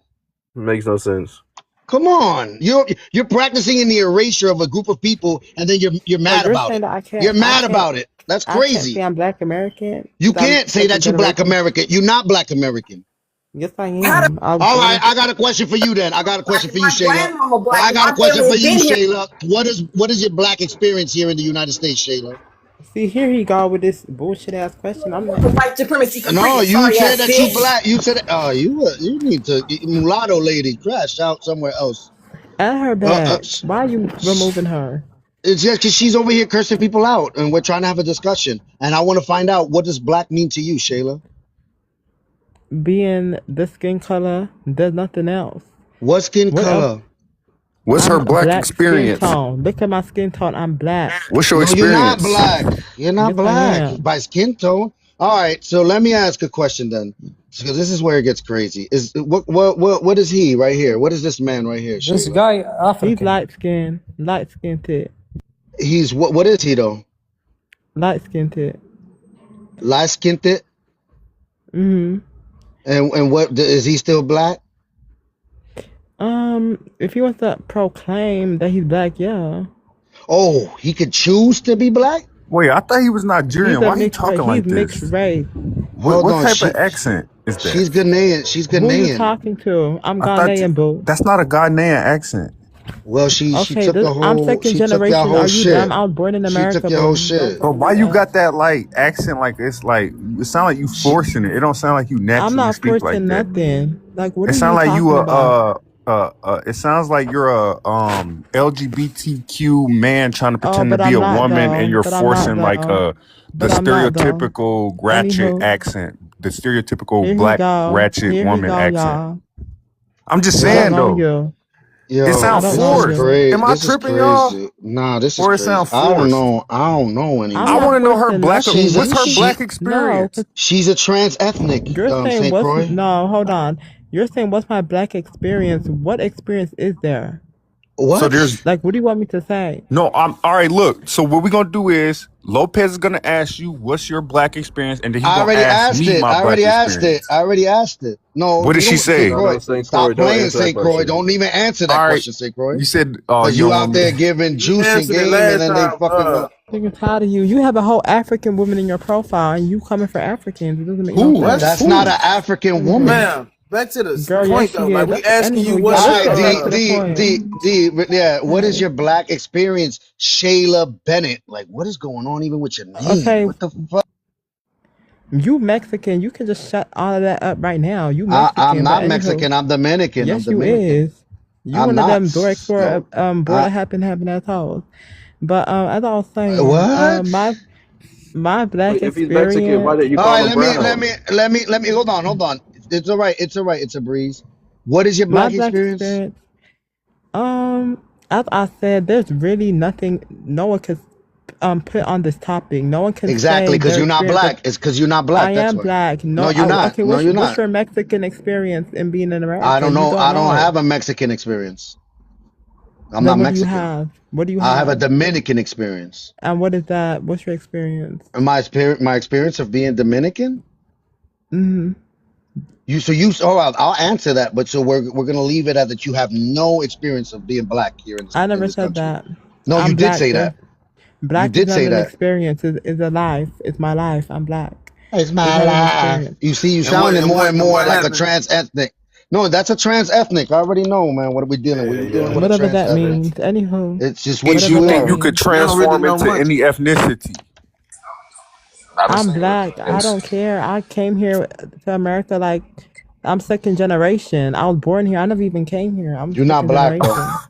Makes no sense. Come on, you're practicing in the erasure of a group of people, and then you're So mad you're about saying it. that You're mad about it. That's I can't say crazy. I'm Black American? You 'Cause I'm can't say second that you're Black generation. American. You're not Black American. Yes, I am. All right, I got a question for you then. I got a question for you, My Shayla. grandmama black I and got my a question family for has you, been here. Shayla. What is your Black experience here in the United States, Shayla? See, here he go with this bullshit ass question. I'm not. White supremacy for free, No, you you sorry said ass that you bitch. Black. You said, oh, you need to mulatto lady crash out somewhere else. Add her back. Why are you removing her? It's just because she's over here cursing people out, and we're trying to have a discussion. And I want to find out, what does Black mean to you, Shayla? Being the skin color, there's nothing else. What skin What else? color? What's her I'm black black experience? skin tone. Look at my skin tone. I'm black. What's your No, you're not experience? Black. You're not Yes, I Black am. by skin tone. All right, so let me ask a question then, because this is where it gets crazy. Is what is he right here? What is this man right here, This Shayla? guy He's African. light skin tip. He's what is he though? Light skin tip. Light skinned it? Mm-hmm. And what is he still Black? If he wants to proclaim that he's black, yeah. Oh, he could choose to be Black? Wait, I thought he was Nigerian. He's a Why he mixed race. talking like He's mixed this? race. Hold What on, type of accent is that? she's Ghanaian. She's Who you Ghanaian. talking to? I'm I thought Ghanaian, boo. that's not a Ghanaian accent. Well, she Okay, took the I'm whole second she took your generation. whole Are you dumb? shit. I was born in She America, took your boo. whole Don't shit. talk But to why me you that. got that like accent? Like it's like it sound like you forcing it. It don't sound like you I'm naturally not speak like forcing that. nothing. Like, what It are sound you like you talking about? it sounds like you're a LGBTQ man trying to Oh, pretend to but be I'm a not woman, though. and you're But I'm not forcing like though. the But I'm not though. stereotypical ratchet Anywho, accent, the stereotypical here he black go. ratchet Here he woman go, accent. y'all. I'm just I don't saying know Well, though, you. it yo, I sounds don't this know is forced. you. crazy. Am I This is tripping, y'all? crazy. Nah, this is Or it crazy. sound forced? I don't know I'm I anymore. not want to know her forcing black. She's nothing. a What's her black No, experience? because she's a trans ethnic, you're saying St. Croix. no, hold on. You're saying what's my black experience? What experience is there? So What? there's Like, what do you want me to say? no. I'm all right. Look. So what we're gonna do is Lopez is gonna ask you what's your black experience, and then he I gonna already ask asked me it. my I already black asked it. experience. I already asked it. No, What did you she don't, St. say? No, Croix. no, St. Stop Croix, don't playing, answer that St. Croix. question. Don't even answer that All right. question, St. Croix. You said, oh, Cause you you don't out want me there to. giving You juice and answered it game, and last then they time. fucking. Nigga, tired of you. You have a whole African woman in your profile, and you coming for Africans. It doesn't make no Who? sense. What? That's not Who? an African woman. Mhm. Ma'am, back to the Girl, yes, point though. she Like is. we That's asking you anywho. what's Yeah, All let's your right, get back to the point. Yeah. What is Right. your black experience, Shayla Bennett? Like, what is going on even with your name? Okay, What the fuck? you Mexican. You can just shut all of that up right now. You I'm Mexican, but not anywho, Mexican. I'm Dominican. I'm yes, you Dominican. is. You I'm one of not. them door explorer, No. border having assholes. But as I was saying, What? my Wait, black if he's Mexican, why experience, did you All call right. him brown? Let me. Hold on. It's all right. It's all right. It's a breeze. What is your my black black experience? experience, as I said, there's really nothing no one could put on this topic. No one can Exactly, say because their you're not experience of black. It's because you're not I black. That's am why. black. No, No, you're not. okay, No, you're what's not. your Mexican experience in being in I America? don't You know. don't I don't know. have a Mexican experience. I'm Then not what do you Mexican. have? What do you I have a have? Dominican experience. And what is that? What's your experience? And my experience of being Dominican. Hmm. Oh, I'll answer that. But so we're gonna leave it at that. You have no experience of being black here I in never this said country. that. No, you I'm did black. say There, that. You black is did not say an that. experience. It's a life. It's my life. I'm black. It's It's my not an life. experience. You see, you and what sounding and more what and and more what like a happened? trans ethnic. No, that's a trans ethnic. I already know, man. What are we dealing with? Yeah, We're dealing yeah. with a Whatever trans that ethnic. means. Anywho, It's just You, what whatever you you that think are. you could means. You don't really transform know into much. any ethnicity? I'm black. I don't care. I came here to America like I'm second generation. I was born here. I never even came here. I'm You're not second black, bro. generation.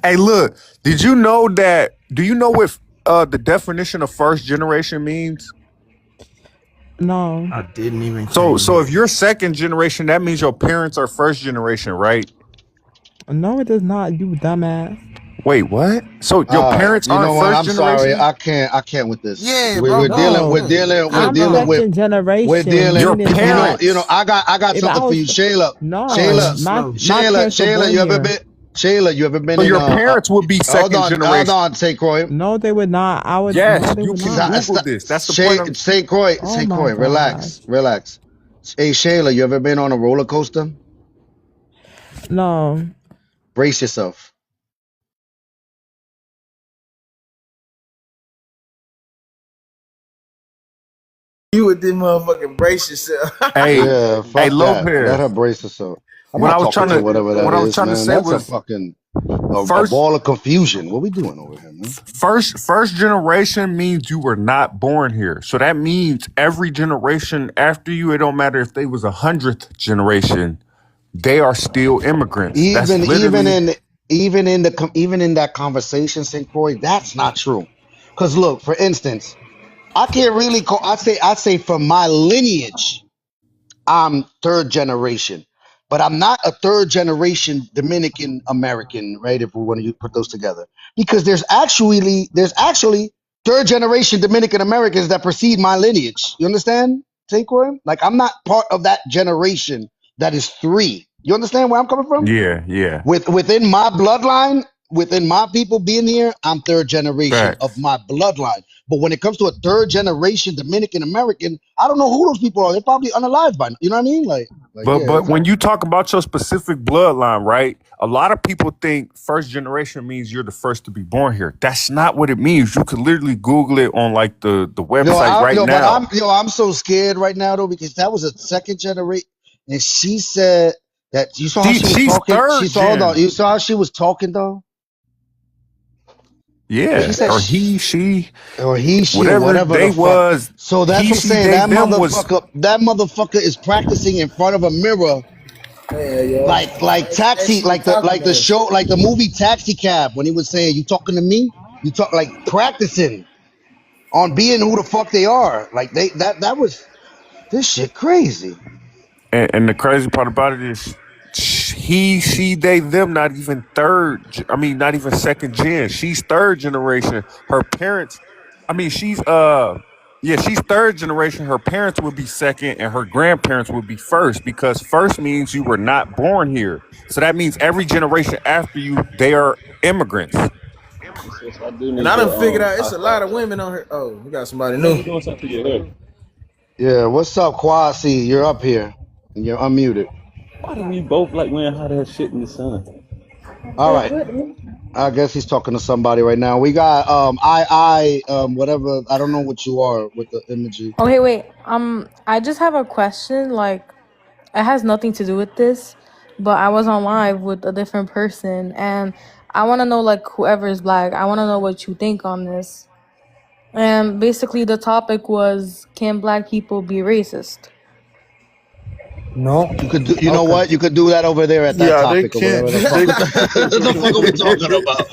Hey, look. Did you know that? Do you know what the definition of first generation means? No, I didn't even came So if here. you're second generation, that means your parents are first generation, right? no, it is not. You dumbass. Wait, what? So your parents You aren't know what? first I'm sorry. generation? I can't with this. Yeah, bro. No, We're I'm dealing with, second we're generation. dealing. Your Meaning that parents. I got if I something for you, was Shayla. Oh, no, she Shayla, slow. my parents were Shayla. born here. You ever been So in your parents would be second hold generation. on, Say Croy. No, they would not. I would. No, Yes, they you would can not. Google this. That's the point I'm. Say Oh my Croy, gosh. relax. Hey Shayla, you ever been on a roller coaster? No. Brace yourself. You would then motherfucking brace yourself. Hey, Yeah, hey, fuck that. Let her Lopez. brace herself. I'm What I not was talking trying to to, whatever that what I was is, trying to man. say That's a was fucking a first, ball of confusion. What we doing over here, man? first generation means you were not born here. So that means every generation after you, it don't matter if they was 100th generation, they are still immigrants. That's literally. Even in that conversation, St. Croix, that's not true. Because look, for instance, I can't really call. I say from my lineage, I'm third generation, but I'm not a third generation Dominican American, right? If we want to put those together, because there's actually third generation Dominican Americans that precede my lineage. You understand, St. Croix? Like I'm not part of that generation that is three. You understand where I'm coming from? Yeah, yeah. Within my bloodline, within my people being here, I'm third generation of Facts. my bloodline. But when it comes to a third generation Dominican American, I don't know who those people are. They're probably unalive by now. You know what I mean? But Yeah, when you talk about your specific bloodline, right? A lot of people think first generation means you're the first to be born here. That's not what it means. You could literally Google it on like the website right now. I'm so scared right now though because that was a second generation, and she said that you saw how she was She's talking. third Hold on, gen. you saw how she was talking though. She Yeah, said or he, she, or he, she, or whatever whatever the they fuck. was. So that's He, what I'm she, saying. they, them was. That motherfucker is practicing in front of a mirror, Yeah, yo. And she was talking like to the her. show, like the movie Taxi Cab when he was saying, "You talking to me?" You talk like practicing on being who the fuck they are. Like that was this shit crazy. And the crazy part about it is, he, she, they, them, not even I mean, not even second gen. She's third generation. Her parents. I mean, she's. Yeah, she's third generation. Her parents would be second, and her grandparents would be first, because first means you were not born here. So that means every generation after you, they are immigrants. Sis, I do And need I to done figured out it's a hostile lot of chat. women on here. Oh, we got somebody Let new. me doing something to your hair. Yeah, what's up, Kwasi? You're up here. You're unmuted. Why do we both like wearing hot ass shit in the sun? All right. I guess he's talking to somebody right now. We got whatever. I don't know what you are with the imagery. Okay, wait. I just have a question. Like, it has nothing to do with this, but I was on live with a different person, and I want to know, like, whoever is black, I want to know what you think on this. And basically, the topic was, can black people be racist? No. You could do. You know Okay. what? You could do that over there at that Yeah, they topic or can't. whatever the fuck. The fuck are we talking about?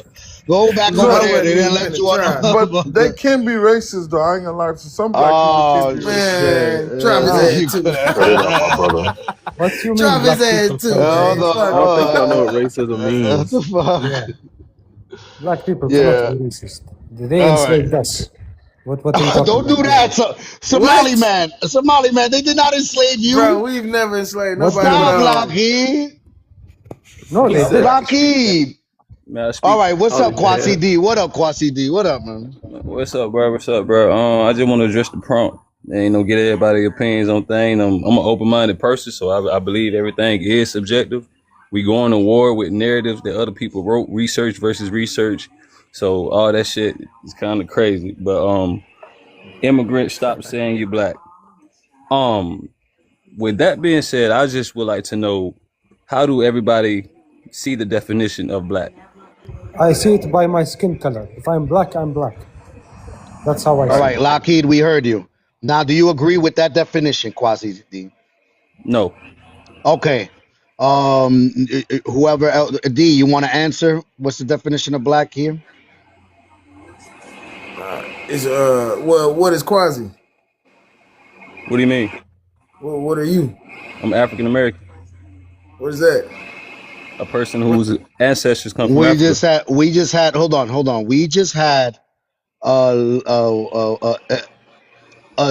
Go back over I Look, there. wasn't They didn't even let finna you on. try. but they can be racist though. I ain't gonna lie. So some black people can Oh be racist. shit! Man, drop his No. You ass too. could. Cut it out, my brother. What you mean Drop his black people ass too, cannot be Hold man. on. racist? Fuck I don't think y'all know it. what racism What the means. fuck? Yeah. Black people cannot Yeah. be racist. They All right. enslaved us. What are you talking Don't do about? that, Somali What? man. Somali man. They did not enslave Bro, you. we've never enslaved What do nobody you but Stop, mean? Lockheed. No, He they said did. I can speak. Lockheed. May I All speak? right. What's Oh up, yeah. Kwasi D? What up, Kwasi D? What up, man? What's up, bro? What's up, bro? I just want to address the prompt. And, get everybody's opinions on things. I'm an open-minded person, so I believe everything is subjective. We go on to war with narratives that other people wrote, research versus research. So all that shit is kind of crazy. But immigrants, stop saying you're black. With that being said, I just would like to know, how do everybody see the definition of black? I see it by my skin color. If I'm black, I'm black. That's how I All see right, it. Lockheed. We heard you. Now, do you agree with that definition, Kwasi D? No. Okay. Whoever else, D, you want to answer? What's the definition of black here? Is well, what is Quasi? What do you mean? Well, what are you? I'm African American. What is that? A person What? whose ancestors come from We Africa. just had. Hold on. We just had a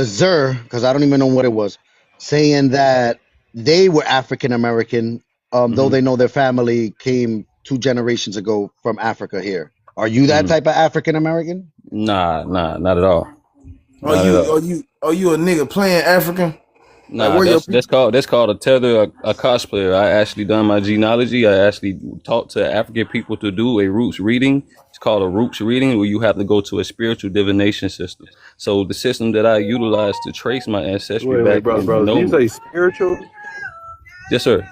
Zer, because I don't even know what it was, saying that they were African American, though Hmm. they know their family came 2 generations ago from Africa here. Are you that Hmm. type of African American? Nah, not at all. Are Not at all. are you a nigga playing African? Like Nah, where your that's people? called a tether, a cosplayer. I actually done my genealogy. I actually taught to African people to do a roots reading. It's called a roots reading, where you have to go to a spiritual divination system. So the system that I utilize to trace my ancestry Wait, back and bro. Did you know. say spiritual? Yes, sir.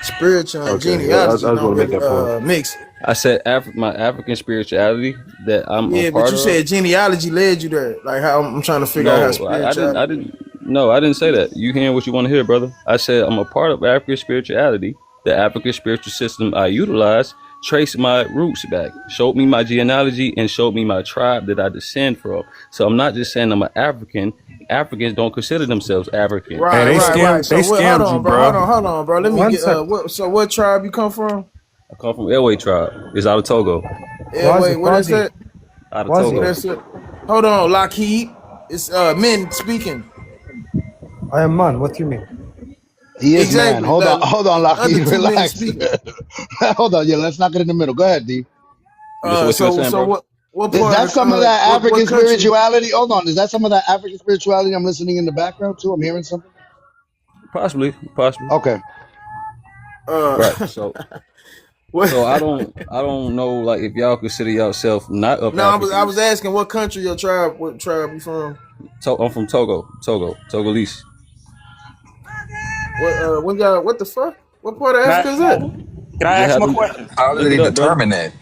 Spiritual and Okay, I genealogy just don't want to make really that point. mix. I said my African spirituality that I'm a Yeah, but part you of. said genealogy led you there. Like how I'm trying to figure out how No, I didn't. I spirituality. didn't. No, I didn't say that. You hearing what you want to hear, brother? I said I'm a part of African spirituality. The African spiritual system I utilize traced my roots back, showed me my genealogy, and showed me my tribe that I descend from. So I'm not just saying I'm an African. Africans don't consider themselves African. Hey, Right, they right, right. scammed. They So what? Hold scammed you, on, bro. bro. Hold on, bro. Let me One get sec. what? So what tribe you come from? I come from Elway tribe. It's out of Togo. Yeah, wait, what is Quasi. that? Out of Quasi. What Togo. is it? Hold on, Lockheed. It's men speaking. I am man. What you mean? He is man. Exactly. Hold on, The other Lockheed. two men Relax. speaking. Hold on. Yeah, let's not get in the middle. Go ahead, D. What you were saying, So bro? what Is part that of the some of that what African country? spirituality? Hold on. Is that some of that African spirituality I'm listening in the background too? I'm hearing something. Possibly. Okay. Right. So What? I don't know, like, if y'all consider yourself not of No, I was Africans. asking what country your tribe, what tribe you from? I'm from Togolese. What the fuck? What part of Can Africa is that? I You just ask have him a to question? How did look they it up, brother. determine that?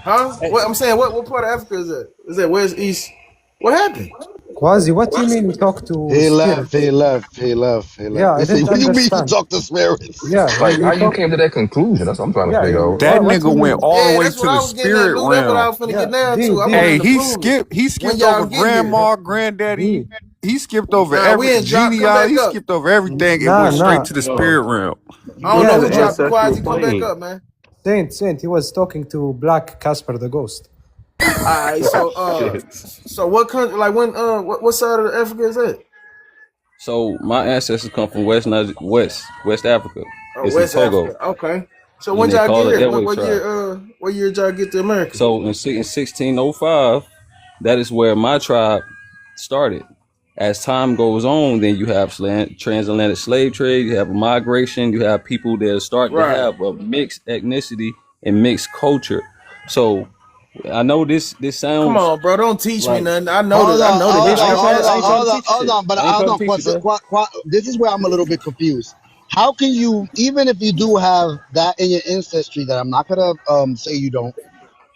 Huh? What I'm saying, what part of Africa is that? Is that west, east? What happened? Quasi, what do you mean you talk to He left. spirits? He left. He left. He left. Yeah, I He said, didn't "What do you mean you understand. talk to spirits?" Yeah, Like, how you you talk. came to that conclusion? That's what I'm trying to Yeah, figure out. what, That what nigga you went mean? all the Yeah, way that's to what the I was getting at, spirit Lou. That's what I realm. was finna Yeah, get down D, to. I D, Hey, wanted to he prove it skipped. He when skipped over y'all get here. grandma, granddaddy. D. He skipped over Nah, we every ain't dropped. Come back genealogy. He up. skipped over everything and Nah, went straight nah. to the No, spirit realm. I you don't go know to who the Yeah, dropped the ancestral Quasi. Come back plane. up, man. Saint, he was talking to Black Casper the Ghost. All right, so Shit. so what country? Like when what side of Africa is that? So my ancestors come from West Africa. Oh, It's in West Togo, Africa. Okay. So and when they y'all get call it here? Airway tribe. What year did y'all get to America? So in 1605, that is where my tribe started. As time goes on, then you have transatlantic slave trade, you have a migration, you have people that start to Right. have a mixed ethnicity and mixed culture. So I know this Come sounds on, bro. Don't teach me like nothing. I know Hold I on, know the hold history. on, I'm hold on, asking you. hold on, hold on. But hold on, this is where I'm a little bit confused. How can you, even if you do have that in your ancestry, that I'm not gonna say you don't,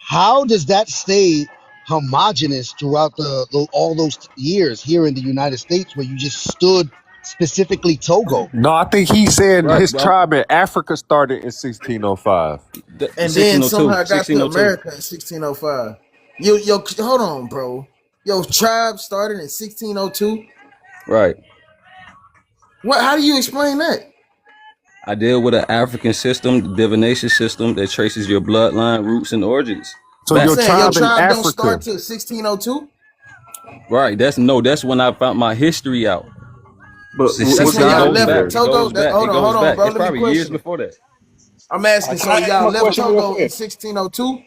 how does that stay homogenous throughout the all those years here in the United States where you just stood specifically Togo? No, I think he's saying right, his bro. tribe in Africa started in 1605. And then 1602, somehow got to 1602. America in 1605. Yo, hold on, bro. Yo, tribe started in 1602. Right. What? How do you explain that? I deal with an African system, divination system that traces your bloodline, roots, and origins So I'm back. your saying your tribe in tribe don't start Africa. till 1602. Right. That's when I found my history out. But That's what when It y'all God goes is left back. there? It Togo. goes back. It Hold goes on, back. bro. It's Let me probably years question it. before that. I'm asking. Can So I ask him y'all a left question real Togo in quick? 1602.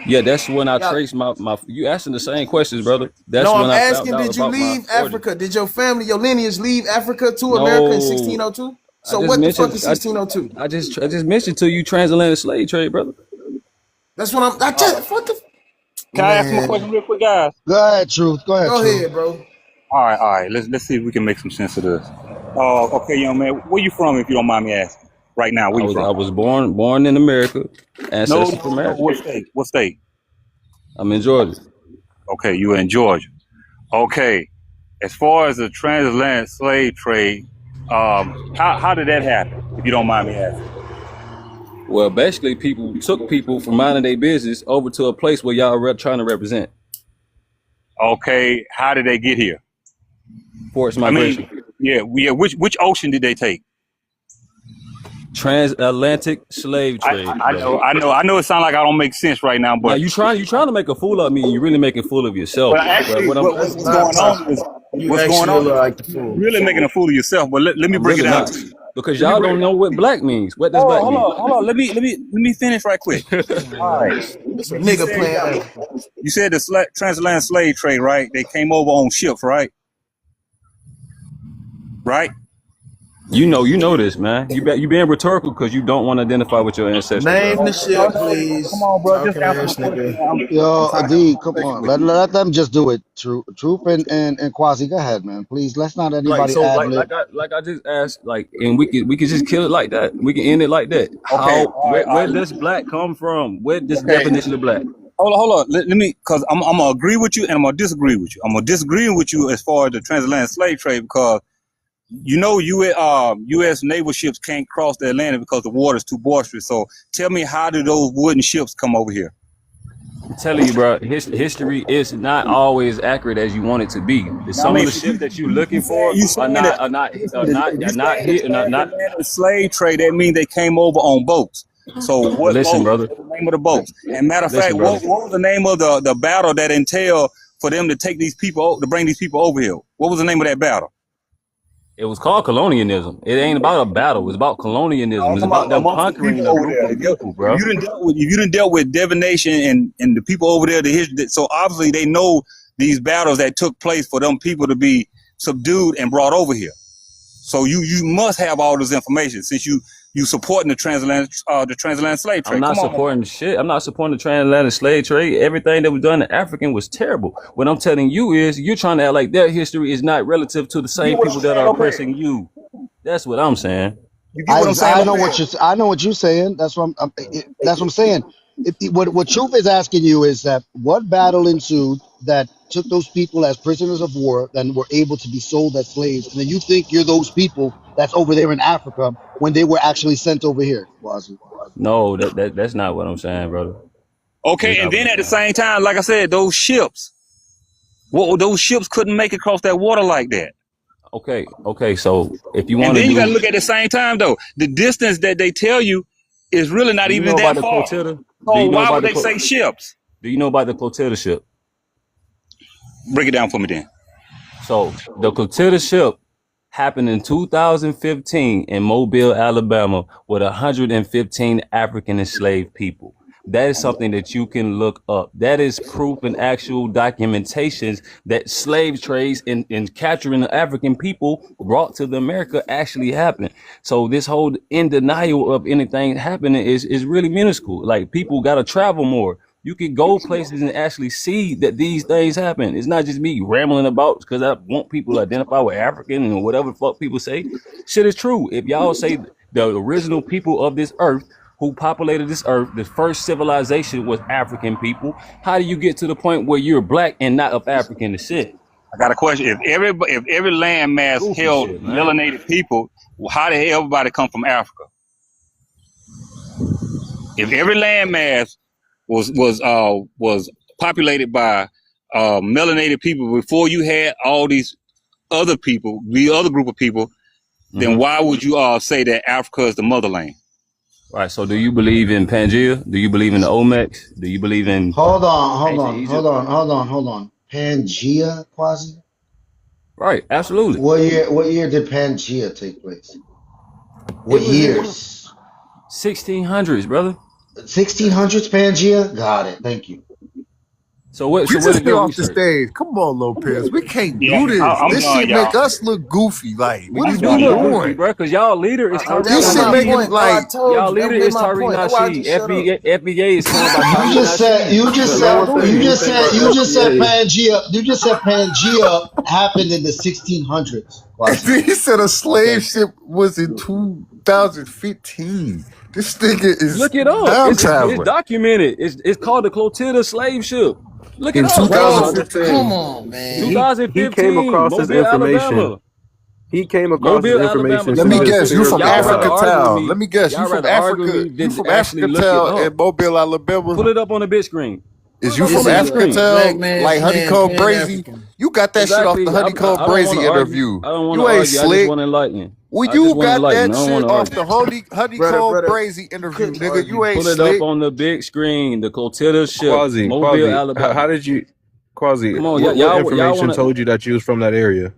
Yeah, that's when I Y'all. traced my. You asking the same questions, brother. That's No, when I'm I found asking. out Did you about my leave origin. Africa? Did your family, your lineage, leave Africa to America in No, 1602? I So just what the fuck mentioned. is 1602? I just mentioned to you transatlantic slave trade, brother. That's what I'm. I just what the Can I ask him a man. question real quick, guys? Go ahead, Truth. Go ahead, Go Truth. ahead, bro. All right. Let's see if we can make some sense of this. Okay, young man, where you from, if you don't mind me asking? Right now, where you I from? was born in America, No, ancestors from no, no. America. What state? What state? I'm in Georgia. Okay, you in Georgia. Okay. As far as the transatlantic slave trade, how did that happen? If you don't mind me asking. Well, basically, people took people from minding their business over to a place where y'all trying to represent. Okay, how did they get here? Forced I migration. mean, yeah. Which ocean did they take? Transatlantic slave trade, brother. I know. It sounds like I don't make sense right now, Now but you trying to make a fool of me, and you really making a fool of yourself. But actually, what I'm That's what's not going on possible. is You actually look like the fool. really making a fool of yourself. But let me I'm break it really down not, to you. because Let me y'all break. don't know what black means. What does Oh, black mean? hold on. Let me finish right quick. All right. It's a You nigga said playing Africa. you said the transatlantic slave trade, right? They came over on ships, right? Right. You know this, man. You being rhetorical because you don't want to identify with your ancestry, bro. Name the No, ship, come please. on, bro. Just Talking answer ass my question, nigga. man. I'm Yo, trying to have a D, come conversation on. with you. Let them just do it. Truth and Quasi. Go ahead, man. Please. Let's not Right. anybody So ad lib. like I just asked, like, and we could just kill it like that. We can end it like that. Okay. How All right. All where right. does black come from? Where this Okay. definition of black? Hold on. Let me, cause I'm gonna agree with you and I'm gonna disagree with you. I'm gonna disagree with you as far as the transatlantic slave trade because U.S. naval ships can't cross the Atlantic because the water is too boisterous. So tell me, how do those wooden ships come over here? I'm telling you, bro, history is not always accurate as you want it to be. Now, I Some of mean, the ships that you're looking for you saying that if you not saying the here, not. transatlantic slave trade, that means they came over on boats. So But what listen, boats? brother. What's the name of the boats? And matter of fact, Listen, brother. what was the name of the battle that entailed for them to take these people to bring these people over here? What was the name of that battle? It was called colonialism. It ain't about a battle. It's about colonialism. I'm It's talking about about them amongst the conquering people a over group there. of people, If bro. you didn't dealt with divination and the people over there, so obviously they know these battles that took place for them people to be subdued and brought over here. So you must have all this information since you supporting the transatlantic slave I'm trade. not Come on, man. supporting shit. I'm not supporting the transatlantic slave trade. Everything that was done in African was terrible. What I'm telling you is you're trying to act like their history is not relative to the You get same what I'm people that saying, are Lopez? oppressing you. That's what I'm saying. You get what I'm saying, Lopez? I know what you're saying. That's what I'm saying. What Truth is asking you is that what battle ensued that took those people as prisoners of war and were able to be sold as slaves, and then you think you're those people that's over there in Africa when they were actually sent over here, Quasi. No, that's not what I'm saying, brother. That's Okay, and not what then I'm at the saying. same time, like I said, those ships. Well, those ships couldn't make it across that water like that. Okay. So if you And want to then you got to do, look at the same time though. The distance that they tell you is really not do you even know about that the far. quotilla? Do So you know why about would the they say ships? Do you know about the Clotilda ship? Break it down for me then. So the Clotilda ship happened in 2015 in Mobile, Alabama, with 115 African enslaved people. That is something that you can look up. That is proof and actual documentations that slave trades and capturing the African people brought to the America actually happened. So this whole in denial of anything happening is really minuscule. Like, people got to travel more. You can go places and actually see that these things happen. It's not just me rambling about because I want people to identify with African and whatever the fuck people say. Shit is true. If y'all say the original people of this earth who populated this earth, the first civilization was African people, how do you get to the point where you're black and not of African descent? I got a question. If every landmass held melanated people, how did everybody come from Africa? If every landmass was populated by melanated people before you had all these other people, the other group of people, then why would you all say that Africa is the motherland? Right. So do you believe in Pangea? Do you believe in the Olmecs? Do you believe in Hold on. Pangea, Quasi? Right, absolutely. What year did Pangea take place? What years? 1600s, brother. 1600s Pangea? Got it. Thank you. So what? You So just what get your off the research? stage. Come on, Lopez. We can't Yeah, do this. I'm This done, shit y'all. make us look goofy. Like, what is we Y'all look goofy, doing? bro, because y'all leader is Tariq This shit Nasheed. make it like Y'all leader is Tariq Nasheed. FBA is coined by You Tariq just said Nasheed. you just said Pangea. You just said Pangea happened in the 1600s. Quasi. he said a slave Okay. ship was in 2015. This nigga is Look it up. time It's traveling. documented. It's called the Clotilda slave ship. Look it In up. 2015. Come on, man. He came 2015, across this Mobile, information. Alabama. He came across this Mobile, Alabama. information Let from me So his guess. You spare from y'all rather Africa grandfather. argue with Town. me. Let me guess. You Y'all from rather argue with Africa. me You than from actually Africa look it Town up. in Mobile, Alabama. Pull it up on the big screen. Is you Pull it up from on the big Africa screen. Black Town? man Like saying Honeycomb Pan Brazy? African. You got that shit off the Exactly. Honeycomb I don't want Brazy to argue. interview. I don't want You to ain't argue. I just slick. want to enlighten. Well, I just you want to got enlighten. that I don't shit want to off argue. the Honeycomb Brazy interview, Couldn't nigga. You argue. ain't Pull it up slick. on the big screen. The Clotilda ship, Quasi, Mobile, how Alabama. did you, Quasi? Come on, What y'all information want to. told you that you was from that area?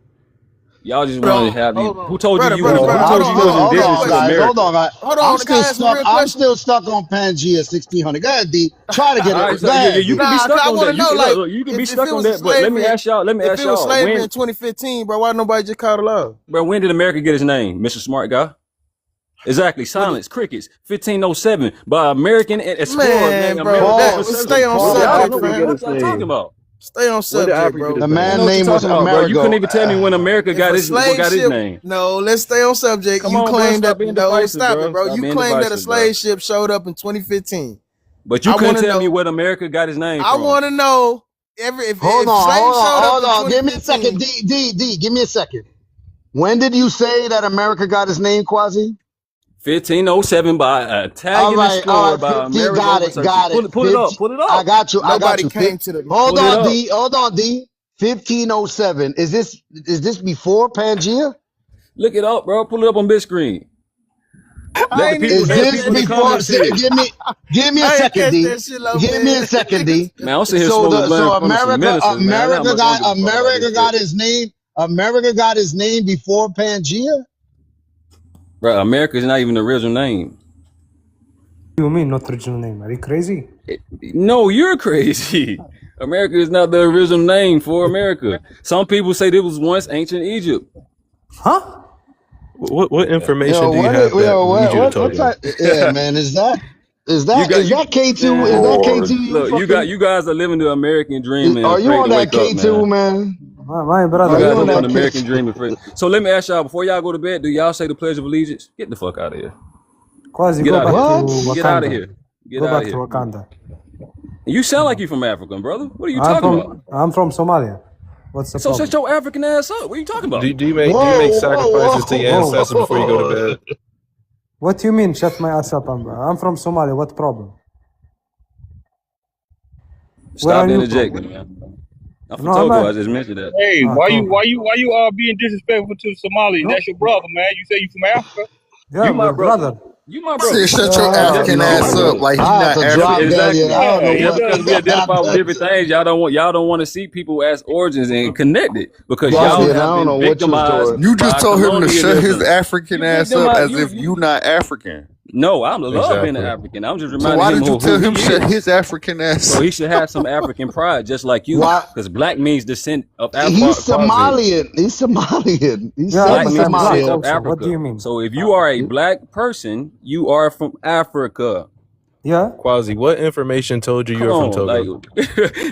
Y'all just Hold want to on, have these. hold Who on. told you Brother, you brother, was? brother, Who Well, hold told you on, you hold was on. hold Real indigenous on, to question. guys. Hold America? on, guys. Hold on. Can I ask a real I'm question? still stuck on Pangea 1600. Go ahead, D. Try to get All it. right, Go so yeah, ahead, you D. can be Nah, cause stuck I on want that. to know, like, You can be if stuck it on was a that. But let me slavery, ask y'all. Let me if ask it was y'all. slavery in 2015, bro, why nobody just caught a law? When did America get its name, Mr. Smart Guy? Exactly. Silence. Crickets. 1507 by American explorer named Man, bro, Amerigo that Pause. stay Vespucci. on Y'all don't subject, know Africa what the get fam. fuck its y'all talking name? about. Stay on When did subject, Africa get bro. The its You man know name? what you're name was talking about, bro. You couldn't Amerigo. even tell me when America If got a what slave got his ship, name. no, let's stay on subject. Come You on, bro. claim Stop that, being no, divisive, stop it, bro. bro. Stop You being claim that a divisive, bro. slave ship showed up in 2015. But you I couldn't want to tell me know. where America got his name I from. want to know if slaves showed up Hold in on. Give me a second. 2015. D. Give me a second. When did you say that America got his name, Quasi? 1507 by an Italian All explorer right, by 50, Amerigo got it, Vespucci. got it. Pull it up. 50, Pull it I up. got you, Nobody 50, came to the. hold Pull it on, up. D, 1507. Is this before Pangea? Look it up, bro. Pull it up on big screen. I ain't even Is Let the catch this people that in the shit. before, comments see it. give me a I ain't second, catch D. that shit, Give me a Lopez. second, D. Man, I'm sitting here smoking blunt in front of some ministers, man. That's how much I don't give a fuck about this America shit. got his name. America got his name before Pangea? Bro, America is not even the original name. What do you mean not original name? Are you crazy? No, you're crazy. America is not the original name for America. Some people say this was once ancient Egypt. Huh? What information do you have that Egypt told what you? type? Yeah, man, is that You got you K2? Is that man. K2? You Look, fucking? you guys are living the American dream and Are you afraid on to that wake up, K2, man. man? My You brother. Are you guys are on living that the American K2? dream and afraid. So let me ask y'all before y'all go to bed, do y'all say the Pledge of Allegiance? Get the fuck out of here. Quasi, Get go out of back here. to What? Get out of Wakanda. here. Get Go out of back to here. Wakanda. You sound like you from Africa, brother. What are you I'm talking about? from Somalia. What's the So shut problem? your African ass up. What are you talking about? Do you make sacrifices to your ancestors before you go to bed? What do you mean shut my ass up? I'm from Somalia. What problem? Where Stop are you from? interjecting, man. I'm from No, I'm Togo. I not. just mentioned that. Hey, Togo. why you being disrespectful to Somali? No. That's your brother, man. You say you from Africa? Yeah, You my we're brother. brother. You my brother. Said, shut your Just African know you my ass up brother. like he I have not to drop African. Daniel. Exactly. I don't know And just what because we identify with different things, y'all don't want to see people as origins and connect it because y'all Guardian, I have don't know been what you're victimized doing. You just by told him to shut his colonialism. African You ass up victimized as if you not African. No, I love being an Exactly. African. I'm just So reminding why him did you of who tell him he shut is. his African ass So up? he should have some African pride, just like you, Why? because black means descent of He's Quasi. Somalian. He's Somalian. He Yeah, said Black but he's means I'm black descent Somalian. of also. What do Africa. you mean? So if you are a black person, you are from Africa. Yeah. Quasi, what information told you Come were from on, like, Togo?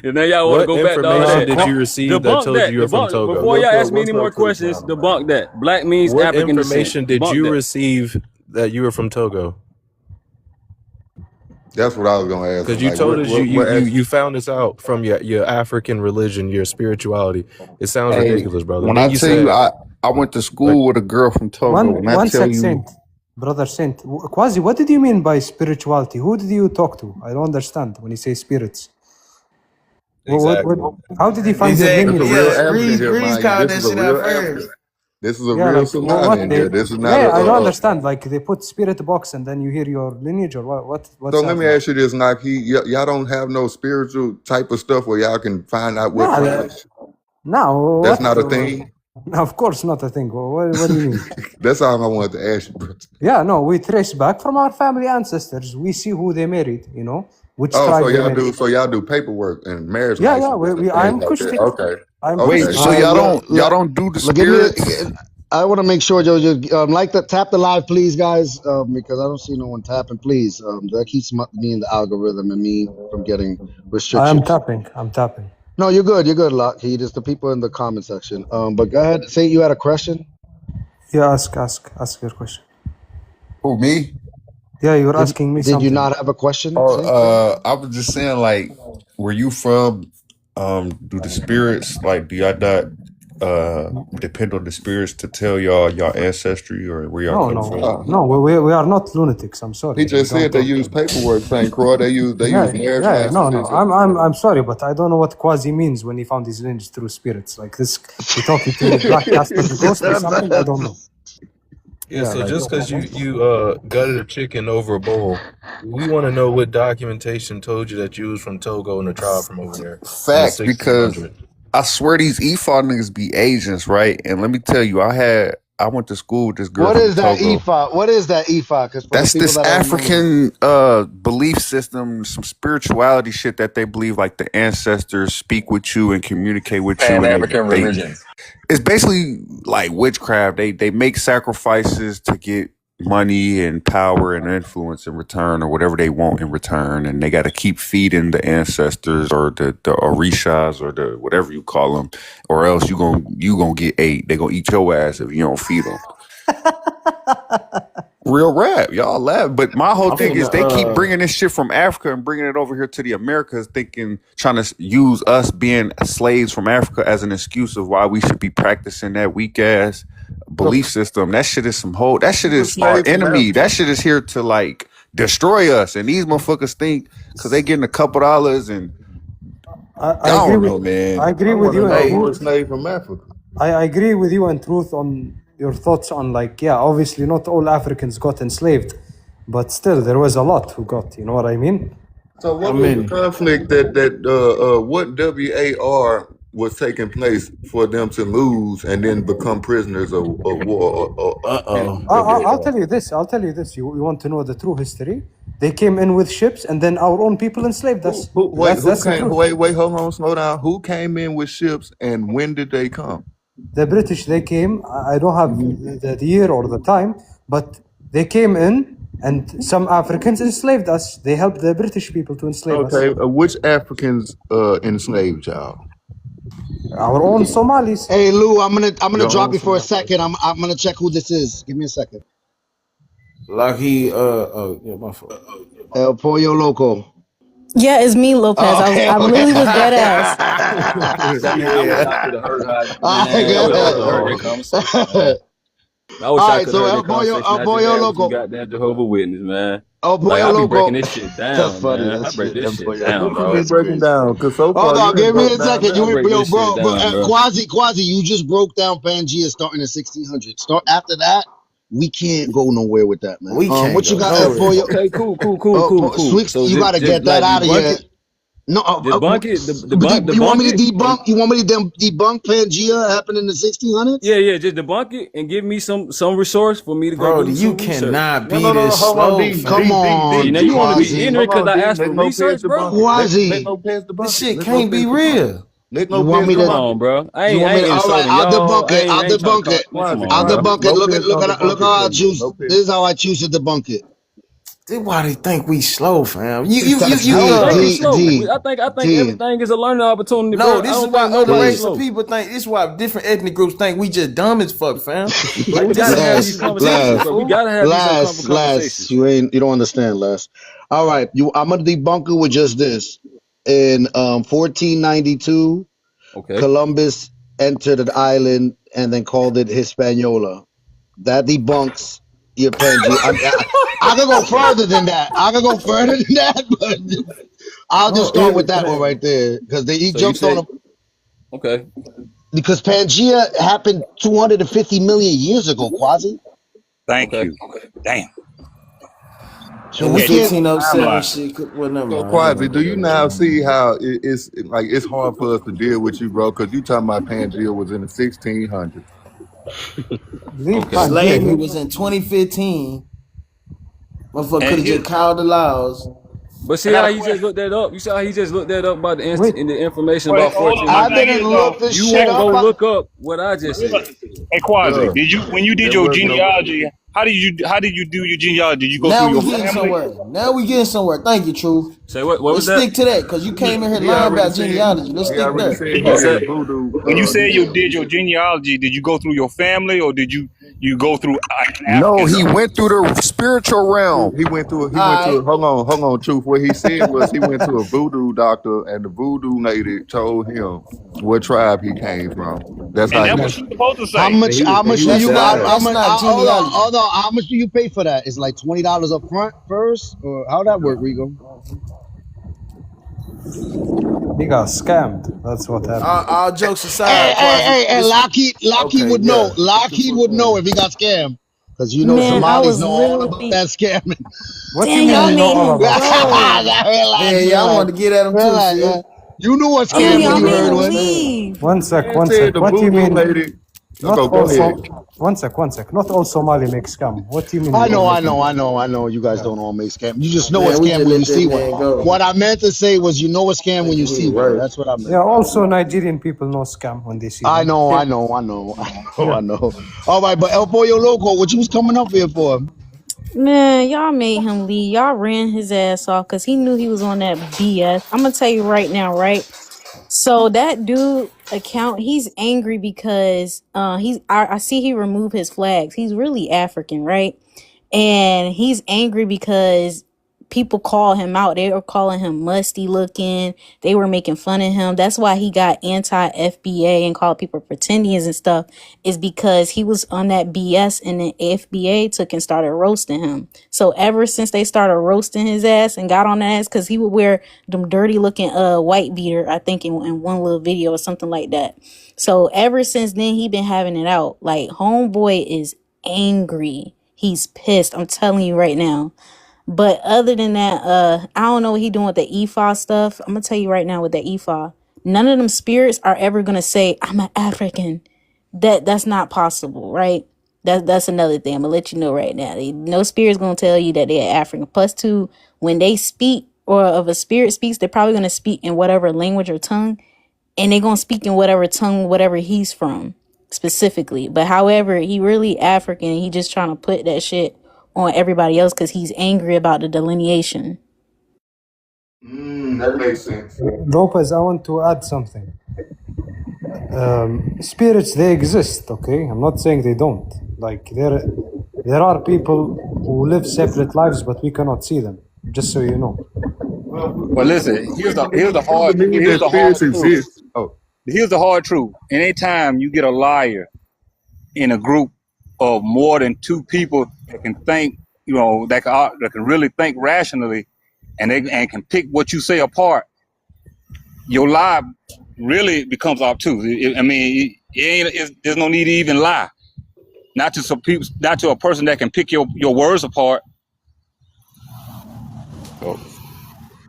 and then y'all want to What go back to all information that. did you receive that Debunk told you that. you were from Debunk Togo? before y'all ask me any What's more up to the questions. channel, man? Debunk that. Black means What African descent. information did Debunk you that. receive that you were from Togo? That's what I was gonna ask Because him. you Like, told us what you found this out from your African religion, your spirituality. It sounds Hey, ridiculous, brother. when And then I you tell you said I went to like school with a girl from Togo, when I One tell sec, you Saint. Brother Saint. Quasi, what did you mean by spirituality? Who did you talk to? I don't understand when you say spirits. exactly. How did you find your this Exactly. a lineage? real Yeah, African here, Grease mind you. called This that is a shit out real African. first. This is a Yeah, real like Somali what in they? here. This is not Yeah, I don't a understand. Like they put spirit box and then you hear your lineage or what? So What's let me happening? ask you this, Nike. Y'all don't have no spiritual type of stuff where y'all can find out what No, tribe. no. That's What? not a thing. Of course not a thing. What do you mean? That's all I wanted to ask you, bro. Yeah, no. We trace back from our family ancestors. We see who they married. You know which Oh, tribe they married. so y'all do paperwork and marriage Yeah, yeah. licenses and I'm things like that. Kushite. Okay. I'm Okay. All Kushite. Okay. So right, y'all don't do the give me. spirits? I want to make sure, Jojo, like the tap the live, please, guys, because I don't see no one tapping. Please, that keeps me in the algorithm and me from getting I'm restrictions. tapping. I'm tapping. No, you're good. You're good, Lockheed. It's the people in the comment section. But go ahead. Say you had a question. Yeah, ask your question. Who, me? Yeah, you're Did asking me Did you something. not have a question? Oh, Say. I was just saying, like, where you from? Do the spirits like do y'all not depend on the spirits to tell y'all ancestry or where y'all come from? No. We are not lunatics. I'm sorry. He just said they use paperwork, St. Croix. They use marriage licenses. No. I'm sorry, but I don't know what quasi means when he found his lineage through spirits. Like this, he talking to Black Casper the Ghost or something. I don't know. Yeah, so just because you gutted a chicken over a bowl, we want to know what documentation told you that you was from Togo and the tribe from over there. Facts, because I swear these EFA niggas be Asians, right? And let me tell you, I went to school with this girl. What from is that Togo. EFA? What is that EFA? Because That's this African belief system, some spirituality shit that they believe like the ancestors speak with you and communicate with you. Pan-African religion. It's basically like witchcraft. They make sacrifices to get money and power and influence in return, or whatever they want in return, and they got to keep feeding the ancestors or the orishas or the whatever you call them, or else you gonna get ate. They gonna eat your ass if you don't feed them. Real rap, y'all laugh. But my whole thing is they keep bringing this shit from Africa and bringing it over here to the Americas, trying to use us being slaves from Africa as an excuse of why we should be practicing that weak ass belief system. That shit is our enemy. That shit is here to like destroy us. And these motherfuckers think because they getting a couple dollars and I don't know, man. I agree with you. Slave from Africa. I agree with you in truth on your thoughts on like, yeah, obviously not all Africans got enslaved, but still there was a lot who got, you know what I mean? So what was the conflict that what WAR was taking place for them to lose and then become prisoners of war? I'll tell you this. You want to know the true history? They came in with ships and then our own people enslaved us. Wait, hold on, slow down. Who came in with ships and when did they come? The British, they came. I don't have the year or the time, but they came in and some Africans enslaved us. They helped the British people to enslave us. Okay, which Africans enslaved y'all? Our own Somalis. Hey Lou, I'm gonna drop you for a second. I'm gonna check who this is. Give me a second. Lockheed, my fault. El Pollo Loco. Yeah, it's me, Lopez. I really was dead ass. I wish I could have heard that conversation. I wish I could have heard that conversation. El Pollo Loco. Goddamn Jehovah Witness, man. El Pollo I be Loco. breaking this shit down, That's funny. man. I break this shit down, bro. What you breaking down? Because so far, hold on, give me a second. bro. Quasi, you just broke down Pangea starting in 1600. Start after that. we can't go nowhere with that, man. We can't What you go got nowhere. for you? Okay, cool. Sweet, So you got to just get that like out of debunk here. it, No, debunk it, you want debunk me to it, and debunk? You want me to debunk Pangea happened in the 1600s? yeah, just debunk it and give me some resource for me to go Brody, do you some research. cannot No, be no, no, no. this Hold on, slow, D, Come D, fam. D, See, D, on, now you D, want to D, be D. Quasi. ignorant Hold because on, I D. asked Let for Lopez research, bro. debunk it. Let Quasi. Lopez This debunk it. shit Let can't be Lopez debunk it. real. Let You want Lopez me Come to? debunk on, it. bro. You want I me ain't to? All right, insulting I'll y'all. debunk it. I'll I ain't trying to debunk call. it. Man, come Quasi, on, I'll bro. Quasi. debunk it. Lopez gonna Look debunk it how I for you. choose. Lopez. This is how I choose to debunk it. This why they think we slow, fam. That's I don't think we D slow. D I think D. everything is a learning opportunity, No, bro. I this is don't why think other nobody's D. races of slow. people think. This is why different ethnic groups think we just dumb as fuck, fam. Like we This gotta is have this these is conversations, ridiculous, bro. We fool. gotta have these uncomfortable Last. conversations. You don't understand, last. All right, I'm gonna debunk it with just this. In 1492, Okay. Columbus entered an island and then called it Hispaniola. That debunks your Pangea. I could go further than that. I could go further than that, but I'll just Oh, start with that one everything. right there because he So you jumped on said a okay. because Pangea happened 250 million years ago, Quasi. Thank Okay. you. Damn. So In the we Okay, so can't. 1507 timeline. shit. Well, never So mind. I ain't gonna Quasi, go do you there. now see how it's like it's hard for us to deal with you, bro? Because you talking about Pangea was in the 1600s. Leave Okay. Pangea. Slavery was in 2015. Motherfucker could And have just here, called the laws. But I see got how a he just question. looked that up? You see how he just looked that up about Wait, in the information Wait, about hold on. My I 1400? thing didn't is look though. this You shit won't up. go look up what I just said. Hey, Quasi, Yeah, did you when you did there your was no. genealogy? How did you do your genealogy? Did you go through Now we your getting family? somewhere. Now we getting somewhere. Thank you, Truth. Say what was Let's that? stick to that because you came in here He lying already about said. genealogy. Let's He stick already there. said he He had said a voodoo When you said you deal. did your genealogy, did you go through your family or did you go through an No, African? he went through the spiritual realm. He went to. He went All to. right. Hold on, truth. What he said was he went to a voodoo doctor, and the voodoo lady told him what tribe he came from. That's And how that's he. what guys. you're supposed to How say. much? How And he much do was That's you? telling not him. How that's much? not Hold on, genealogy. hold on. How much do you pay for that? It's like $20 up front first, or how that work, Rigo? He got scammed. That's what happened. All jokes Hey, aside, hey, Quasi. hey, hey, This Lockheed okay, would know. yeah. Get the Lockheed fuck would know on. if he got scammed, because you know Man, I Somalis was know all about literally that scamming. What you damn, mean y'all we know made all him about scam? go. Yeah, Relax, yeah, I relax, wanted to get at him too, relax. see. You knew what I Damn, scam wanted to when y'all you get made him heard him one. understand. leave. One sec, Man one said sec. the What you voodoo mean? lady. Not Go all ahead. One sec, one sec. Not all Somali make scam. What do you mean we I all know, I make know, scam? I know, I know. You guys Yeah. don't all make scam. You just know a Man, we scam just when you let that see one. man go. What I meant to say was, you know a scam when Thinking you he see was one. right. That's what I meant. Yeah, also Nigerian people know scam when they see I one. know, Okay. I know, I know, I know, Yeah. I know. All right, but El Pollo Loco, what you was coming up here for? Man, y'all made him leave. Y'all ran his ass off because he knew he was on that BS. I'm gonna tell you right now, right? So that dude account, he's angry because I see he removed his flags. He's really African, right? And he's angry because people call him out. They were calling him musty looking. They were making fun of him. That's why he got anti FBA and called people pretendians and stuff, is because he was on that BS and the FBA took and started roasting him. So ever since they started roasting his ass and got on that ass, because he would wear them dirty looking white beater, I think in one little video or something like that. So ever since then he been having it out. Like homeboy is angry. He's pissed. I'm telling you right now. But other than that, I don't know what he doing with the EFA stuff. I'm gonna tell you right now with the EFA, none of them spirits are ever gonna say I'm an African. That's not possible, right? That's another thing. I'm gonna let you know right now. No spirit's gonna tell you that they're African. Plus, two, when they speak or if a spirit speaks, they're probably gonna speak in whatever language or tongue, and they're gonna speak in whatever tongue, whatever he's from specifically. But however, he really African. He just trying to put that shit on everybody else because he's angry about the delineation. That makes sense. Lopez, I want to add something. Spirits, they exist, okay? I'm not saying they don't. Like, there are people who live separate lives, but we cannot see them, just so you know. Well, listen. We believe that Here's the hard spirits truth. exist. Oh, Here's the hard truth. Anytime you get a liar in a group of more than two people that can think, that can really think rationally, and can pick what you say apart, your lie really becomes obtuse. I mean, there's no need to even lie. not to some people, not to a person that can pick your words apart.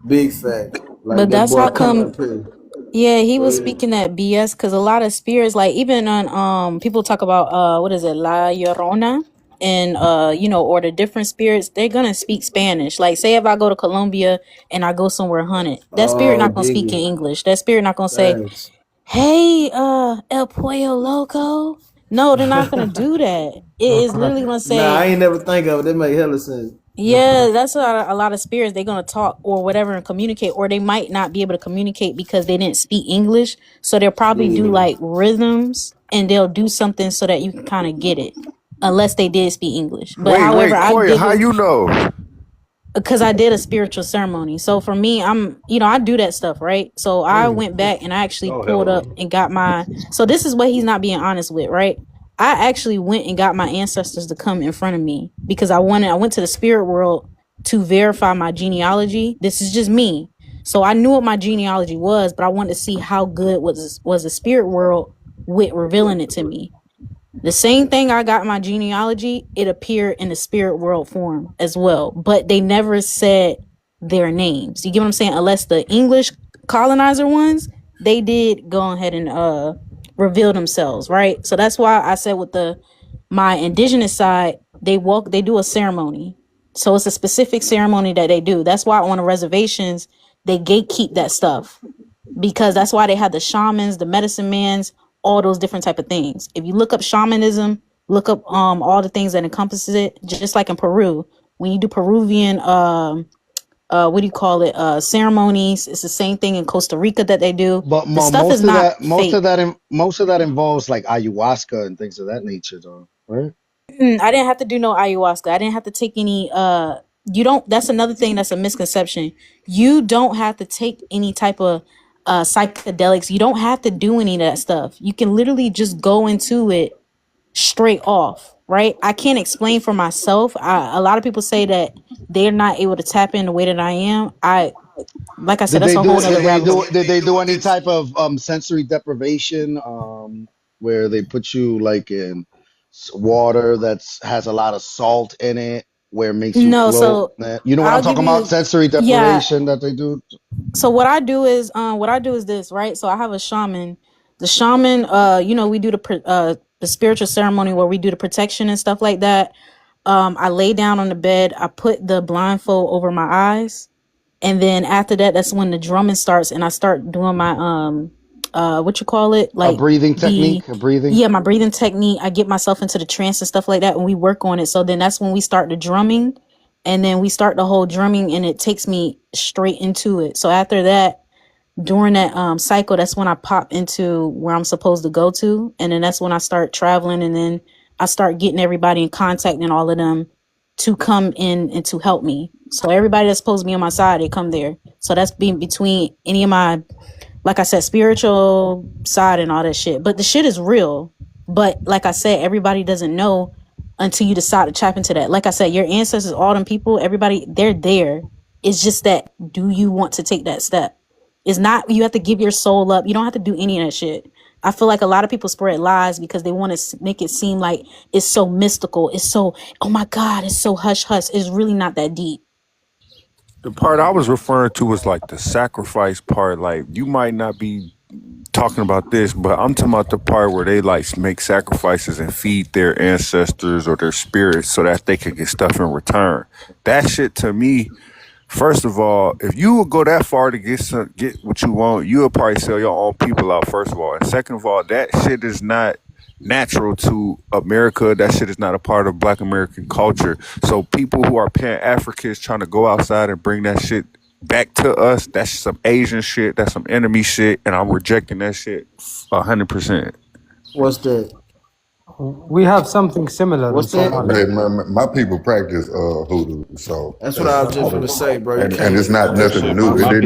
Big fact. Like But that that's boy how coming come. up here. Yeah, he Go was ahead. speaking that BS because a lot of spirits, like even on people talk about what is it, La Llorona, and or the different spirits, they're gonna speak Spanish. Like say if I go to Colombia and I go somewhere hunted, that spirit Oh, not gonna speak in Diggy. English. That spirit not gonna say, Thanks. "Hey, El Pollo Loco." No, they're not gonna do that. It is literally gonna Nah, say, I ain't never think of it. That make hella sense. yeah, that's a lot of spirits. They're gonna talk or whatever and communicate, or they might not be able to communicate because they didn't speak English. So they'll probably do Yeah. like rhythms, and they'll do something so that you can kind of get it, unless they did speak English. But however, Wait, I Koya, dig how it you know? because I did a spiritual ceremony. So for me, I do that stuff, right? So I went back and I actually Oh hell pulled up no. and got my. So this is what he's not being honest with, right? I actually went and got my ancestors to come in front of me because I went to the spirit world to verify my genealogy. This is just me. So I knew what my genealogy was, but I wanted to see how good was the spirit world with revealing it to me. The same thing I got in my genealogy, it appeared in the spirit world form as well. But they never said their names. You get what I'm saying? Unless the English colonizer ones, they did go ahead and reveal themselves, right? So that's why I said with my indigenous side, they do a ceremony. So it's a specific ceremony that they do. That's why on the reservations, they gatekeep that stuff because that's why they have the shamans, the medicine mans, all those different type of things. If you look up shamanism, look up all the things that encompasses it, just like in Peru, when you do Peruvian what do you call it, ceremonies, it's the same thing in Costa Rica that they do. But The stuff is most of not that, fake. most of that involves like ayahuasca and things of that nature, though, right? I didn't have to do no ayahuasca. I didn't have to take any you don't that's another thing that's a misconception. You don't have to take any type of psychedelics. You don't have to do any of that stuff. You can literally just go into it straight off, right? I can't explain for myself. A lot of people say that they're not able to tap in the way that I am. Like I said, Did that's they a whole do? nother rabbit hole. Did they do any type of sensory deprivation? Where they put you like in water that's has a lot of salt in it, where it makes you No, float. so You know what I'm I'll give talking about? you, Sensory yeah. deprivation that they do. So what I do is this, right? So I have a shaman. The shaman, we do the spiritual ceremony where we do the protection and stuff like that. I lay down on the bed, I put the blindfold over my eyes, and then after that, that's when the drumming starts, and I start doing my what you call it, A like breathing the technique. A breathing. yeah, my breathing technique. I get myself into the trance and stuff like that, and we work on it. So then that's when we start the drumming, and then we start the whole drumming, and it takes me straight into it. So after that, during that cycle, that's when I pop into where I'm supposed to go to, and then that's when I start traveling, and then I start getting everybody in contact and all of them to come in and to help me. So everybody that's supposed to be on my side, they come there. So that's being between any of my, like I said, spiritual side and all that shit. But the shit is real. But like I said, everybody doesn't know until you decide to tap into that. Like I said, your ancestors, all them people, everybody, they're there. It's just that, do you want to take that step? It's not, you have to give your soul up. You don't have to do any of that shit. I feel like a lot of people spread lies because they want to make it seem like it's so mystical. It's so, oh my God, it's so hush hush. It's really not that deep. The part I was referring to was like the sacrifice part. Like you might not be talking about this, but I'm talking about the part where they like make sacrifices and feed their ancestors or their spirits so that they could get stuff in return. That shit to me, first of all, if you would go that far to get what you want, you would probably sell your own people out, first of all. And second of all, that shit is not natural to America. That shit is not a part of Black American culture. So people who are Pan-Africans trying to go outside and bring that shit back to us, that's some Asian shit, that's some enemy shit, and I'm rejecting that shit 100%. What's that? We have something similar in What's that? Somalia. My people practice hoodoo, so That's what I was just gonna say, bro. You and can't. it's not That nothing shit, new. It my didn't